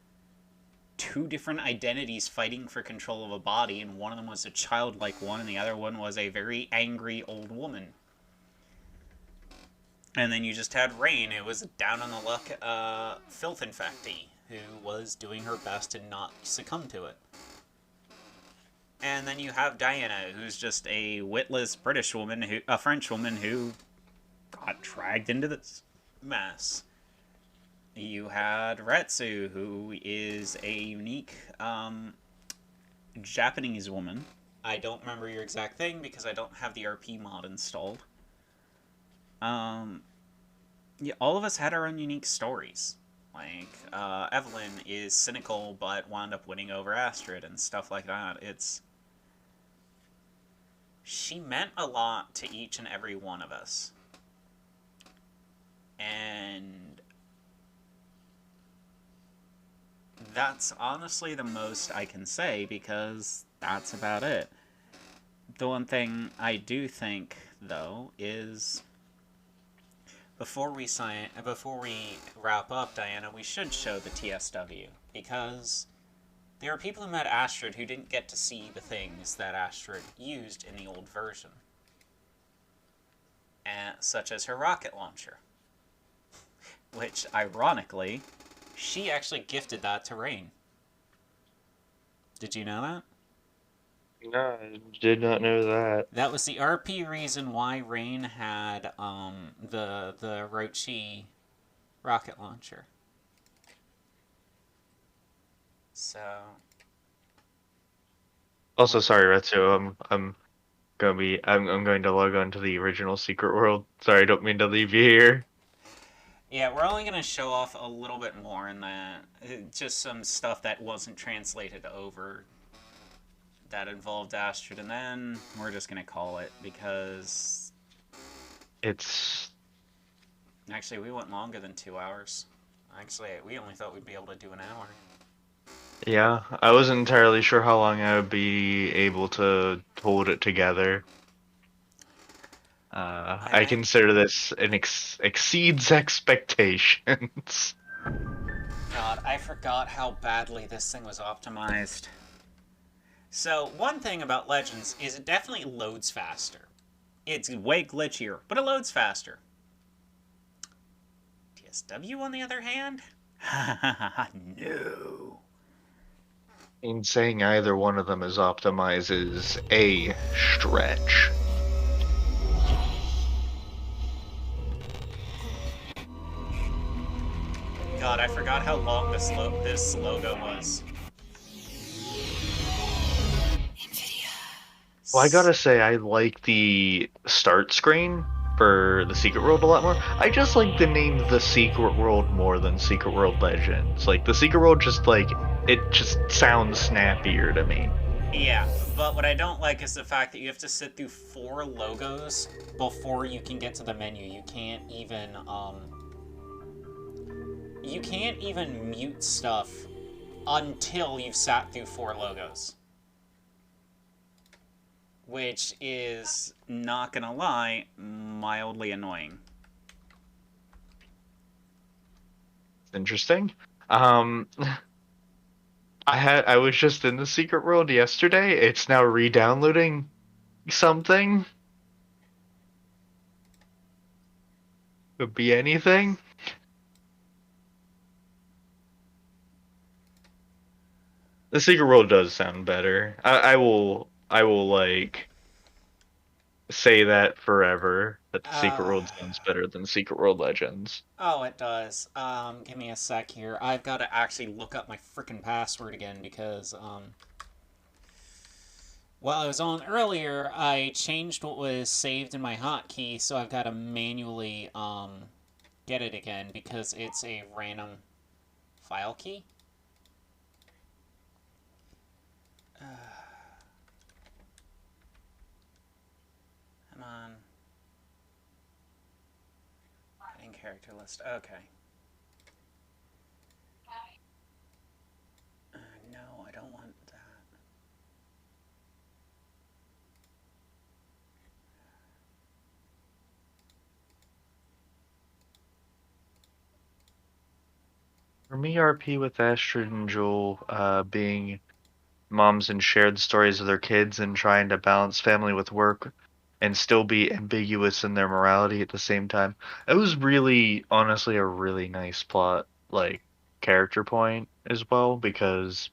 two different identities fighting for control of a body, and one of them was a childlike one, and the other one was a very angry old woman. And then you just had Rain, who was down on the luck filth infectee, who was doing her best to not succumb to it. And then you have Diana, who's just a witless British woman, a French woman who got dragged into this mess. You had Retsu, who is a unique Japanese woman. I don't remember your exact thing because I don't have the RP mod installed. Um, yeah, all of us had our own unique stories. Like Evelyn is cynical but wound up winning over Astrid and stuff like that. She meant a lot to each and every one of us. And that's honestly the most I can say because that's about it. The one thing I do think, though, is before we wrap up, Diana, we should show the TSW because there are people who met Astrid who didn't get to see the things that Astrid used in the old version, such as her rocket launcher, which, ironically, she actually gifted that to Rain. Did you know that? No, I did not know that. That was the RP reason why Rain had the Rochi rocket launcher. So Also, we're sorry, Retsu. I'm going to log on to the original Secret World. Sorry, I don't mean to leave you here. yeah, we're only gonna show off a little bit more in that. Just some stuff that wasn't translated over that involved Astrid, and then we're just gonna call it because It's actually we went longer than 2 hours. Actually, we only thought we'd be able to do an hour. yeah. I wasn't entirely sure how long I would be able to hold it together. I I consider this an exceeds expectations. God, I forgot how badly this thing was optimized. So, one thing about Legends is it definitely loads faster. It's way glitchier, but it loads faster. TSW, on the other hand? No. In saying either one of them is optimized is a stretch. god, I forgot how long this logo was. Well, I gotta say, I like the start screen for the Secret World a lot more. I just like the name The Secret World more than Secret World Legends. Like, the Secret World just, like, it just sounds snappier to me. Yeah, but what I don't like is the fact that you have to sit through 4 logos before you can get to the menu. You can't even mute stuff until you've sat through 4 logos. Which is, not gonna lie, mildly annoying. Interesting. Um, I was just in the Secret World yesterday. It's now re-downloading something. Could be anything. The Secret World does sound better. I will like say that forever that the Secret Uh, World sounds better than Secret World Legends. oh, it does. Give me a sec here. I've got to actually look up my freaking password again because, while I was on earlier, I changed what was saved in my hotkey, so I've got to manually, get it again because it's a random file key. Come on. In character list. Okay. No, I don't want that. For me, RP with Astrid and Joel being moms and shared stories of their kids and trying to balance family with work and still be ambiguous in their morality at the same time. It was really, honestly, a really nice plot, like, character point as well, because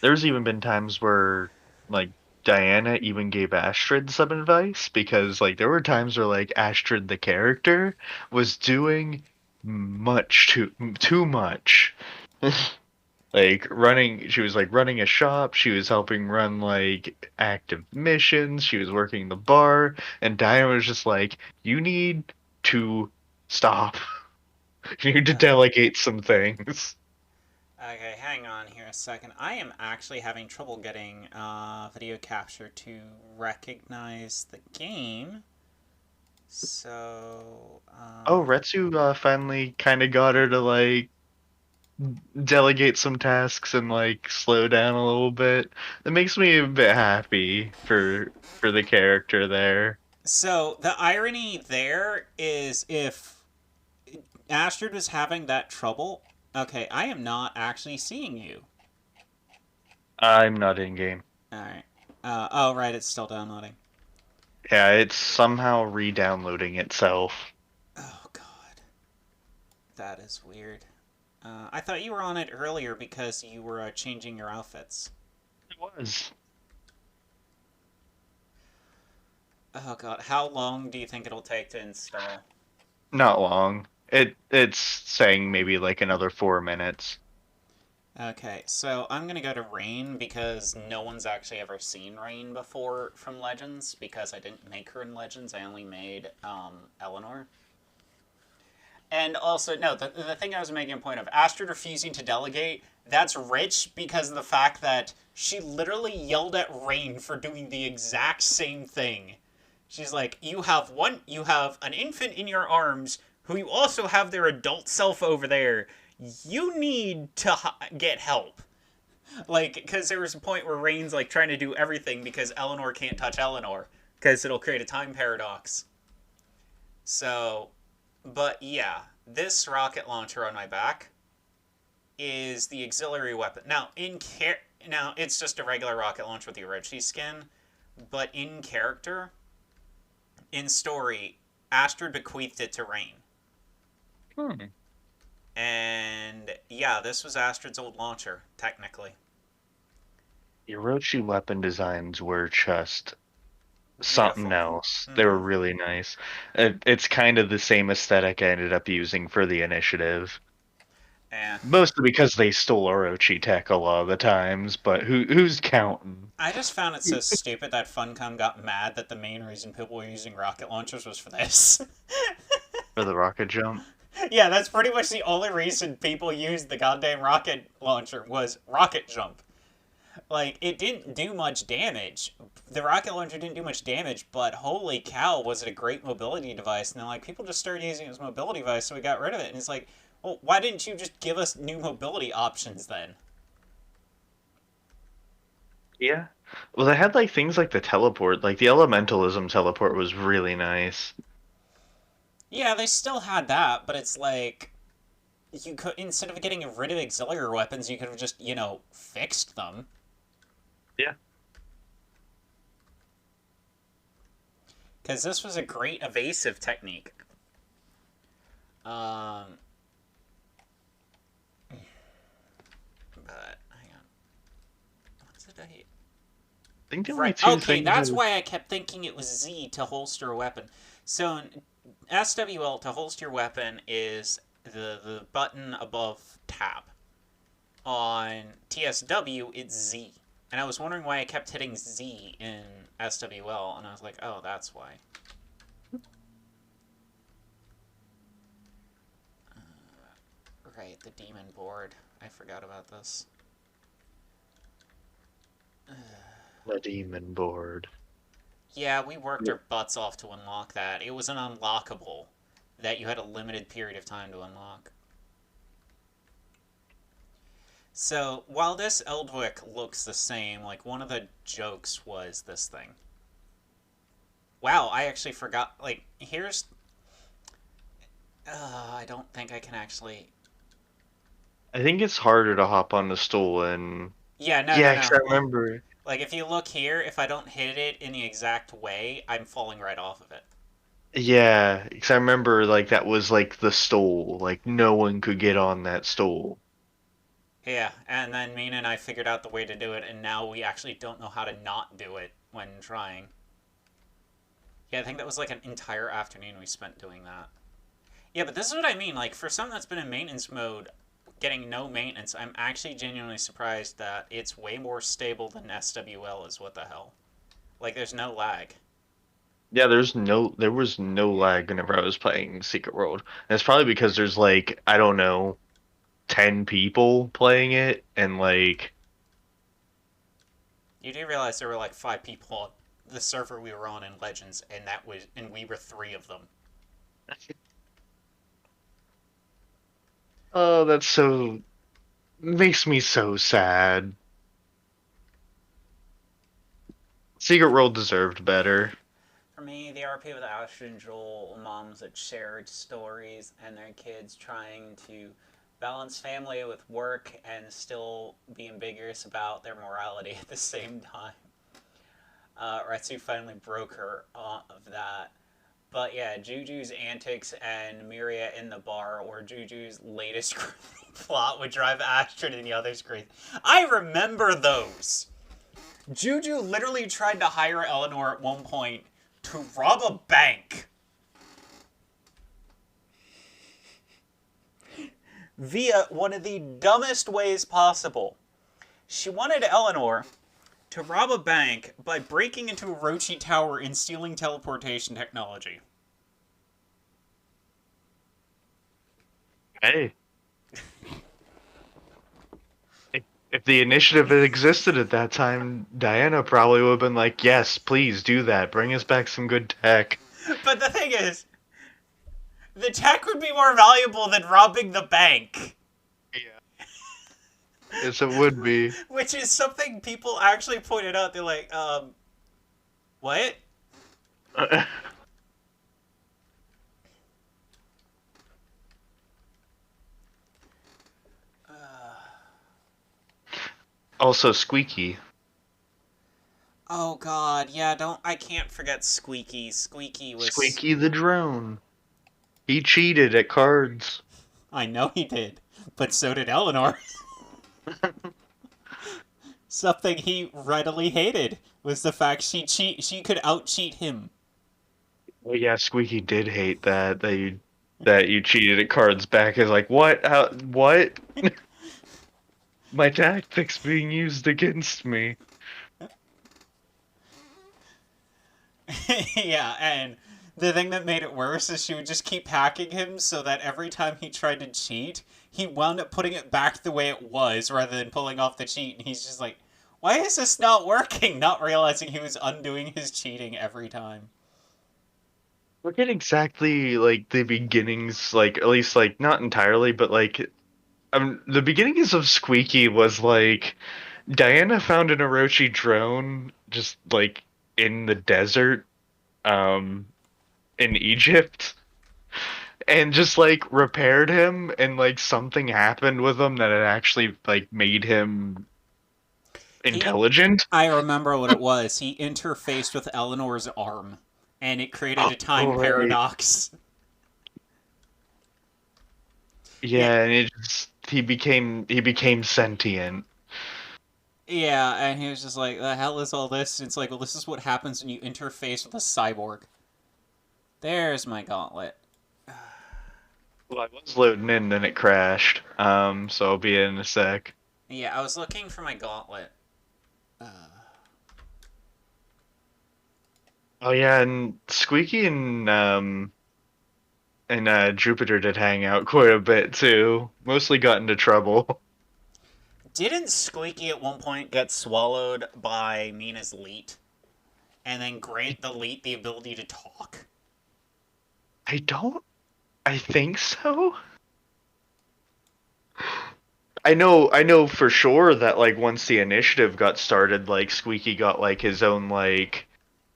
there's even been times where, like, Diana even gave Astrid some advice because, like, there were times where, like, Astrid the character was doing much too much. Like she was like running a shop, she was helping run like active missions, she was working the bar, and Diana was just like, you need to stop. You need to Uh, delegate some things. okay, hang on here a second. I am actually having trouble getting video capture to recognize the game. So, Oh, Retsu finally kind of got her to like delegate some tasks and like slow down a little bit. That makes me a bit happy for the character there. so the irony there is if Astrid was having that trouble. Okay, I am not actually seeing you. I'm not in game. All right. Oh, right, it's still downloading. Yeah, it's somehow re-downloading itself. Oh God, that is weird. I thought you were on it earlier because you were changing your outfits. It was. Oh God, how long do you think it'll take to install? Not long. It's saying maybe like another 4 minutes. Okay, so I'm gonna go to Rain because no one's actually ever seen Rain before from Legends because I didn't make her in Legends. I only made Eleanor. And also, no, the thing I was making a point of, Astrid refusing to delegate, that's rich because of the fact that she literally yelled at Rain for doing the exact same thing. She's like, you have an infant in your arms who you also have their adult self over there. You need to get help. Like, because there was a point where Rain's like trying to do everything because Eleanor can't touch Eleanor because it'll create a time paradox. So, but yeah, this rocket launcher on my back is the auxiliary weapon. Now it's just a regular rocket launcher with the Orochi skin, but in character, in story, Astrid bequeathed it to Rain. Hmm. And yeah, this was Astrid's old launcher, technically. The Orochi weapon designs were just something Beautiful. else. They were Mm-hmm. really nice. It's kind of the same aesthetic I ended up using for the initiative. Eh. Mostly because they stole Orochi tech a lot of the times, but who's counting I just found it so stupid that Funcom got mad that the main reason people were using rocket launchers was for this. for the rocket jump? Yeah, that's pretty much the only reason people used the goddamn rocket launcher was rocket jump. Like, it didn't do much damage. The rocket launcher didn't do much damage, but holy cow, was it a great mobility device. And then, like, people just started using it as a mobility device, so we got rid of it. And it's like, well, why didn't you just give us new mobility options then? Yeah. Well, they had like things like the teleport, like the elementalism teleport was really nice. Yeah, they still had that, but it's like, you could, instead of getting rid of auxiliary weapons, you could have just, fixed them. Yeah. Because this was a great evasive technique. Um, but hang on, what did I? I think the only Right. two Okay, things that's are why I kept thinking it was Z to holster a weapon. So in SWL to holster your weapon is the button above tab. On TSW, it's Z. And I was wondering why I kept hitting Z in SWL, and I was like, oh, that's why. Right, the demon board. I forgot about this. the demon board. Yeah, we worked our butts off to unlock that. It was an unlockable that you had a limited period of time to unlock. So, while this Eldwick looks the same, like, one of the jokes was this thing. Wow, I actually forgot. Like, here's. I don't think I can actually. I think it's harder to hop on the stool and Yeah, no, no, yeah, 'cause no. I remember. Like, if you look here, if I don't hit it in the exact way, I'm falling right off of it. Yeah, because I remember like that was like the stool. Like no one could get on that stool. Yeah, and then Mina and I figured out the way to do it, and now we actually don't know how to not do it when trying. Yeah, I think that was like an entire afternoon we spent doing that. Yeah, but this is what I mean. Like, for something that's been in maintenance mode, getting no maintenance, I'm actually genuinely surprised that it's way more stable than SWL is. What the hell? Like, there's no lag. Yeah, there was no lag whenever I was playing Secret World. And it's probably because there's like, I don't know, 10 people playing it and like You do realize there were like 5 people on the server we were on in Legends, and we were 3 of them. oh, that's so makes me so sad. Secret World deserved better. For me, the RP with Astrid and Joel, moms that shared stories and their kids trying to balance family with work and still be ambiguous about their morality at the same time. Retsu finally broke her of that. But yeah, Juju's antics and Miria in the bar, or Juju's latest plot would drive Astrid and the others crazy. I remember those. Juju literally tried to hire Eleanor at one point to rob a bank via one of the dumbest ways possible. She wanted Eleanor to rob a bank by breaking into Orochi Tower and stealing teleportation technology. Hey, if the initiative had existed at that time, Diana probably would have been like, "Yes, please do that. Bring us back some good tech." But the thing is, the tech would be more valuable than robbing the bank. Yeah. Yes, it would be. Which is something people actually pointed out. They're like, what? Also, Squeaky. Oh god, yeah, I can't forget Squeaky. Squeaky was. Squeaky the drone. He cheated at cards. I know he did, but so did Eleanor. Something he readily hated was the fact she could out cheat him. Oh yeah, Squeaky did hate that. They that you cheated at cards back is like, what? How? What? My tactics being used against me. Yeah, and the thing that made it worse is she would just keep hacking him so that every time he tried to cheat, he wound up putting it back the way it was rather than pulling off the cheat. And he's just like, why is this not working? Not realizing he was undoing his cheating every time. Forget exactly like the beginnings, like at least like not entirely, but like the beginnings of Squeaky was like Diana found an Orochi drone just like in the desert, um, in Egypt, and just like repaired him, and like something happened with him that it actually like made him He, intelligent. I remember what it was. He interfaced with Eleanor's arm, and it created a Oh, time right. paradox. Yeah, Yeah, and he became sentient. yeah, and he was just like, the hell is all this? And it's like, well, this is what happens when you interface with a cyborg. There's my gauntlet. Well, I was loading in, then it crashed. So I'll be in a sec. Yeah, I was looking for my gauntlet. Oh yeah, and Squeaky and Jupiter did hang out quite a bit too. Mostly got into trouble. Didn't Squeaky at one point get swallowed by Mina's leet and then grant the leet the ability to talk? I don't. I think so. I know for sure that like once the initiative got started, like Squeaky got like his own like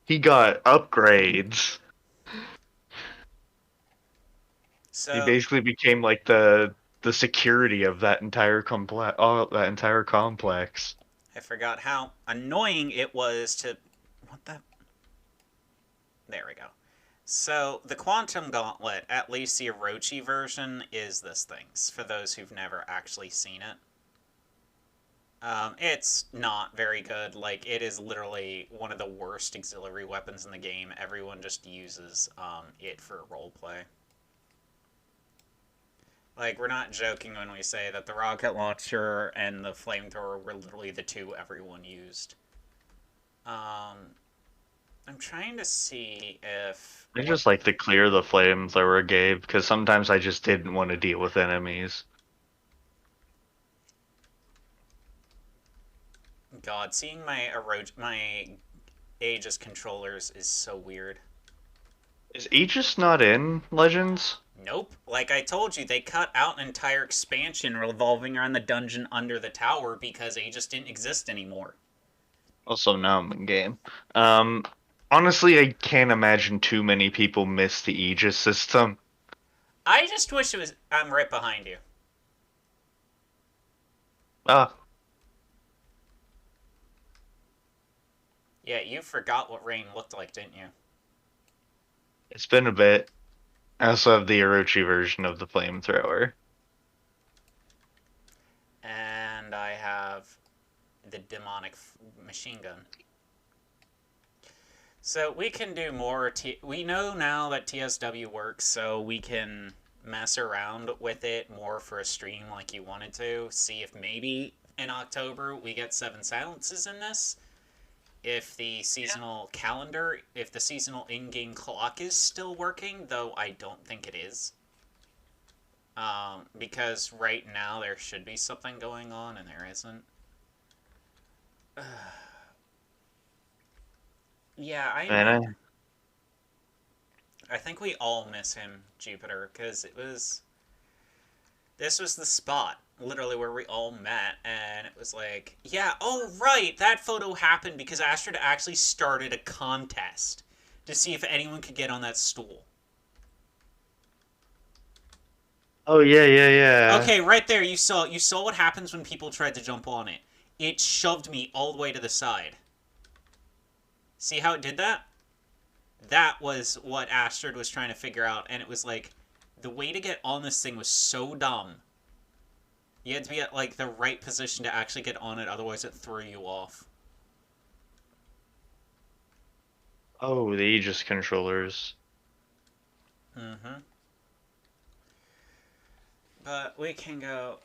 he got upgrades. He So basically became like the security of that entire complex. I forgot how annoying it was to. What the? There we go. So the Quantum Gauntlet, at least the Orochi version, is this thing's. For those who've never actually seen it, it's not very good. Like it is literally one of the worst auxiliary weapons in the game. Everyone just uses it for roleplay. Like we're not joking when we say that the rocket launcher and the flamethrower were literally the two everyone used. Um, I'm trying to see if I what just like to clear the flamethrower gave because sometimes I just didn't want to deal with enemies. God, seeing my Aegis controllers is so weird. Is Aegis not in Legends? Nope. Like I told you, they cut out an entire expansion revolving around the dungeon under the tower because Aegis didn't exist anymore. Also, now I'm in game. Um, Honestly, I can't imagine too many people miss the Aegis system. I just wish it was. I'm right behind you. Ah, Yeah, you forgot what rain looked like, didn't you? it's been a bit. I also have the Orochi version of the flamethrower. And I have the demonic machine gun. So we can do more. We know now that TSW works, so we can mess around with it more for a stream like you wanted to. See if maybe in October we get 7 silences in this. If the seasonal calendar, if the seasonal in-game clock is still working, though I don't think it is. Because right now there should be something going on and there isn't. Yeah, I And know. I think we all miss him, Jupiter, because this was the spot, literally, where we all met, and it was like, yeah, oh, right, that photo happened because Astrid actually started a contest to see if anyone could get on that stool. oh yeah, yeah, yeah. Okay, right there, you saw what happens when people tried to jump on it. It shoved me all the way to the side. See how it did that? That was what Astrid was trying to figure out, and it was like, the way to get on this thing was so dumb. You had to be at like the right position to actually get on it, otherwise it threw you off. Oh, the Aegis controllers. Mm-hmm. But we can go.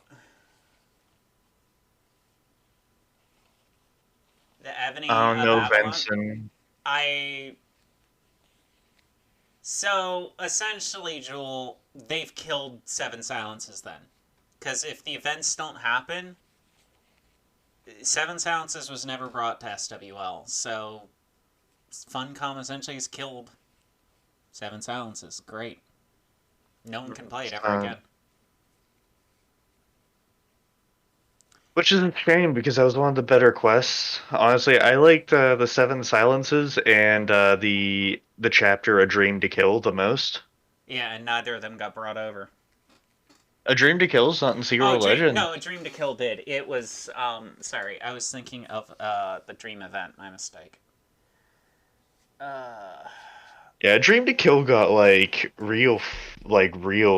The Ebony Oh of no, Avalon. Benson. I. So, essentially, Jewel, they've killed Seven Silences then. Because if the events don't happen, Seven Silences was never brought to SWL. So, Funcom essentially has killed Seven Silences. Great. No one can play it ever Uh, again. which is a shame because that was one of the better quests. Honestly, I liked the Seven Silences and the chapter A Dream to Kill the most. Yeah, and neither of them got brought over. A Dream to Kill is not in Secret Oh, Legends. no, Dream to Kill did. It was, sorry, I was thinking of, the Dream event. My mistake. Uh, Yeah, Dream to Kill got like real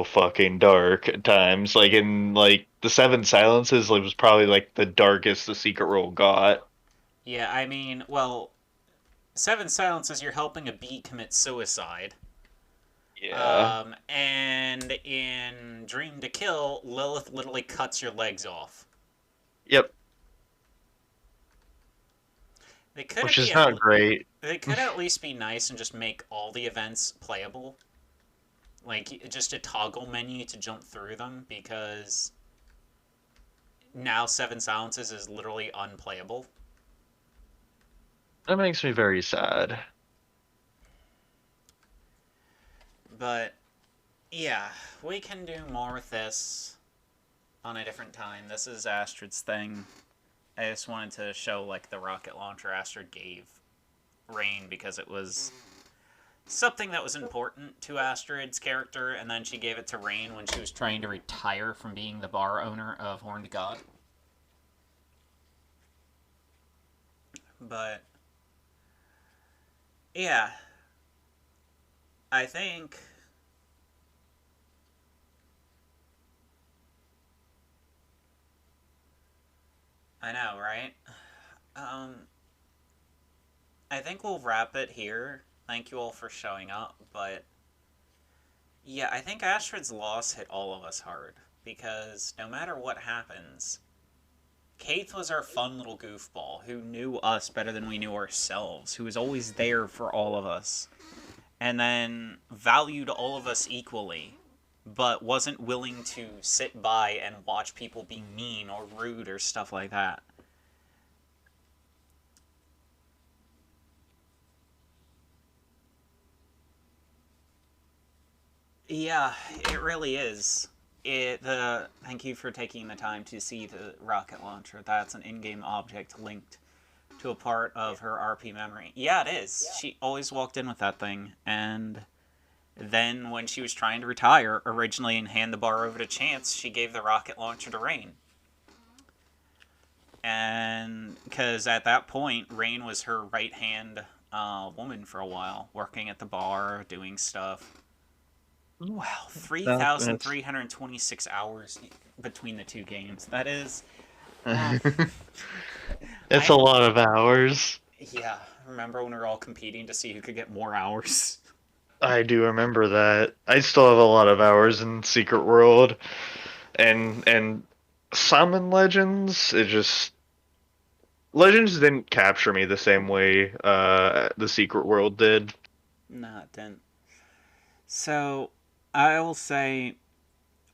fucking dark at times. Like in like the Seven Silences, it was probably like the darkest the Secret Role got. yeah, I mean, well, Seven Silences, you're helping a bee commit suicide. Yeah. And in Dream to Kill, Lilith literally cuts your legs off. Yep. They could Which be is at not great. they could at least be nice and just make all the events playable, like just a toggle menu to jump through them. Because now Seven Silences is literally unplayable. That makes me very sad. But yeah, we can do more with this on a different time. This is Astrid's thing. I just wanted to show like the rocket launcher Astrid gave Rain because it was something that was important to Astrid's character, and then she gave it to Rain when she was trying to retire from being the bar owner of Horned God. But yeah, I think I know, right? Um, I think we'll wrap it here. Thank you all for showing up, but yeah, I think Astrid's loss hit all of us hard because no matter what happens, Kaith was our fun little goofball who knew us better than we knew ourselves, who was always there for all of us, and then valued all of us equally, but wasn't willing to sit by and watch people be mean or rude or stuff like that. Yeah, it really is. Thank you for taking the time to see the rocket launcher. That's an in-game object linked to a part of her RP memory. Yeah, it is. She always walked in with that thing, and then when she was trying to retire originally and hand the bar over to Chance, she gave the rocket launcher to Rain. And because at that point, Rain was her right hand woman for a while, working at the bar, doing stuff. Wow, That's 3,326 hours between the two games. That is. Uh, it's a I. lot of hours. Yeah, remember when we were all competing to see who could get more hours? I do remember that. I still have a lot of hours in Secret World and Summon Legends. It just Legends didn't capture me the same way the Secret World did. No, it didn't. So, I will say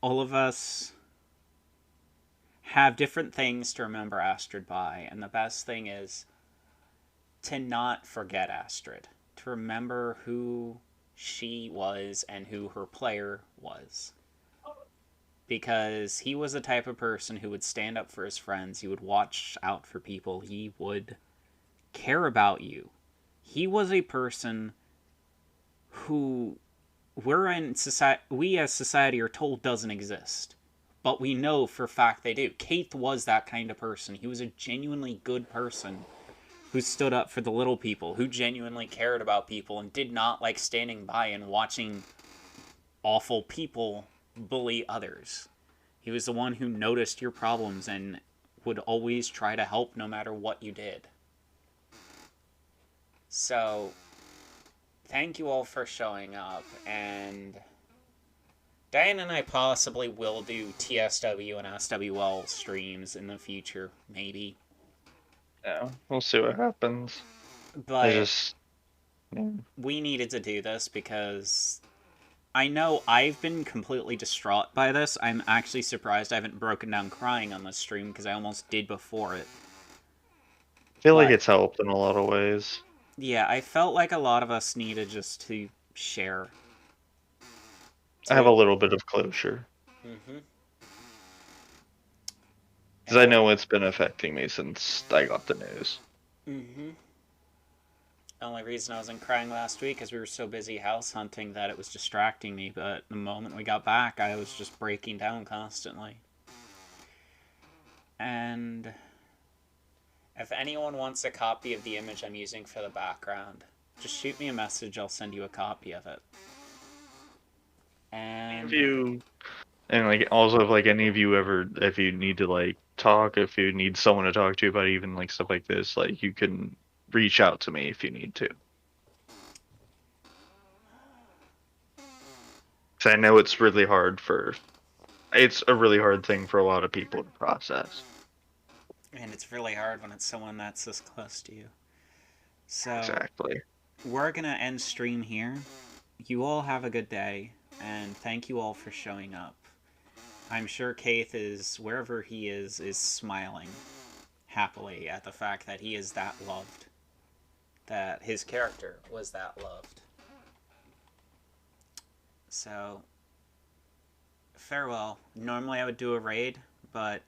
all of us have different things to remember Astrid by, and the best thing is to not forget Astrid, to remember who she was and who her player was. Because he was the type of person who would stand up for his friends, he would watch out for people, he would care about you. He was a person who we as society are told doesn't exist. But we know for a fact they do. Keith was that kind of person. He was a genuinely good person who stood up for the little people, who genuinely cared about people and did not like standing by and watching awful people bully others. He was the one who noticed your problems and would always try to help no matter what you did. So, thank you all for showing up, and Diane and I possibly will do TSW and SWL streams in the future, maybe. Yeah, we'll see what happens. I But just, yeah. we needed to do this because I know I've been completely distraught by this. I'm actually surprised I haven't broken down crying on this stream because I almost did before it. I feel like But it's helped in a lot of ways. yeah, I felt like a lot of us needed just to share. I have To a little bit of closure. mm-hmm. Because I And know it's been affecting me since I got the news. mm-hmm. The only reason I wasn't crying last week is we were so busy house hunting that it was distracting me. But the moment we got back, I was just breaking down constantly. And if anyone wants a copy of the image I'm using for the background, just shoot me a message. I'll send you a copy of it. If And you, and like also if like any of you ever, if you need to like talk, if you need someone to talk to about even like stuff like this, like you can reach out to me if you need to. Because I know it's really hard for, it's a really hard thing for a lot of people to process. it's really hard when it's someone that's this close to you. So Exactly. we're gonna end stream here. You all have a good day, and thank you all for showing up. I'm sure Keith is, wherever he is smiling happily at the fact that he is that loved. That his character was that loved. So, farewell. Normally I would do a raid, but